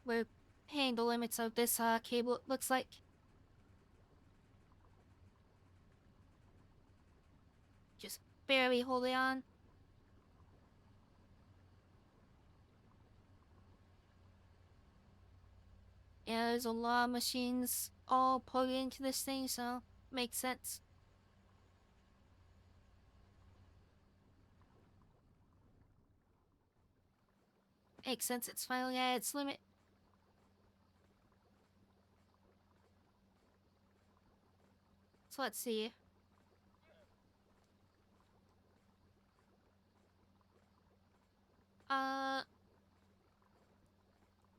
We're paying the limits of this cable, it looks like. Just barely holding on. Yeah, there's a lot of machines all plugged into this thing, so makes sense. Makes sense, it's finally at its limit. So let's see.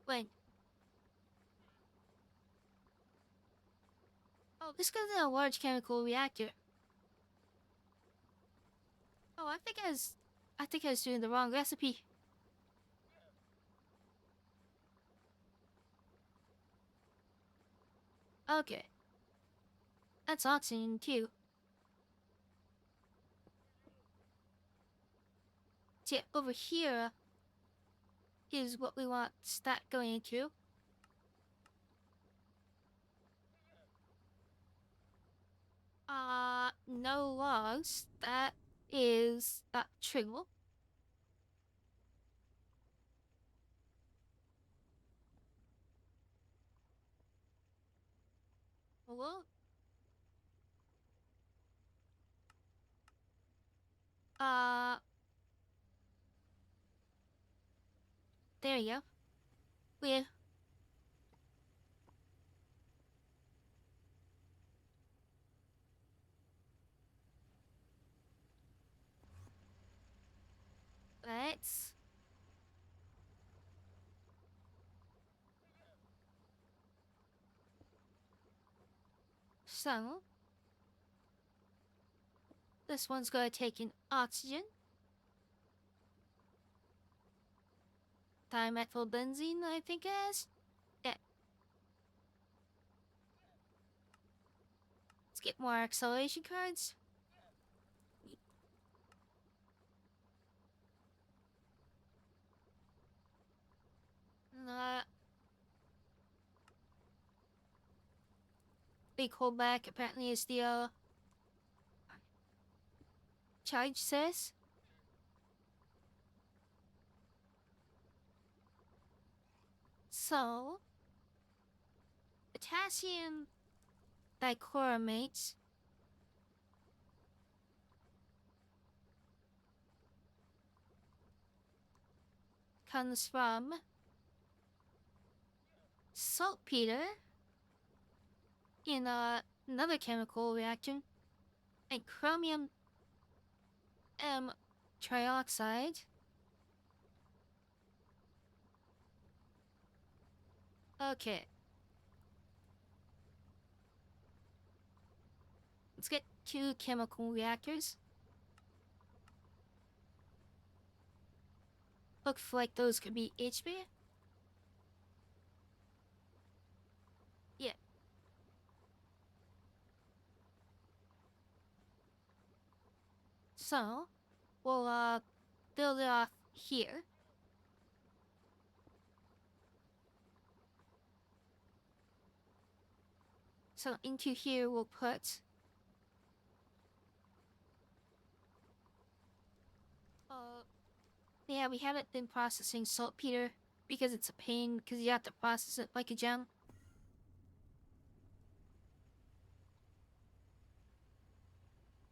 Wait. Oh, this goes in a large chemical reactor. Oh, I think I was doing the wrong recipe. Okay. That's oxygen too. See, over here is what we want that going into. No logs. That is trivial. Well, uh, there you go. We let's so this one's gonna take in oxygen, dimethylbenzene, I think it is. Yeah. Let's get more acceleration cards. Uh, big holdback apparently is the charge says. So potassium dichromate comes from saltpeter in another chemical reaction and chromium M trioxide. Okay. Let's get 2 chemical reactors. Looks like those could be HP. Yeah. So, we'll build it off here. So into here we'll put yeah, we haven't been processing saltpeter because it's a pain because you have to process it like a gem.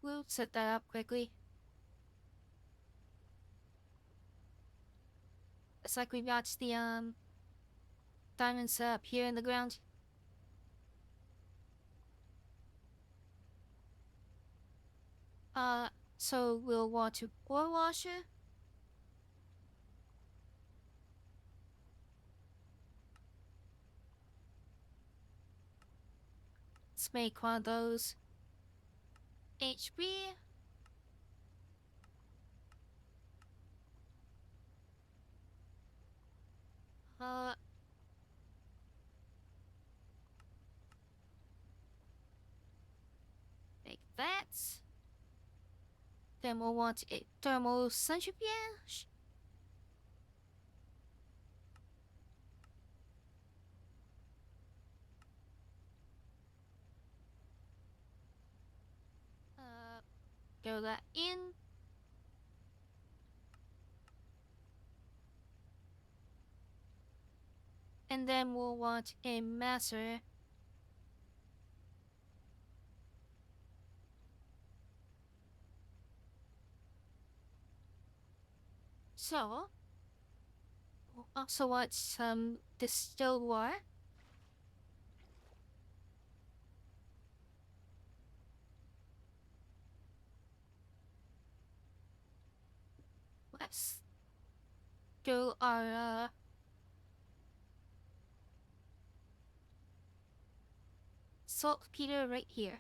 We'll set that up quickly. It's like we've got the diamonds set up here in the ground. So we'll want to ore washer. Let's make one of those. HB. Make that. Then we'll want a thermal centrifuge. Go that in. And then we'll want a masser. So, we'll also want some distilled water. Let's go our saltpeter right here.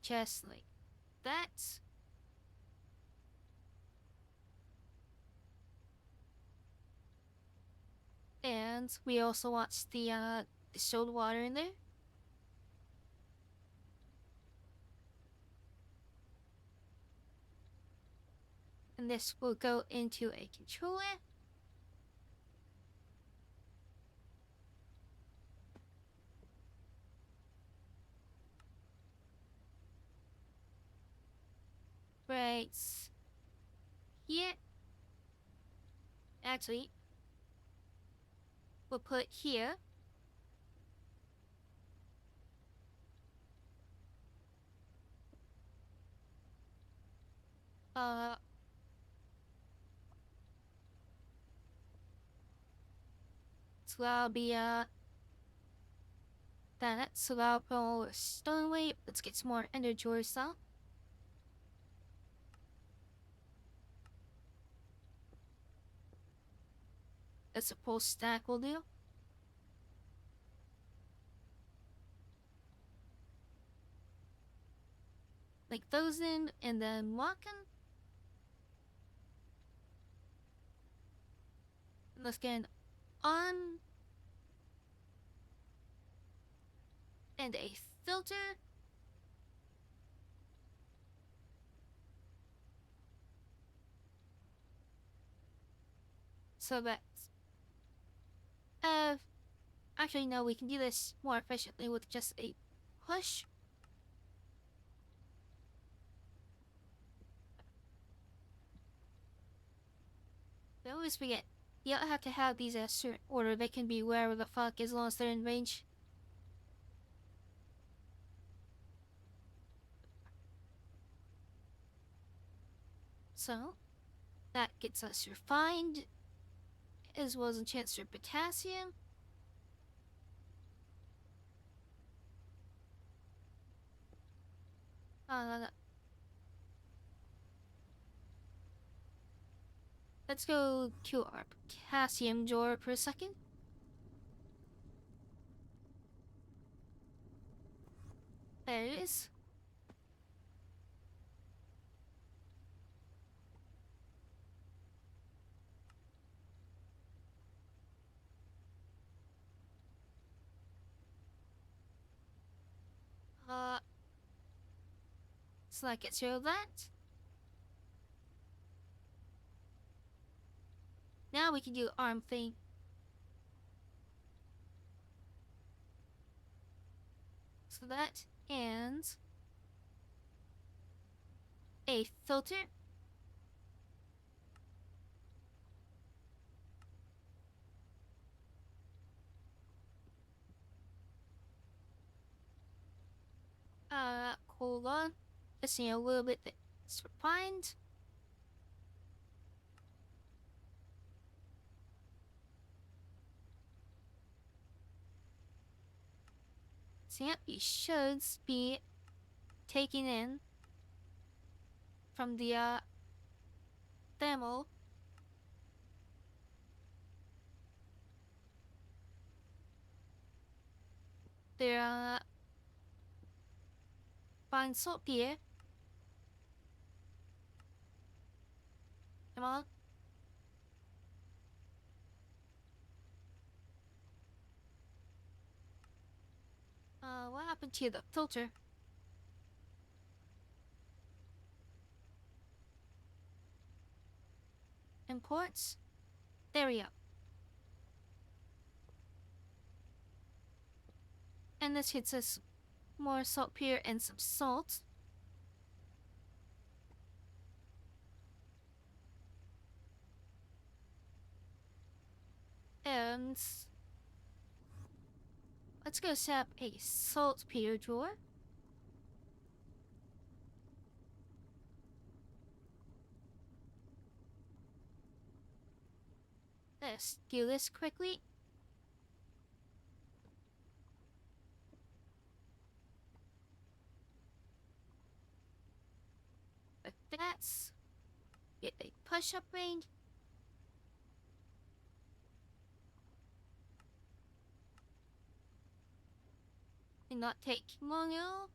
Just like that. And we also want the distilled water in there. And this will go into a controller. Right here. Actually, we'll put here. So that'll be so that'll put a stone weight. Let's get some more ender drawers now. That's a full stack will do. Like those in, and then walking. Let's get an on and a filter. So that's actually no, we can do this more efficiently with just a push. I always forget. You don't have to have these at a certain order. They can be wherever the fuck as long as they're in range. So, that gets us refined, as well as a chance for potassium. Let's go to our potassium drawer for a second. There it is. So that gets rid of that. Now we can do arm thing. So that and a filter. Hold on. Let's see a little bit that's refined. So yeah, you should be taking in from the thermal. Their fine saltpeter. Come on. What happened to the filter? Imports. There we go. And this hits us more saltpeter and some salt. And let's go set up a saltpeter drawer. Let's do this quickly. Like That's get a push-up range. And not take long at all.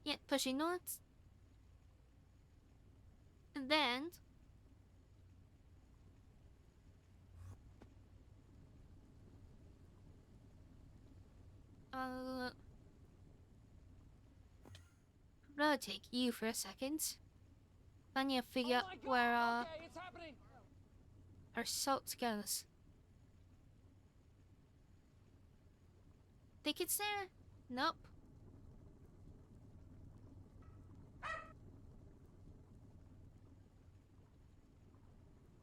Yeah, pushing north. And then rotate you for a second. I need to figure out Oh my God, where okay, it's happening. our salt goes. Think it's there? Nope.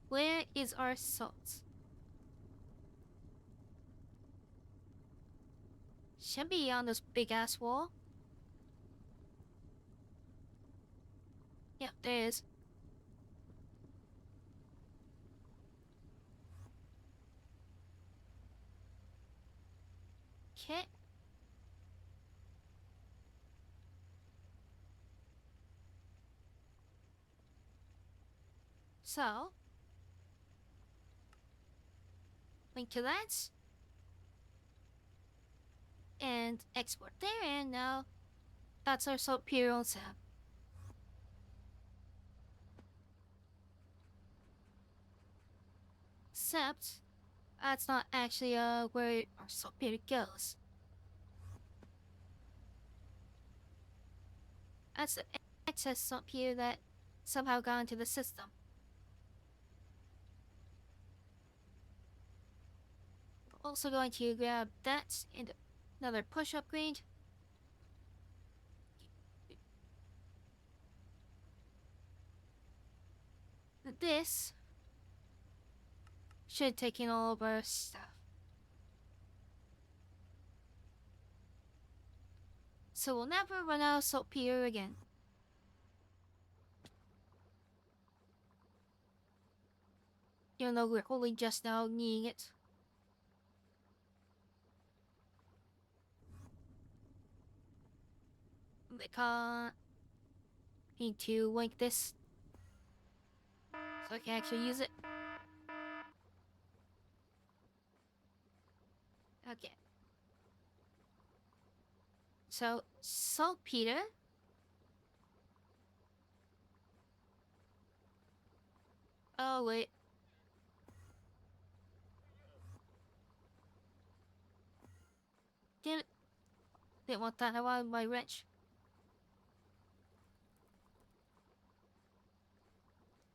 Where is our salt? Should be on this big ass wall. Yep, there is. Okay. So, link to that. And export there, and now that's our saltpeter sap. Except, that's not actually where our saltpeter goes. That's the excess saltpeter that somehow got into the system. We're also going to grab that and another push upgrade. This should take in all of our stuff. So we'll never run out of saltpeter again. Even though we're only just now needing it. Because need to link this so I can actually use it. Okay. So saltpeter. Oh wait. Damn it. Didn't want that. I wanted my wrench.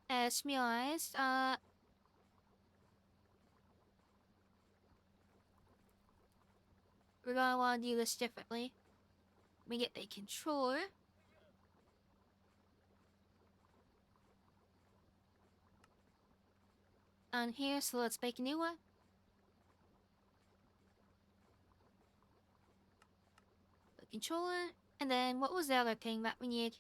As realized, we're gonna wanna do this differently. We get a controller. On here, so let's make a new one. The controller, and then what was the other thing that we need?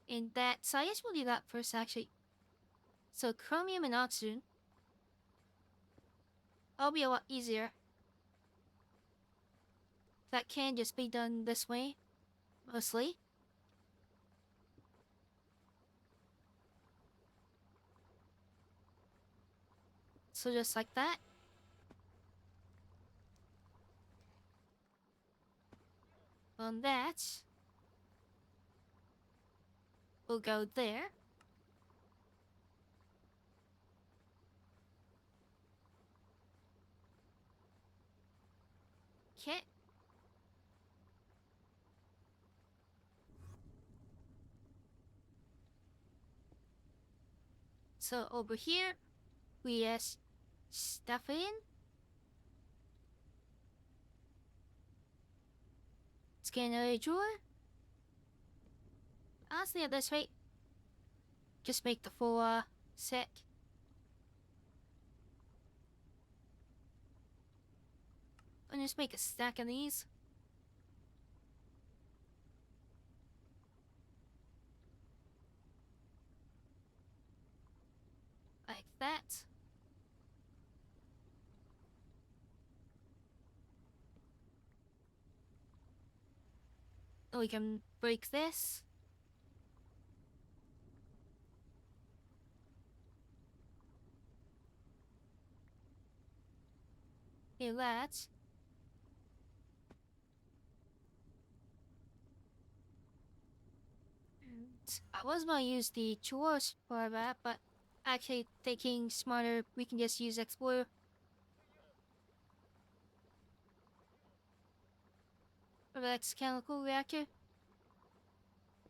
In that, so I guess we'll do that first actually. So chromium and oxygen. That'll be a lot easier. That can just be done this way, mostly. So just like that. On that, we'll go there. Okay. So over here, we just stuff it in. Scan a drawer. Honestly, at this rate, just make the full set. And just make a stack of these. Like that. We can break this. Okay, let's. I was gonna use the chores for that, but actually thinking smarter, we can just use Explorer. For the next chemical reactor.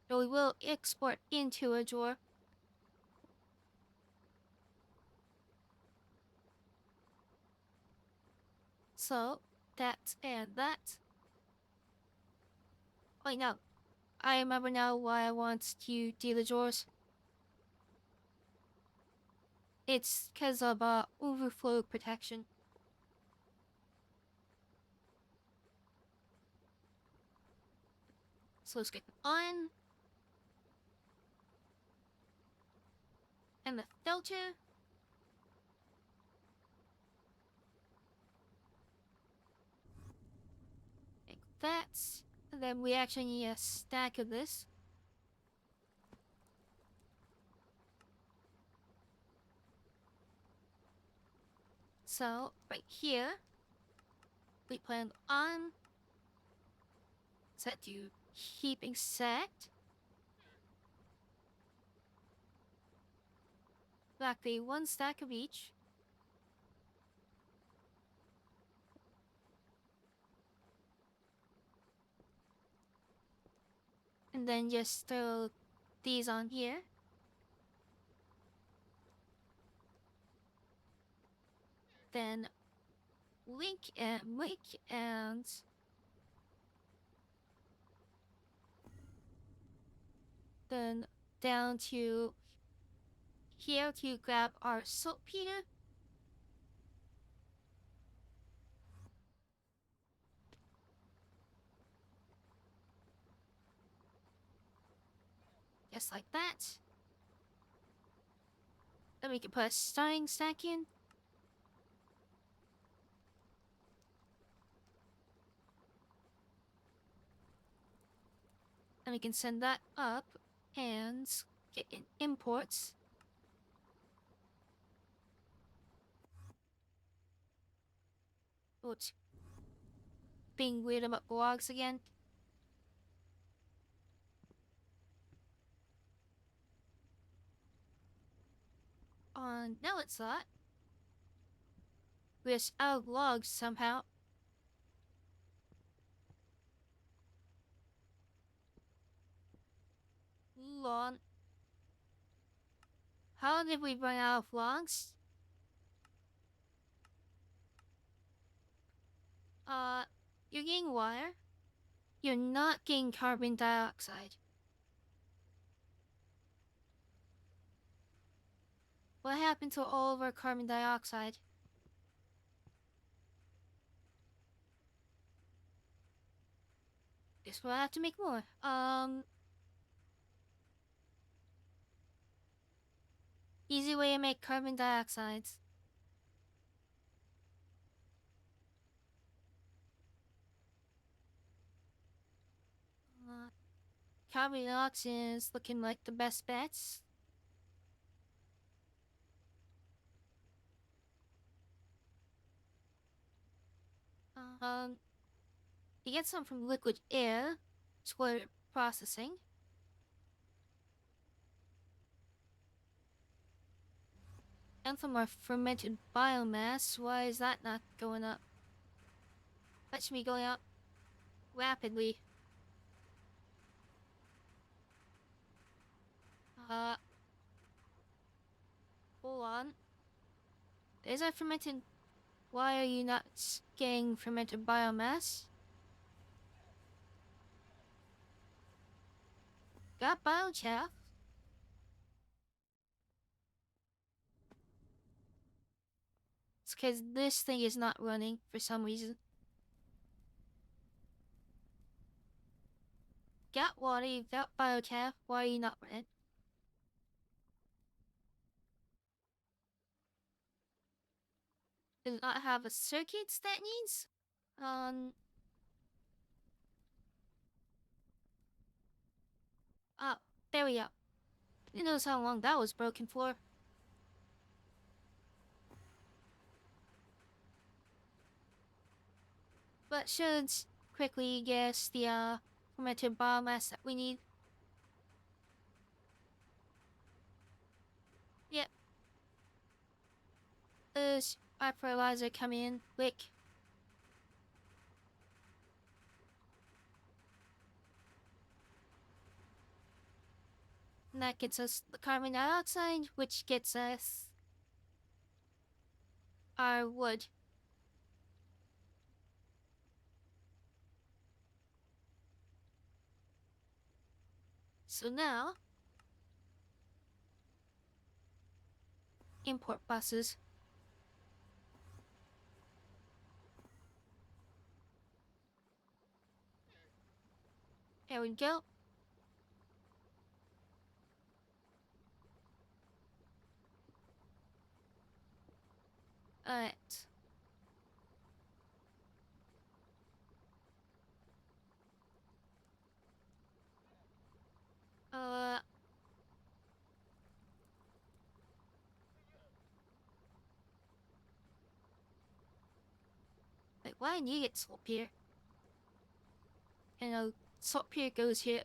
So we will export into a drawer. So, that and that. Wait, no. I remember now why I want to do the drawers. It's because of overflow protection. So let's get on. And the filter. Like that. And then we actually need a stack of this. So, right here, we plan on set to heaping set. Exactly one stack of each. And then just throw these on here. Then link and then down to here to grab our saltpeter. Just like that. Then we can put a starting stack in. And we can send that up and get in imports. Oops. Being weird about blogs again. Now it's that. We're out of logs somehow. Long. How did we run out of logs? You're getting water. You're not getting carbon dioxide. What happened to all of our carbon dioxide? Guess we'll have to make more. Easy way to make carbon dioxides. Carbon dioxide is looking like the best bets. You get some from liquid air, square processing. And from our fermented biomass, why is that not going up? That should be going up rapidly. Hold on. There's our fermented. Why are you not getting fermented biomass? Got biochaff. It's because this thing is not running for some reason. Got water, you've got biochaff. Why are you not running? Does it not have a circuits that needs? There we go. Who knows how long that was broken for? But should quickly guess the fermented biomass that we need. Yep. Does our fertilizer come in quick? And that gets us the carbon dioxide, which gets us our wood. So now, import buses. There we go. Alright. Like, why do you get salt here? And salt here goes here.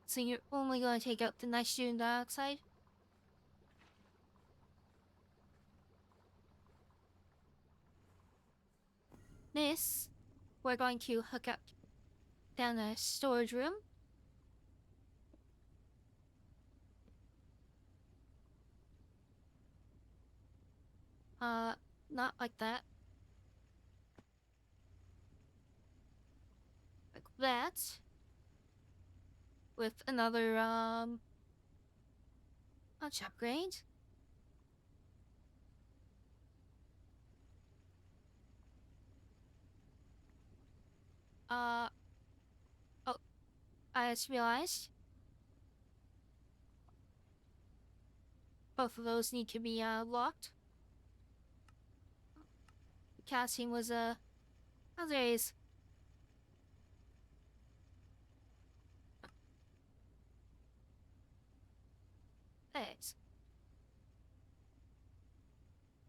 So you're only going to take out the nitrogen dioxide? This, we're going to hook up down the storage room. Not like that. Like that. With another, notch upgrade. Oh, I just realized. Both of those need to be, locked. Casting was, oh, there he is. Thanks.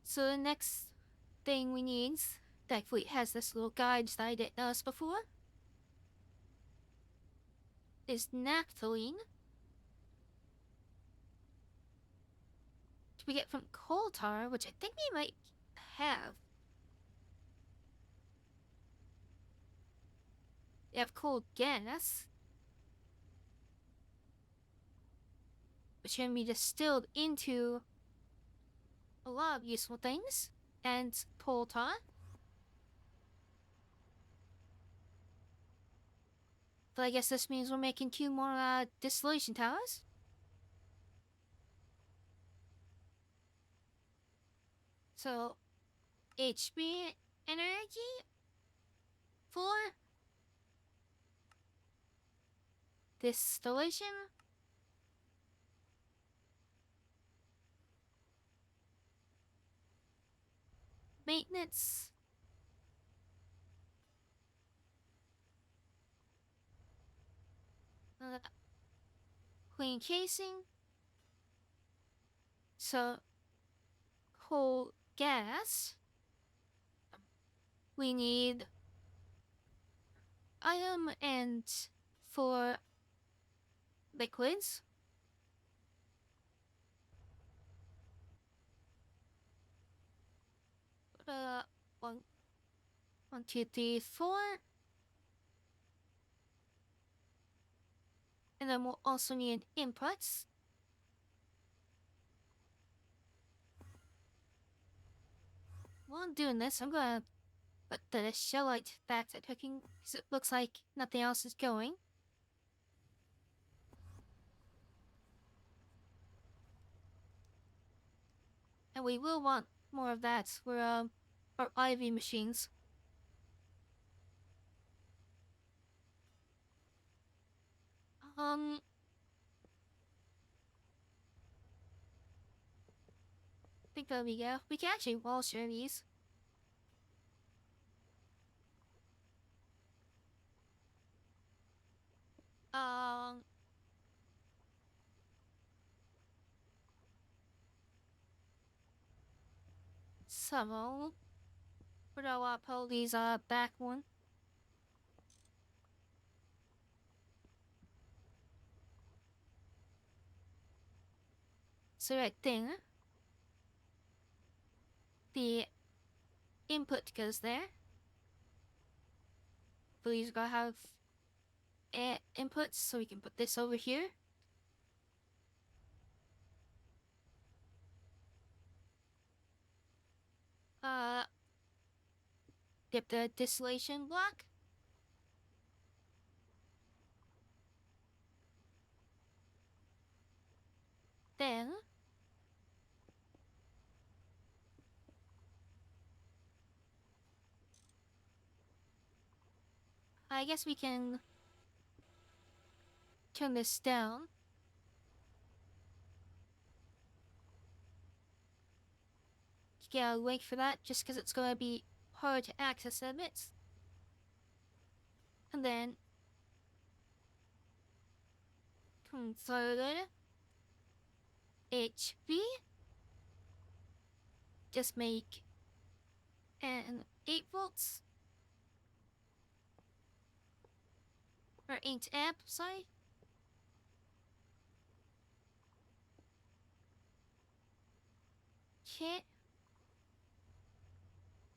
So the next thing we need, thankfully has this little guide that I didn't notice before, is naphthalene. We get from coal tar, which I think we might have. We have coal gas, which can be distilled into a lot of useful things, and coal tar. But I guess this means we're making 2 more distillation towers. So, HB energy for distillation. Maintenance. Clean casing. So, coal gas. We need item and for liquids. One, 2, 3, 4. And then we'll also need inputs. While I'm doing this, I'm gonna put the shellite back at cooking because it looks like nothing else is going. And we will want more of that for our IV machines. think there we go. We can actually wall share these. So, where do I want to pull these back one? So right there, the input goes there. Please gotta have inputs, so we can put this over here. Get the distillation block. Then I guess we can turn this down. Yeah, wait for that, just because it's gonna be hard to access the bits. And then converter HV. Just make an 8 volts or 8 amp, sorry. Okay.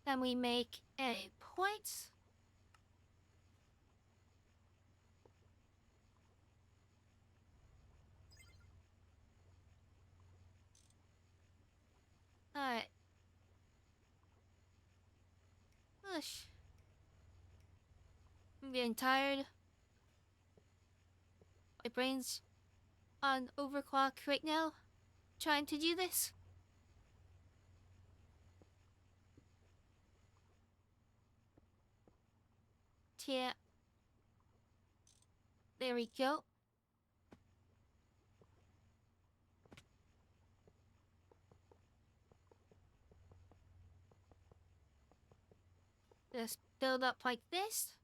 Then we make a point. Alright. Gosh. I'm getting tired. My brain's on overclock right now, trying to do this. Yeah. There we go. Just build up like this.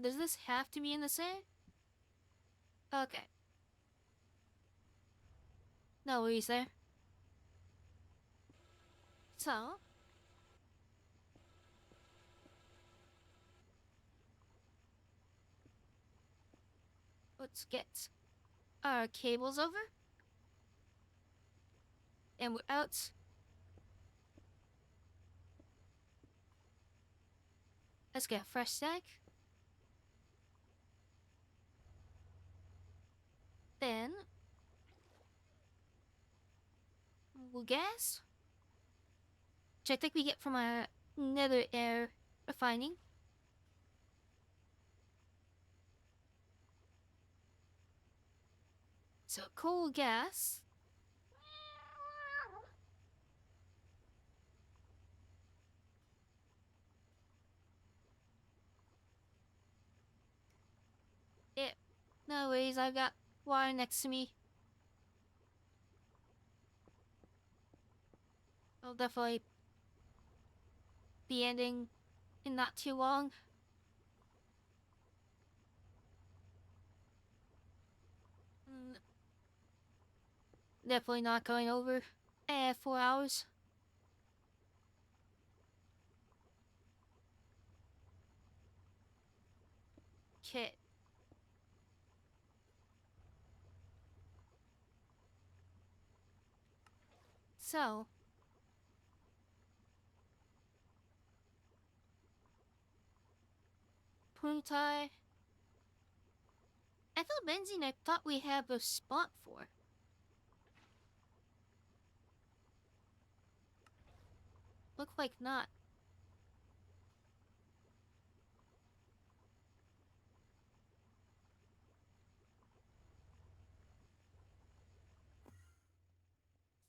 Does this have to be in the center? Okay. No worries there. So, let's get our cables over. And we're out. Let's get a fresh stack. Then, we'll gas. Which I think we get from our nether air refining. So, coal gas. No worries, I've got water next to me. I'll definitely be ending in not too long. Definitely not going over 4 hours. Okay. So, Puntai. I thought benzene I thought we have a spot for. Look like not.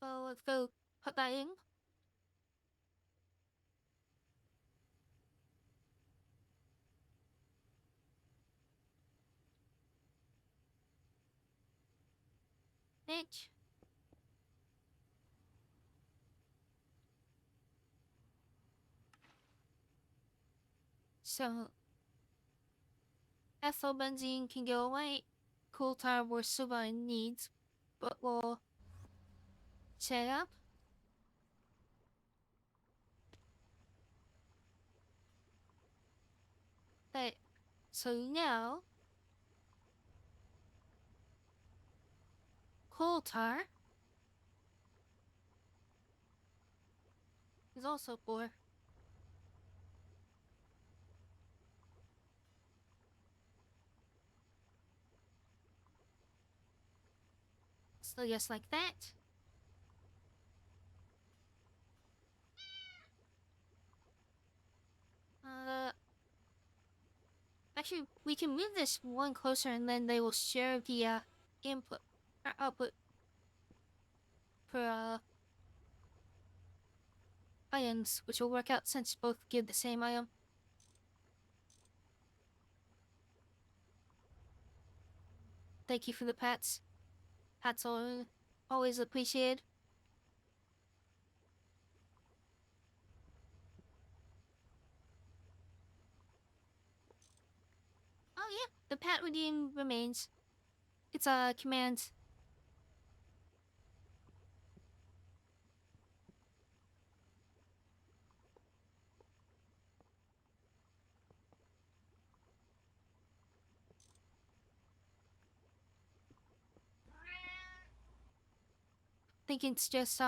So let's go put that in. Next. So, ethyl benzene can go away. Coal tar will survive needs, but we'll set up. That, so now, coal tar is also 4. So just like that. Actually, we can move this one closer and then they will share the input or output for ions, which will work out since both give the same ion. Thank you for the pats. Pats are always appreciated. Oh yeah, the pat redeem remains. It's a command. I think it's just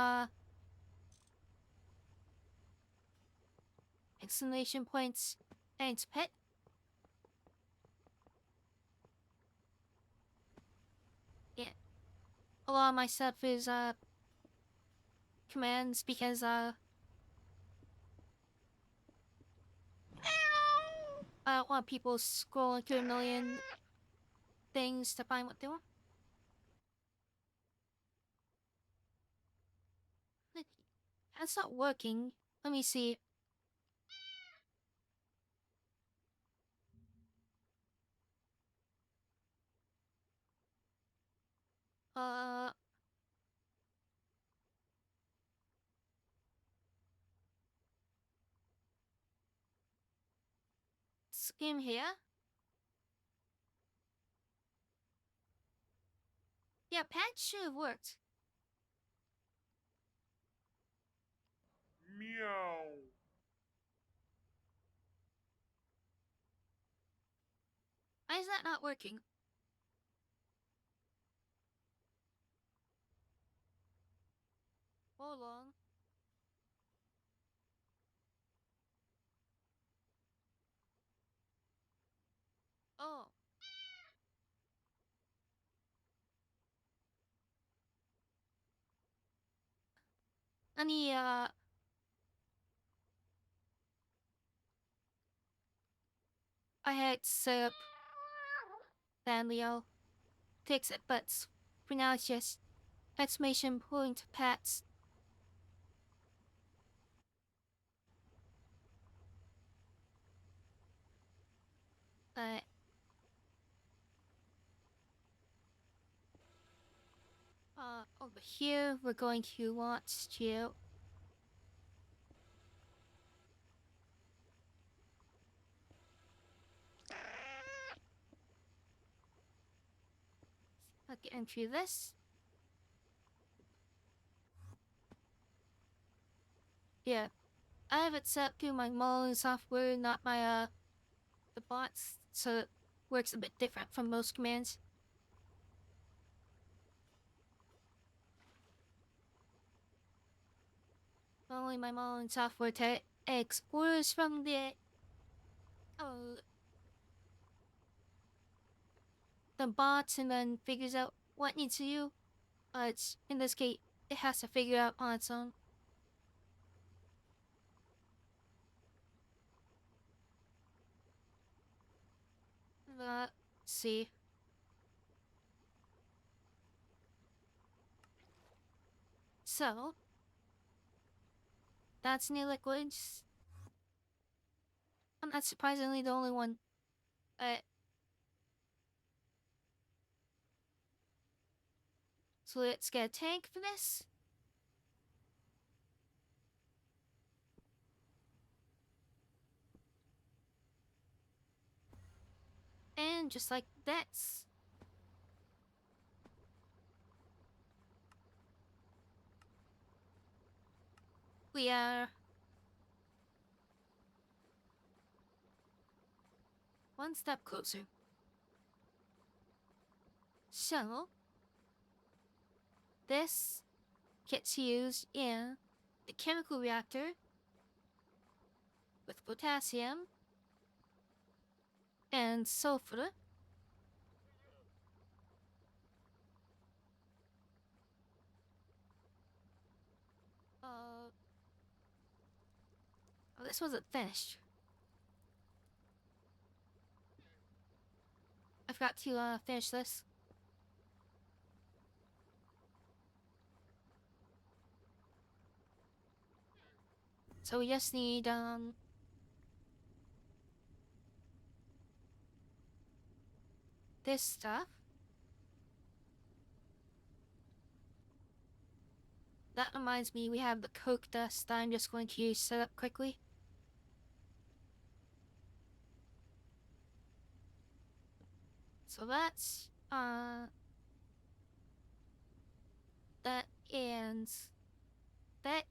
exclamation points and pet. Yeah. A lot of my stuff is commands because I don't want people scrolling through a million things to find what they want. That's not working. Let me see. Uh, skim here. Yeah, patch should have worked. Meow. Why is that not working? Hold on. Oh. I need, I had set up Leo fix it, but for now it's just exclamation point pats. But over here we're going to want to get into this. Yeah, I have it set through my modeling software, not my the bots, so it works a bit different from most commands. Only my modeling software takes orders from uh, the bots and then figures out what needs to do. But in this case, it has to figure out on its own. Let's see. So, That's new liquids. I'm not surprisingly the only one. So let's get a tank for this. And just like this. We are one step closer. So, this gets used in the chemical reactor with potassium and sulfur. Oh, this wasn't finished. I forgot to finish this. So we just need this stuff. That reminds me, we have the coke dust that I'm just going to set up quickly. So that's that and that.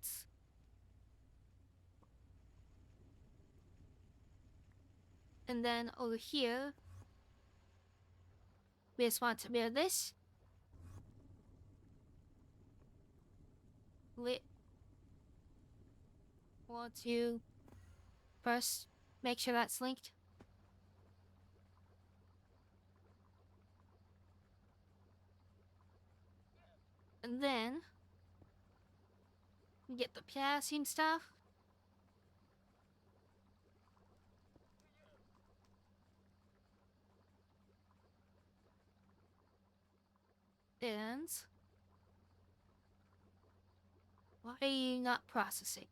And then over here, we just want to bear this. We want to first make sure that's linked. And then get the potassium stuff. And why are you not processing?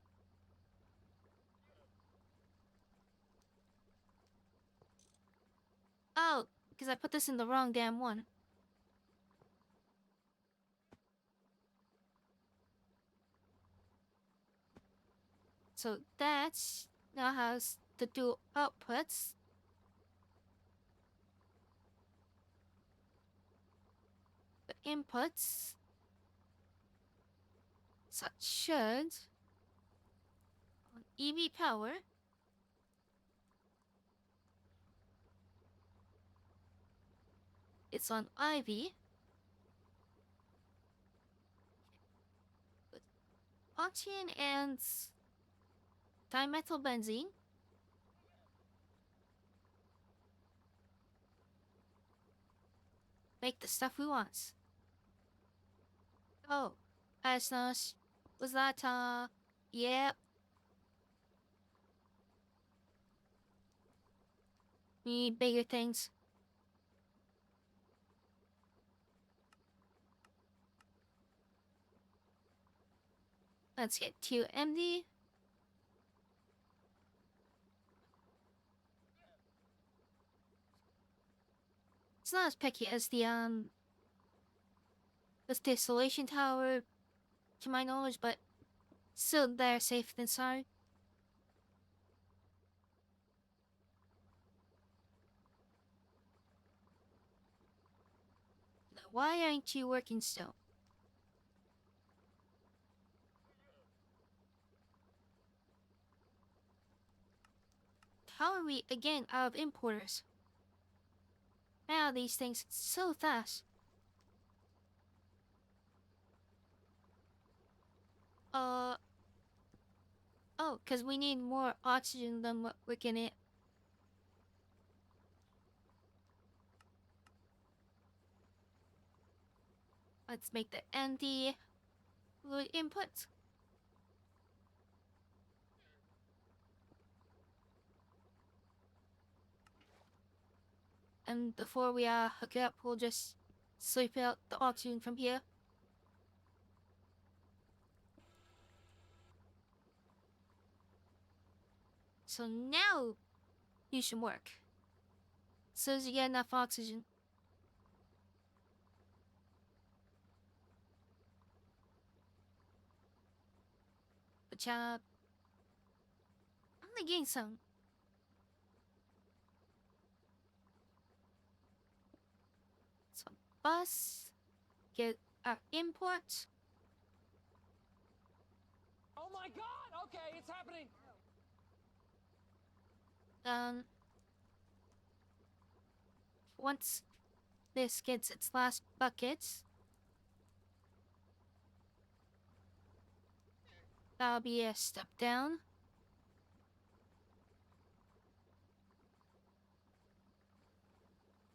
Oh, because I put this in the wrong damn one. So that now has the dual outputs. The inputs. So it should on EV power. It's on IV. With oxygen and dimethylbenzene. Make the stuff we want. Oh, Asnos, was that, yep. We need bigger things. Let's get 2MD. It's not as picky as the distillation tower, to my knowledge, but still they're safer than sorry. Now, why aren't you working still? How are we again out of importers? Now these things so fast. Oh, because we need more oxygen than what we're getting. Let's make the empty fluid input. And before we hook it up, we'll just sweep out the oxygen from here. So now you should work. So as you get enough oxygen. Good job. I'm gonna gain some. So bus, get our import. Oh my god! Okay, it's happening! Once this gets its last bucket, that'll be a step down.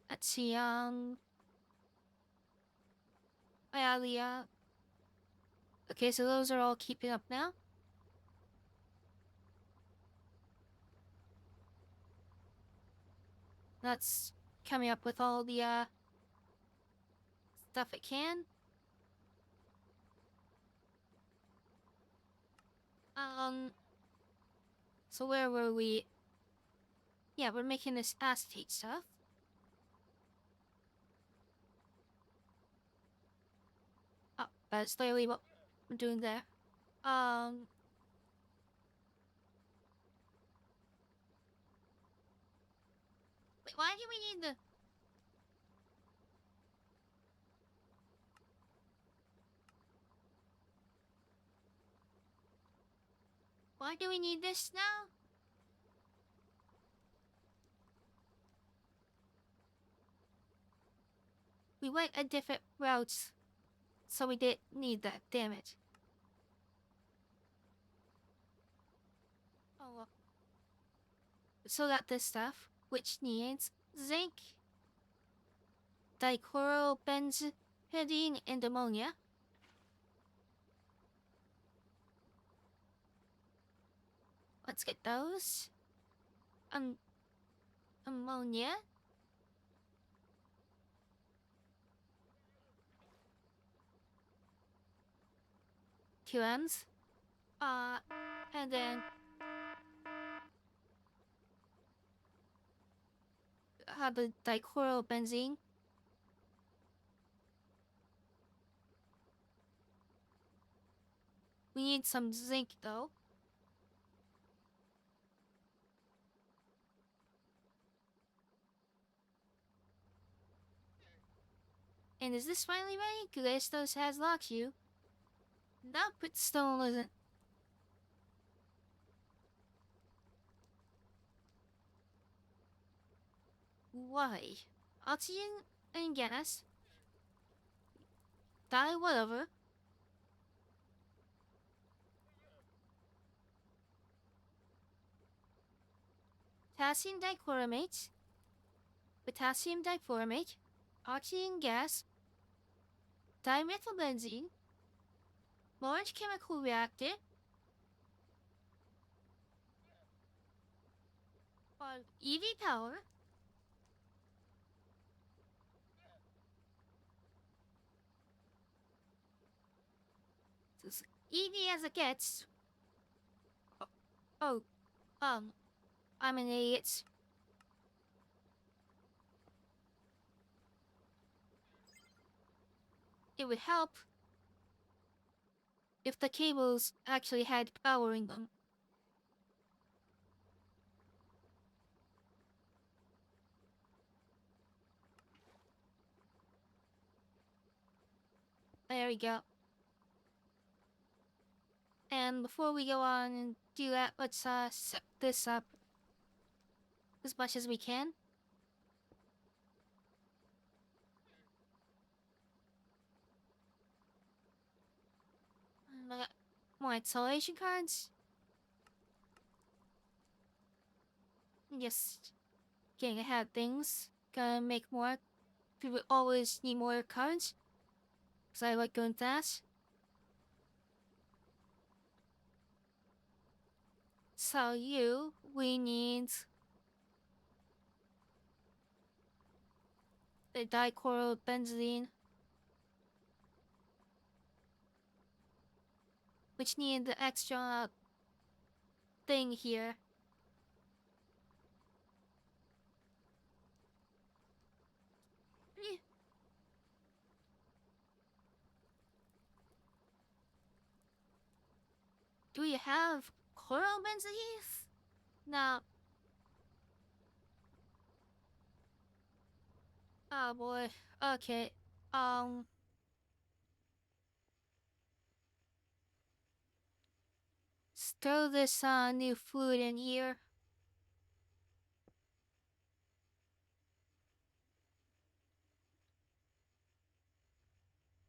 Let's see, yeah. Okay, so those are all keeping up now. That's coming up with all the, stuff it can. So where were we? Yeah, we're making this acetate stuff. Oh, that's literally what I'm doing there. Wait, why do we need the... Why do we need this now? We went a different route, so we didn't need that, damn it. Oh well. So got this stuff, which needs zinc, dichlorobenzpidine, and ammonia. Let's get those. Ammonia. 2 M's. And then the dichlorobenzene. We need some zinc though. And is this finally ready? Callistos has locked you. Nope, it still isn't. Why? Oxygen and gas. Die, whatever. Potassium dichloramate. Potassium difluoramate. Oxygen gas. Dimethylbenzene. Large chemical reactor. EV power. This EV as it gets. Oh, I'm an idiot. It would help if the cables actually had power in them. There we go. And before we go on and do that, let's set this up as much as we can. And I got more acceleration cards. Just getting ahead of things. Gonna make more. People always need more cards. Cause I like going fast. So we need the dichlorobenzene, which need the extra thing here. Do you have coral benzene? Now, oh boy. Okay. Throw this new fluid in here.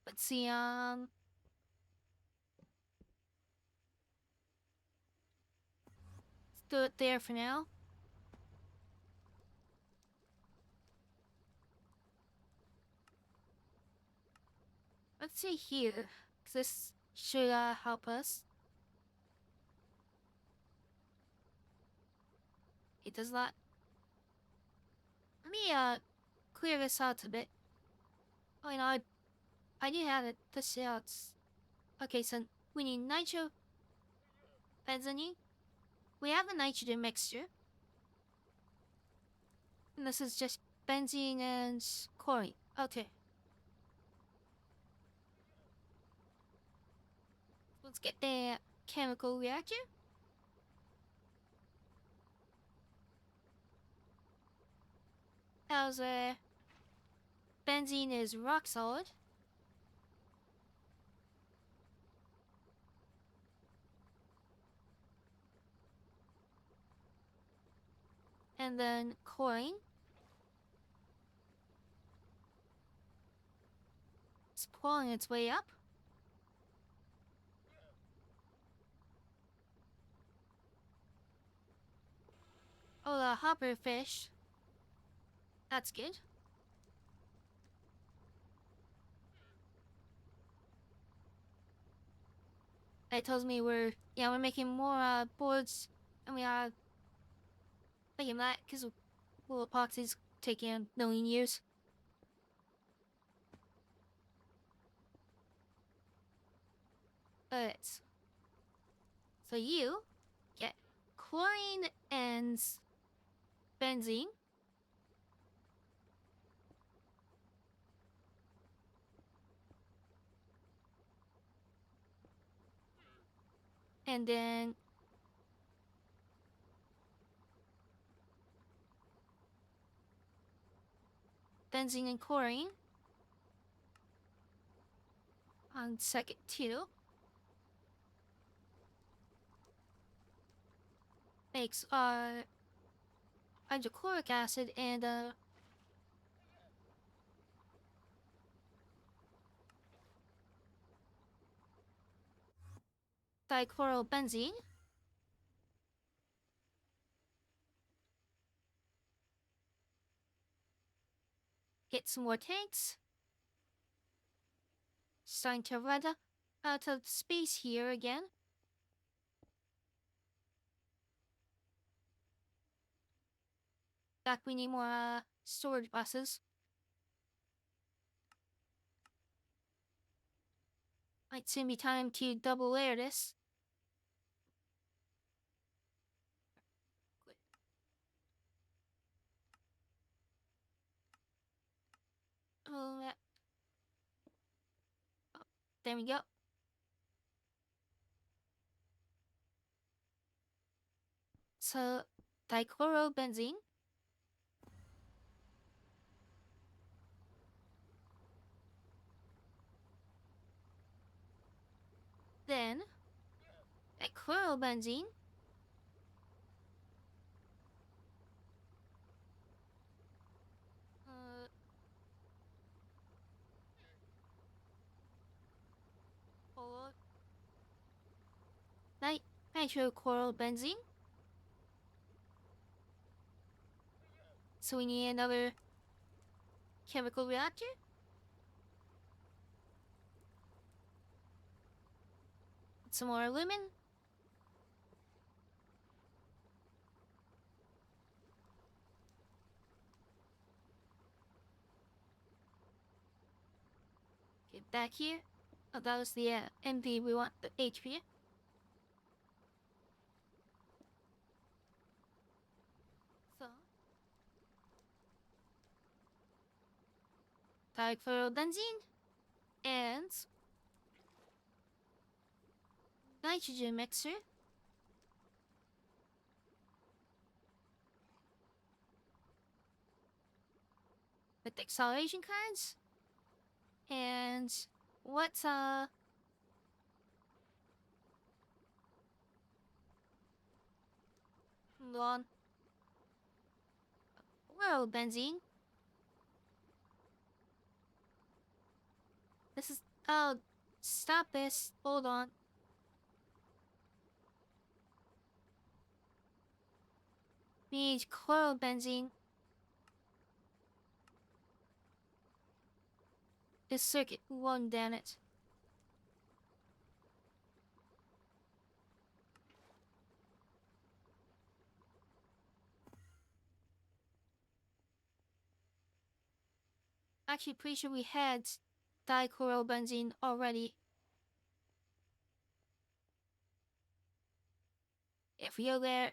Let's see. Let's do it there for now. Let's see here. This should help us. It does not. Let me clear this out a bit. Oh, you know, I do have it. This out. Okay, so we need nitro benzene. We have the nitrogen mixture. And this is just benzene and chlorine. Okay. Let's get the chemical reactor. How's benzene is rock solid. And then chlorine. It's pulling its way up. Oh, the hopper fish. That's good. It tells me we're making more boards, and we are making that because well, epoxy's taking a million years. Alright. So you get chlorine and benzene. And then benzene and chlorine on second two makes hydrochloric acid and dichlorobenzene. Get some more tanks. Starting to run out of space here again. Back, we need more storage buses. Might soon be time to double layer this. Oh, there we go. So, dichlorobenzene. Then, dichlorobenzene. Or nitrochlorobenzene. So we need another chemical reactor. Some more aluminum. Get back here. Oh, that was the empty. We want the HP. So, dichlorobenzene and nitrogen mixer. With the acceleration cards. And what's hold on. Whoa, benzene. This is stop this. Hold on. Need chlorobenzene. This circuit won't damn it. Actually, pretty sure we had dichlorobenzene already. If you're there...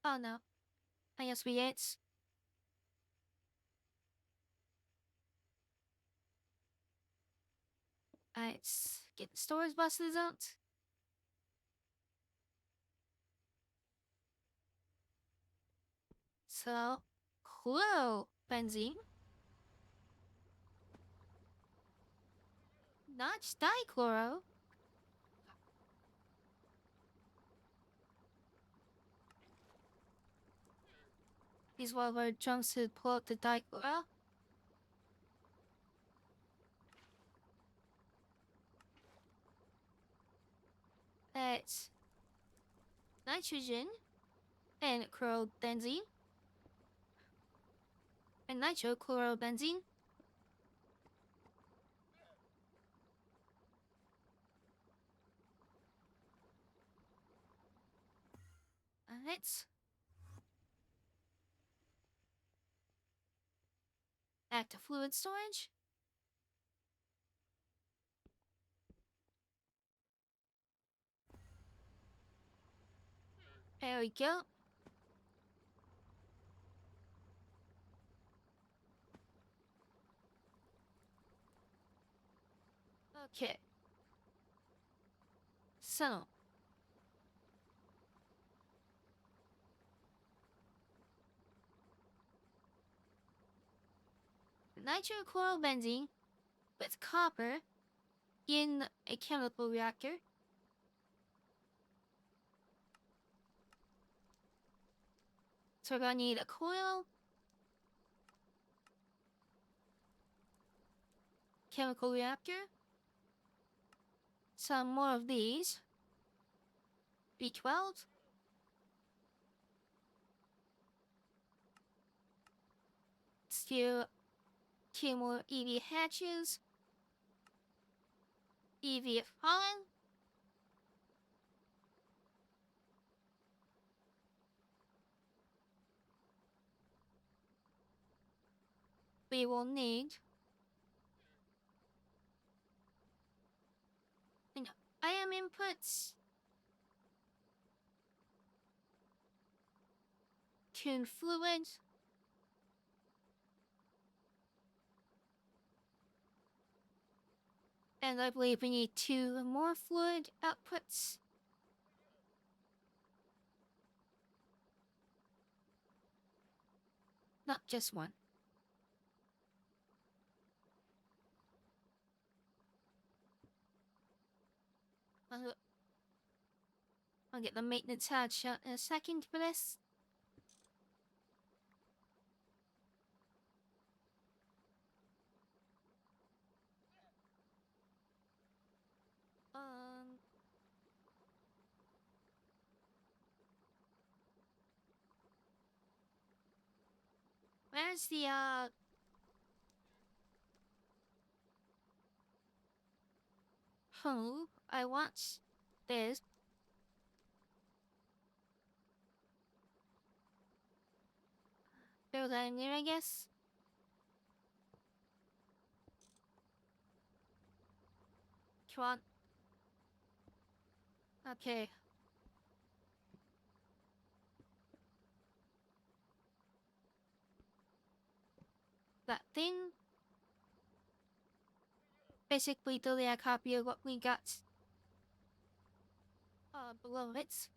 Oh no. I guess we did. Let's get the storage boxes out. So, chlorobenzene. Not dichloro. These were jumps to pull out the dichloro. That's nitrogen and chlorobenzene and nitrochlorobenzene. And it's active fluid storage. There we go. Okay. So. Nitrochlorobenzene with copper in a chemical reactor. So we're gonna need a coil, chemical reactor, some more of these, B12, still two more EV hatches, EV pollen, we will need IM inputs, tune fluid, and I believe we need 2 more fluid outputs. Not just one. I'll get the maintenance hatch shut in a second for this. Where's the I want this. Build that in there, I guess. Come on. Okay. That thing. Basically, delete a copy of what we got. below it.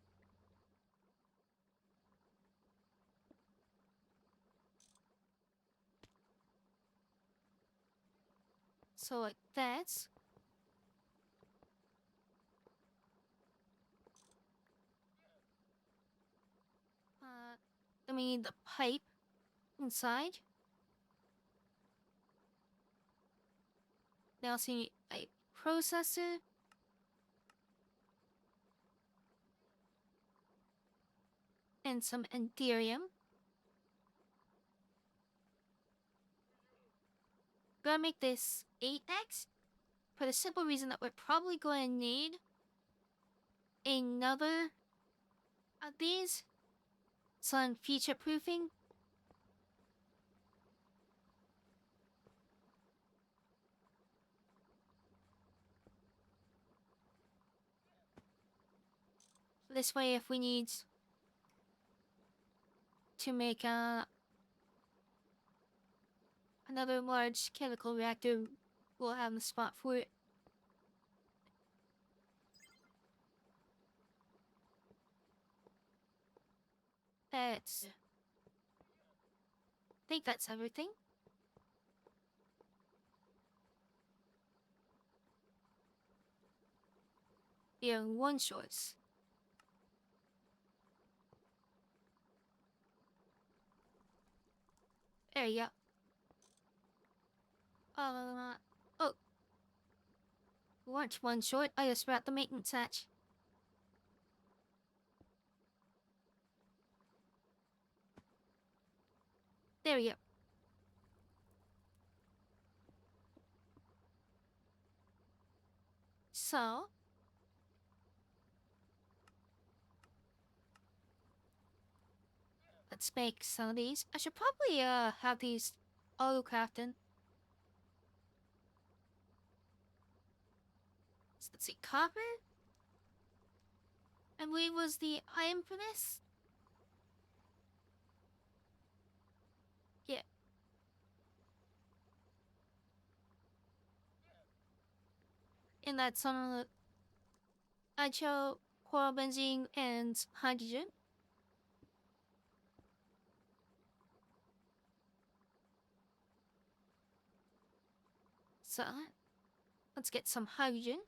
So like that. Then we need the pipe inside. They also need a processor. And some Ethereum. Gonna make this 8x for the simple reason that we're probably going to need another of these. Some future proofing. This way, if we need to make another large chemical reactor, we'll have the spot for it. That's... I think that's everything. Yeah, one choice. There you go. Oh. Weren't one short, I just forgot the maintenance hatch. There we go. So... let's make some of these. I should probably have these auto-crafting. So let's see, copper? I believe was the iron for this? Yeah. And that's on the nitro, chlorobenzene, and hydrogen. So, let's get some hydrogen.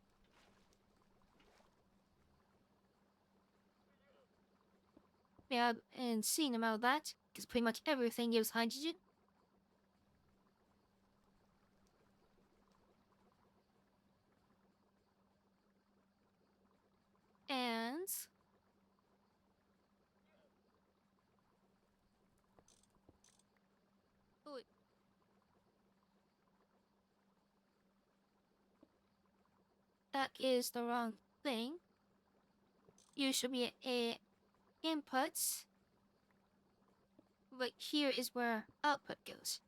Yeah, and seeing about that, because pretty much everything gives hydrogen. And... oh, that is the wrong thing. You should be a inputs. But here is where output goes.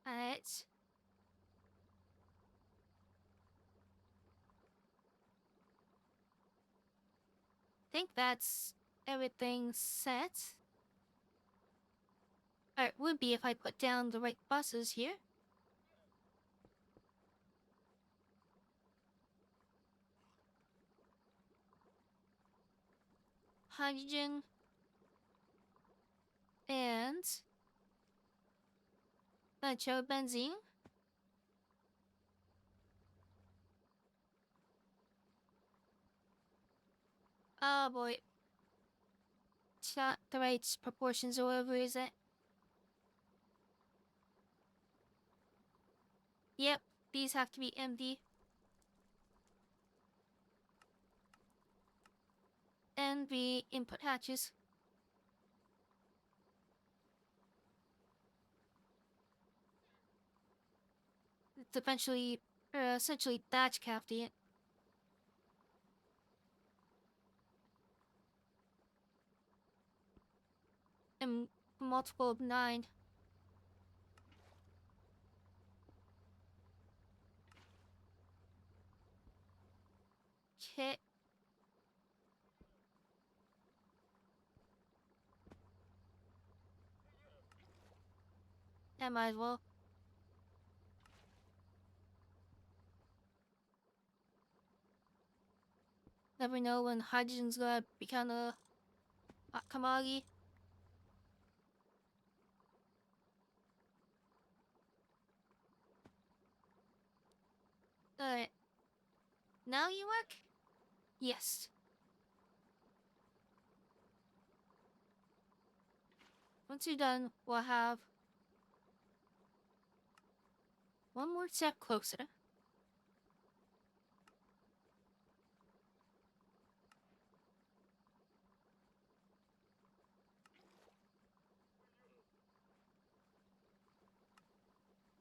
Alright. Think that's everything set. Or it would be if I put down the right buses here. Hydrogen. And nitrobenzene. Oh boy. It's not the right proportions or whatever, is it? Yep, these have to be empty. And the input hatches. It's eventually, essentially thatch cavity. And multiple of 9. Okay. I might as well. Never know when hydrogen's gonna become a hot commodity. Alright. Now you work? Yes. Once you're done, we'll have one more step closer.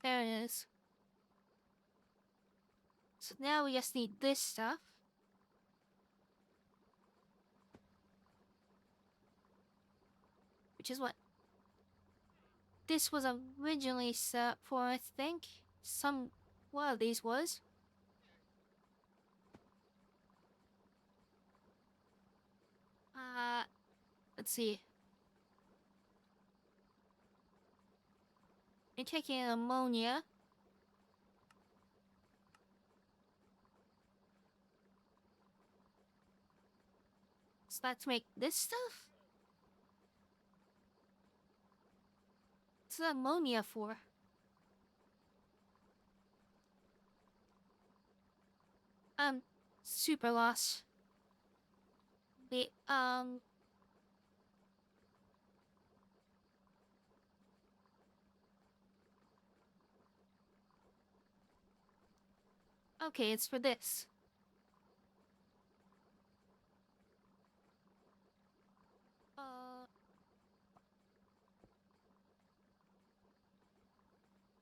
There it is. So now we just need this stuff. Which is what this was originally set for, I think. One of these was. Let's see. You're taking ammonia. So let's make this stuff. What's the ammonia for? I'm super lost. Wait, okay, it's for this.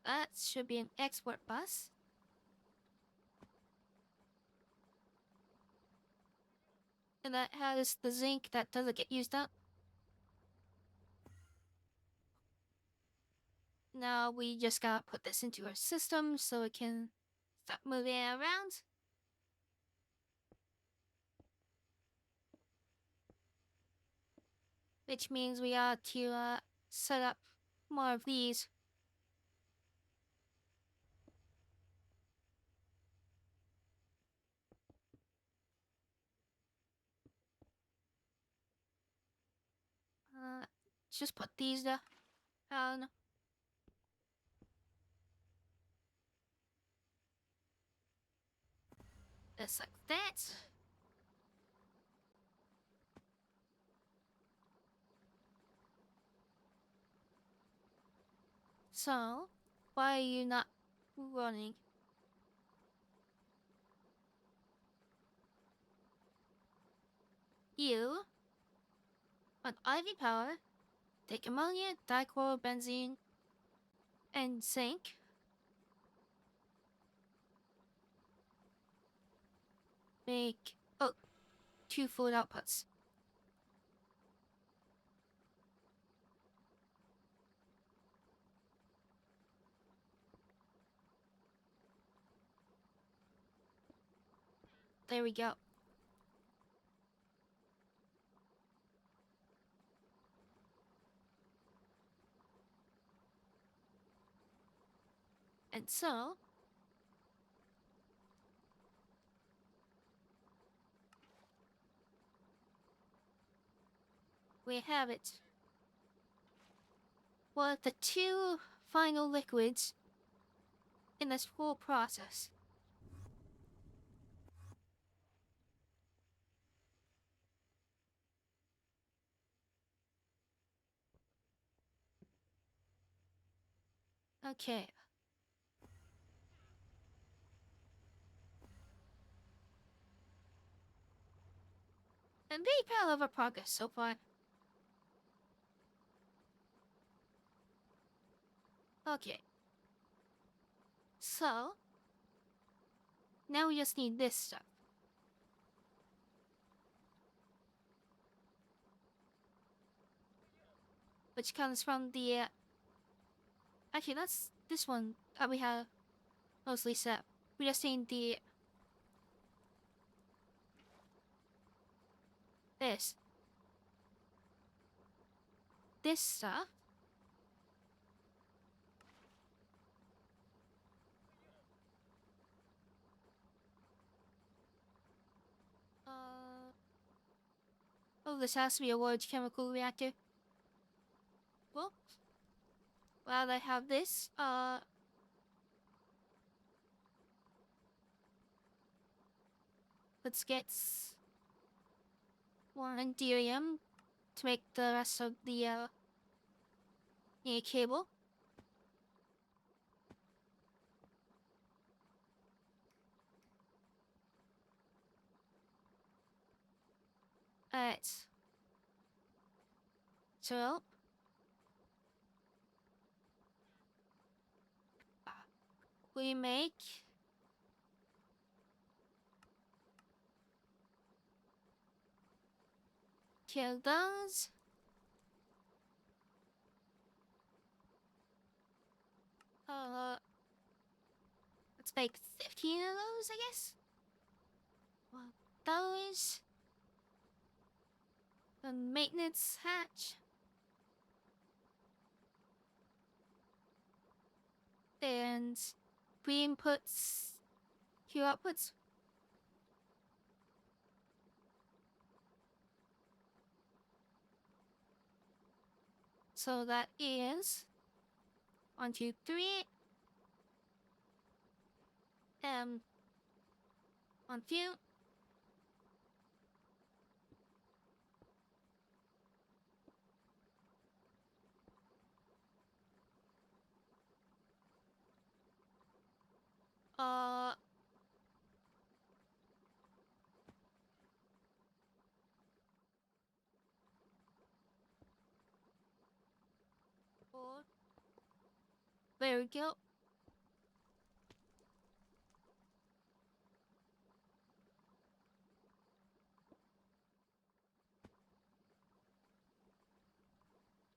That should be an export bus. And that has the zinc that doesn't get used up. Now we just gotta put this into our system so it can start moving around. Which means we got to set up more of these. Just put these down. Just like that. So, why are you not running? You want IV power, take ammonia, dichlorobenzene, and zinc. Make, oh, 2 fluid outputs. There we go. And so, we have it. One of the 2 final liquids in this whole process. Okay. I'm very proud of our progress so far. Okay. So, now we just need this stuff. Which comes from the... actually, that's this one that we have mostly set. We just need the... this. This stuff. So this has to be a large chemical reactor. Well, while I have this, let's get one deuterium to make the rest of the cable. Alright. So we make kill those. Let's make 15 of those, I guess. Well, those. The maintenance hatch. And pre inputs, Q outputs. So that is 1, 2, 3. On few. Uh. Four. There we go.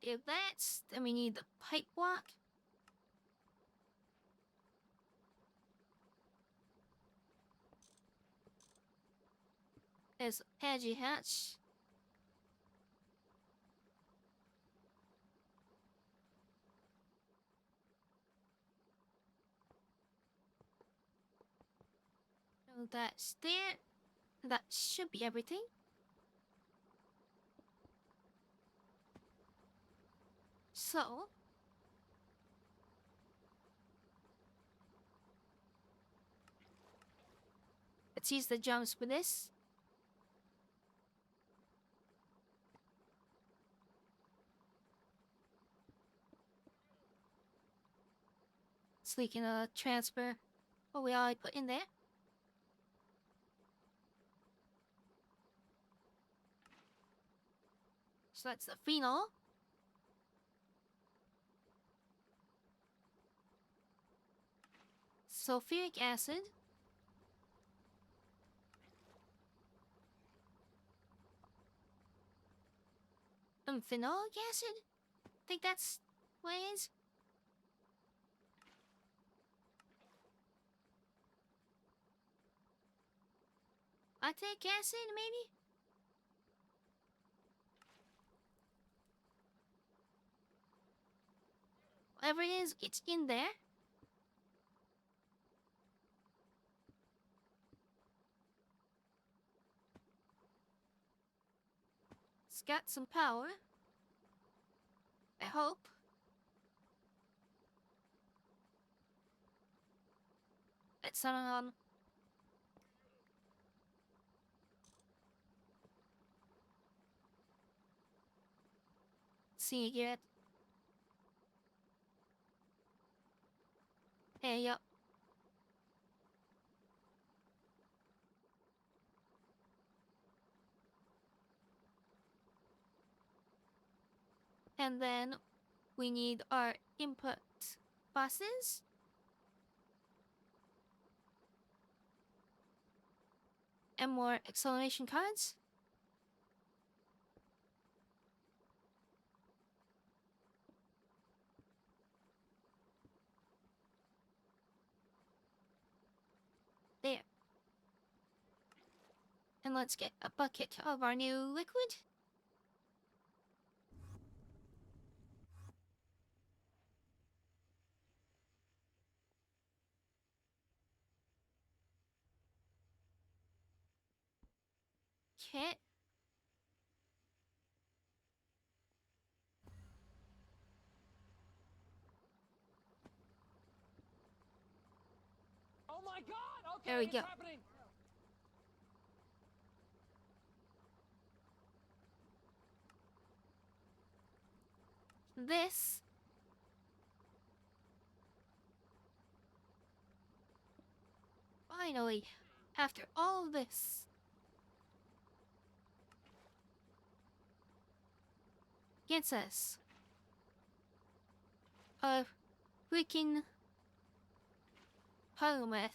If that's, then we need the pipe block. There's a Pagey hatch. So that's there. That should be everything. So let's use the jumps for this. So we can transfer what we already put in there. So that's the phenol. Sulfuric acid. And phenolic acid? I think that's what it is. Lactic acid, maybe? Whatever it is, it's in there. It's got some power. I hope. Let's turn it on. See it. Hey, yup. And then we need our input buses. And more acceleration cards. There. And let's get a bucket of our new liquid. Okay. my god! Okay, There we it's go. happening! This. Finally, after all of this. Gets us a freaking helmet.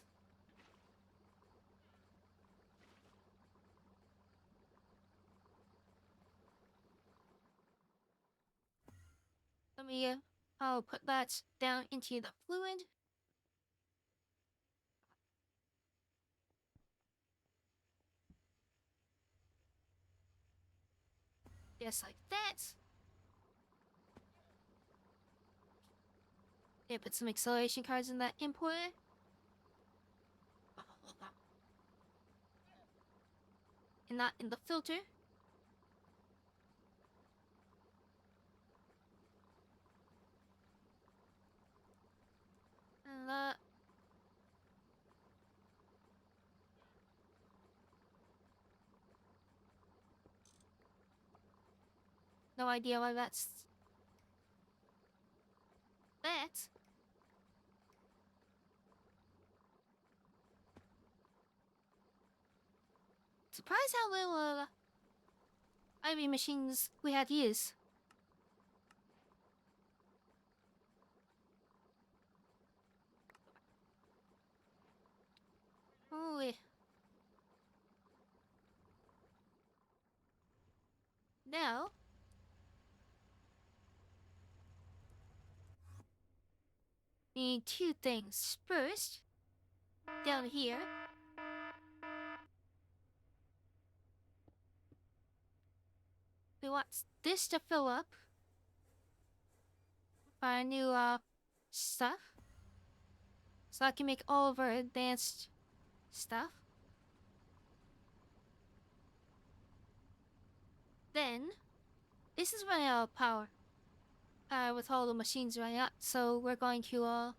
Let me, I'll put that down into the fluid. Just like that. Yeah, put some acceleration cards in that importer. And not in the filter. And no idea why that's that. Surprised how little IV machines we had to use. Holy. Now, we need two things. First, down here, we want this to fill up for our new stuff. So I can make all of our advanced stuff. Then, this is running out of power. With all the machines running out, so we're going to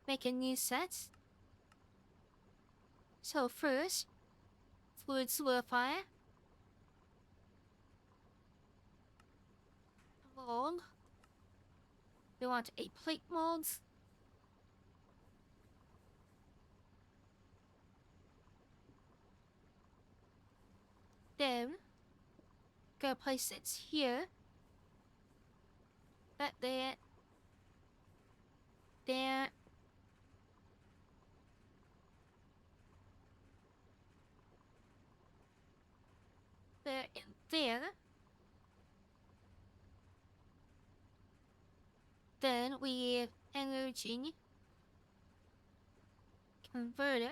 make a new set. So first, fluid solidifier. Mold. We want a plate mold. Then, gonna place it here. That there. There. There and there. Then we have energy converter.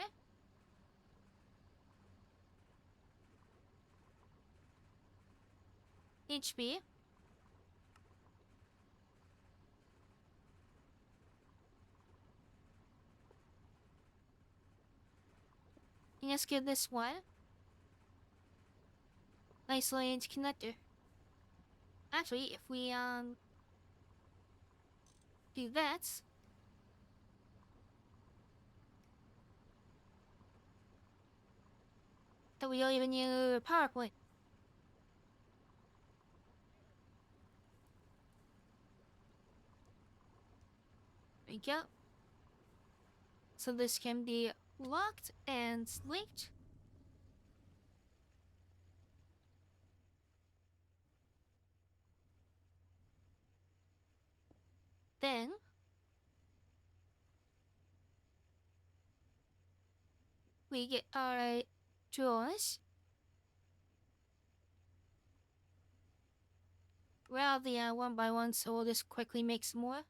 HP. And let's give this one nice range connector. Actually, if we do that, then we don't even need a power point. There we go. So this can be locked and linked. Then we get our drawers. Rather than one by one, so we'll just quickly make some more.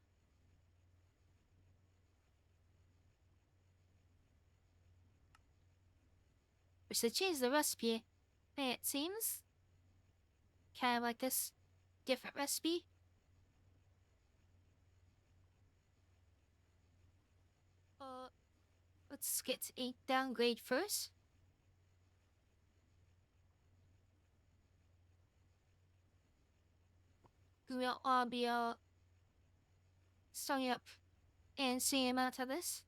We should change the recipe. It seems kind of like this different recipe. Let's get a downgrade first. We'll all be starting up and same amount of this.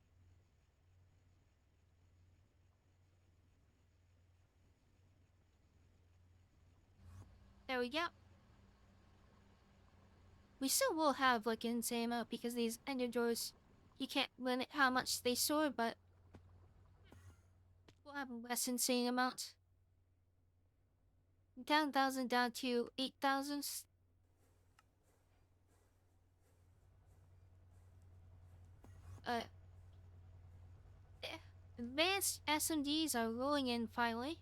There we go. We still will have like an insane amount because these ender doors, you can't limit how much they store, but we'll have a less insane amount. 10,000 down to 8,000. Advanced SMDs are rolling in finally.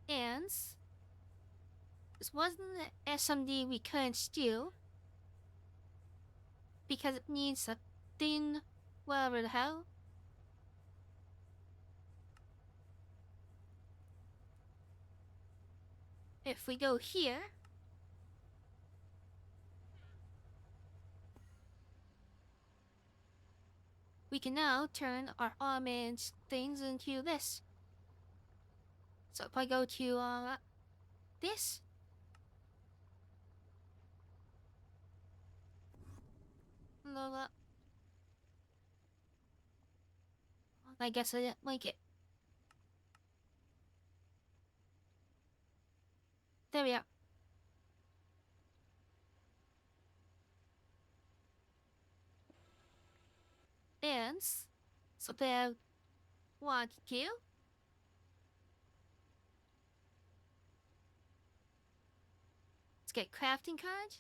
And this wasn't the SMD we couldn't steal because it needs a thin whatever the hell. If we go here, we can now turn our armament things into this. So if I go to this, Lola, I guess I didn't like it. There we are. And so there, want to do. Let's get crafting card.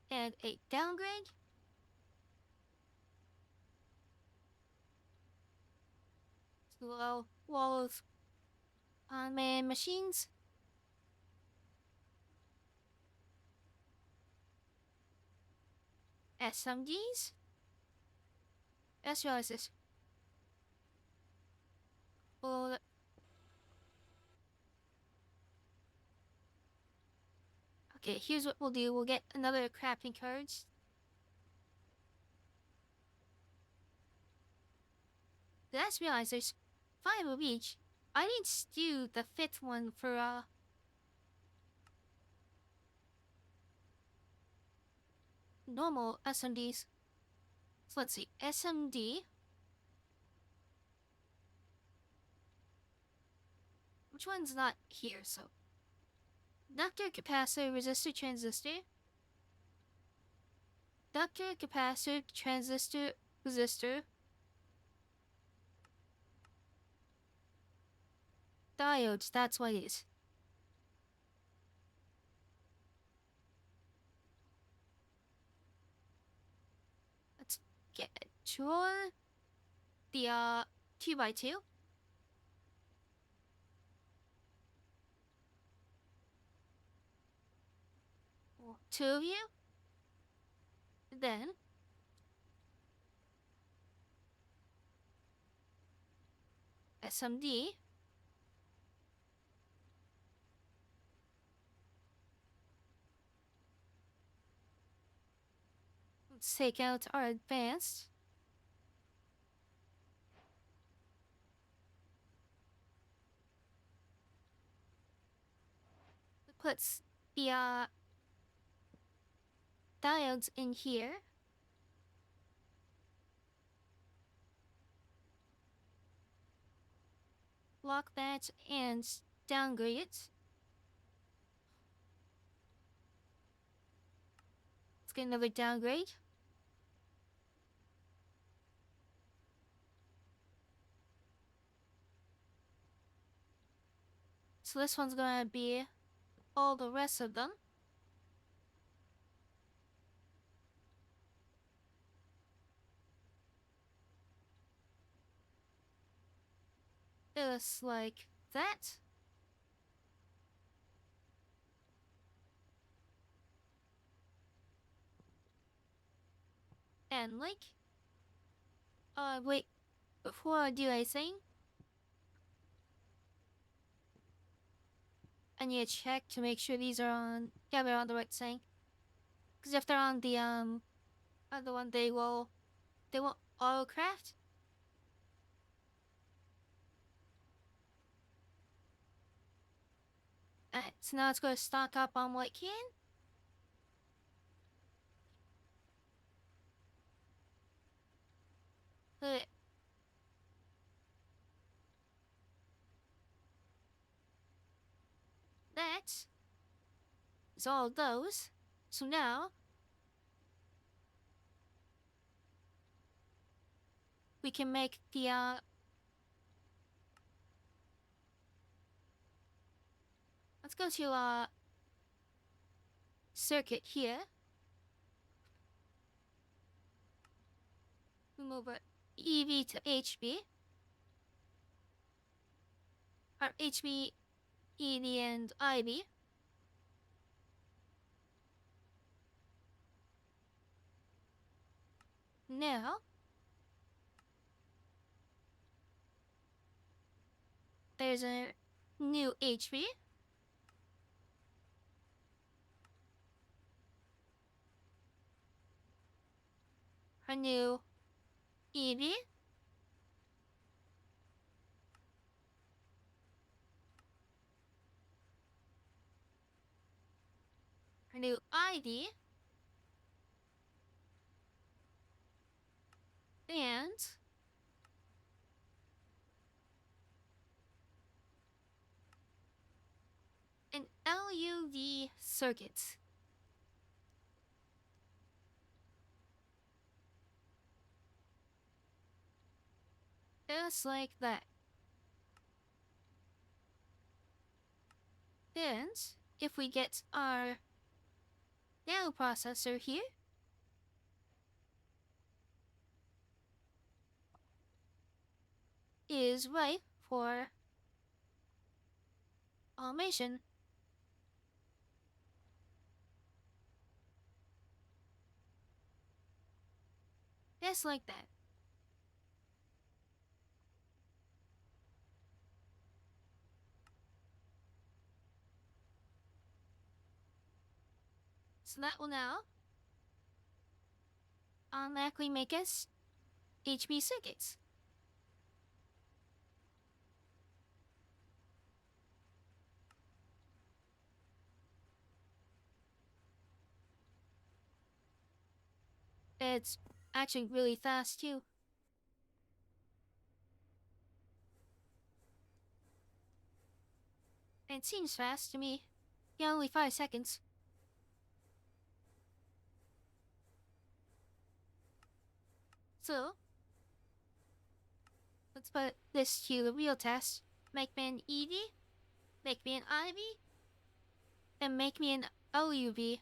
And a downgrade. Slow walls on man machines. SMGs. Let's realize this. Well, okay, here's what we'll do. We'll get another crafting cards. Let's realize there's 5 of each. I didn't steal the 5th one for normal SMDs. So let's see, SMD. Which one's not here? So, inductor, capacitor, resistor, transistor. Inductor, capacitor, transistor, resistor. Diodes, that's what it is. Let's get draw the 2x2. Two of you. Then SMD. Let's take out our advanced. Puts the diodes in here. Lock that and downgrade it. Let's get another downgrade. So this one's gonna be all the rest of them. Just like that. And like, wait, before I do anything, I need to check to make sure these are on, yeah, they're on the right thing. Because if they're on the, other one, they won't auto craft. Alright, so now let's go stock up on what can. But that is all those. So now we can make the let's go to circuit here. We move our EV to HV. Our HV, ED, and IV. Now there's a new HV. Our new EV. Our new ID. And an LUV circuit. Just like that. And if we get our nano processor here, is right for automation. Just like that. So that will now automatically make us HV circuits. It's actually really fast too. It seems fast to me. Yeah, only 5 seconds. So, let's put this to the real test. Make me an EV, make me an IV, and make me an LUV.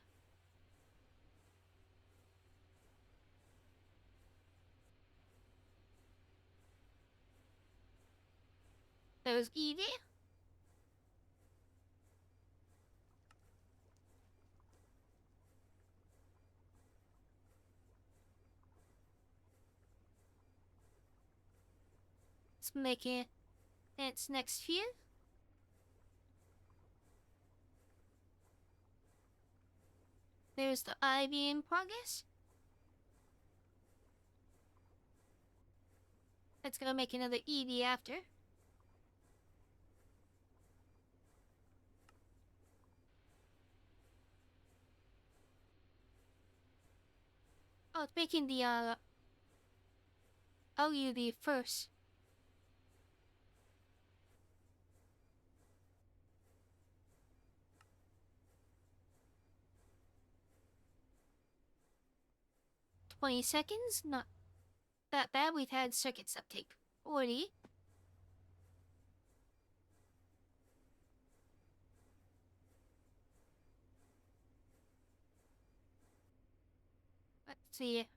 There's EV. Let's make it its next few. There's the IV in progress. Let's go make another EV after. Oh, it's making the LUV first. "20 seconds? Not that bad. We've had circuits uptake 40. Let's see.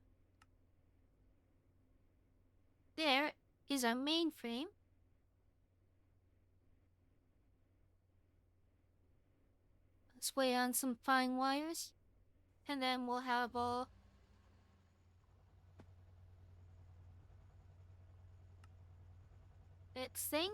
There is our mainframe. Let's wait on some fine wires. And then we'll have all its thing.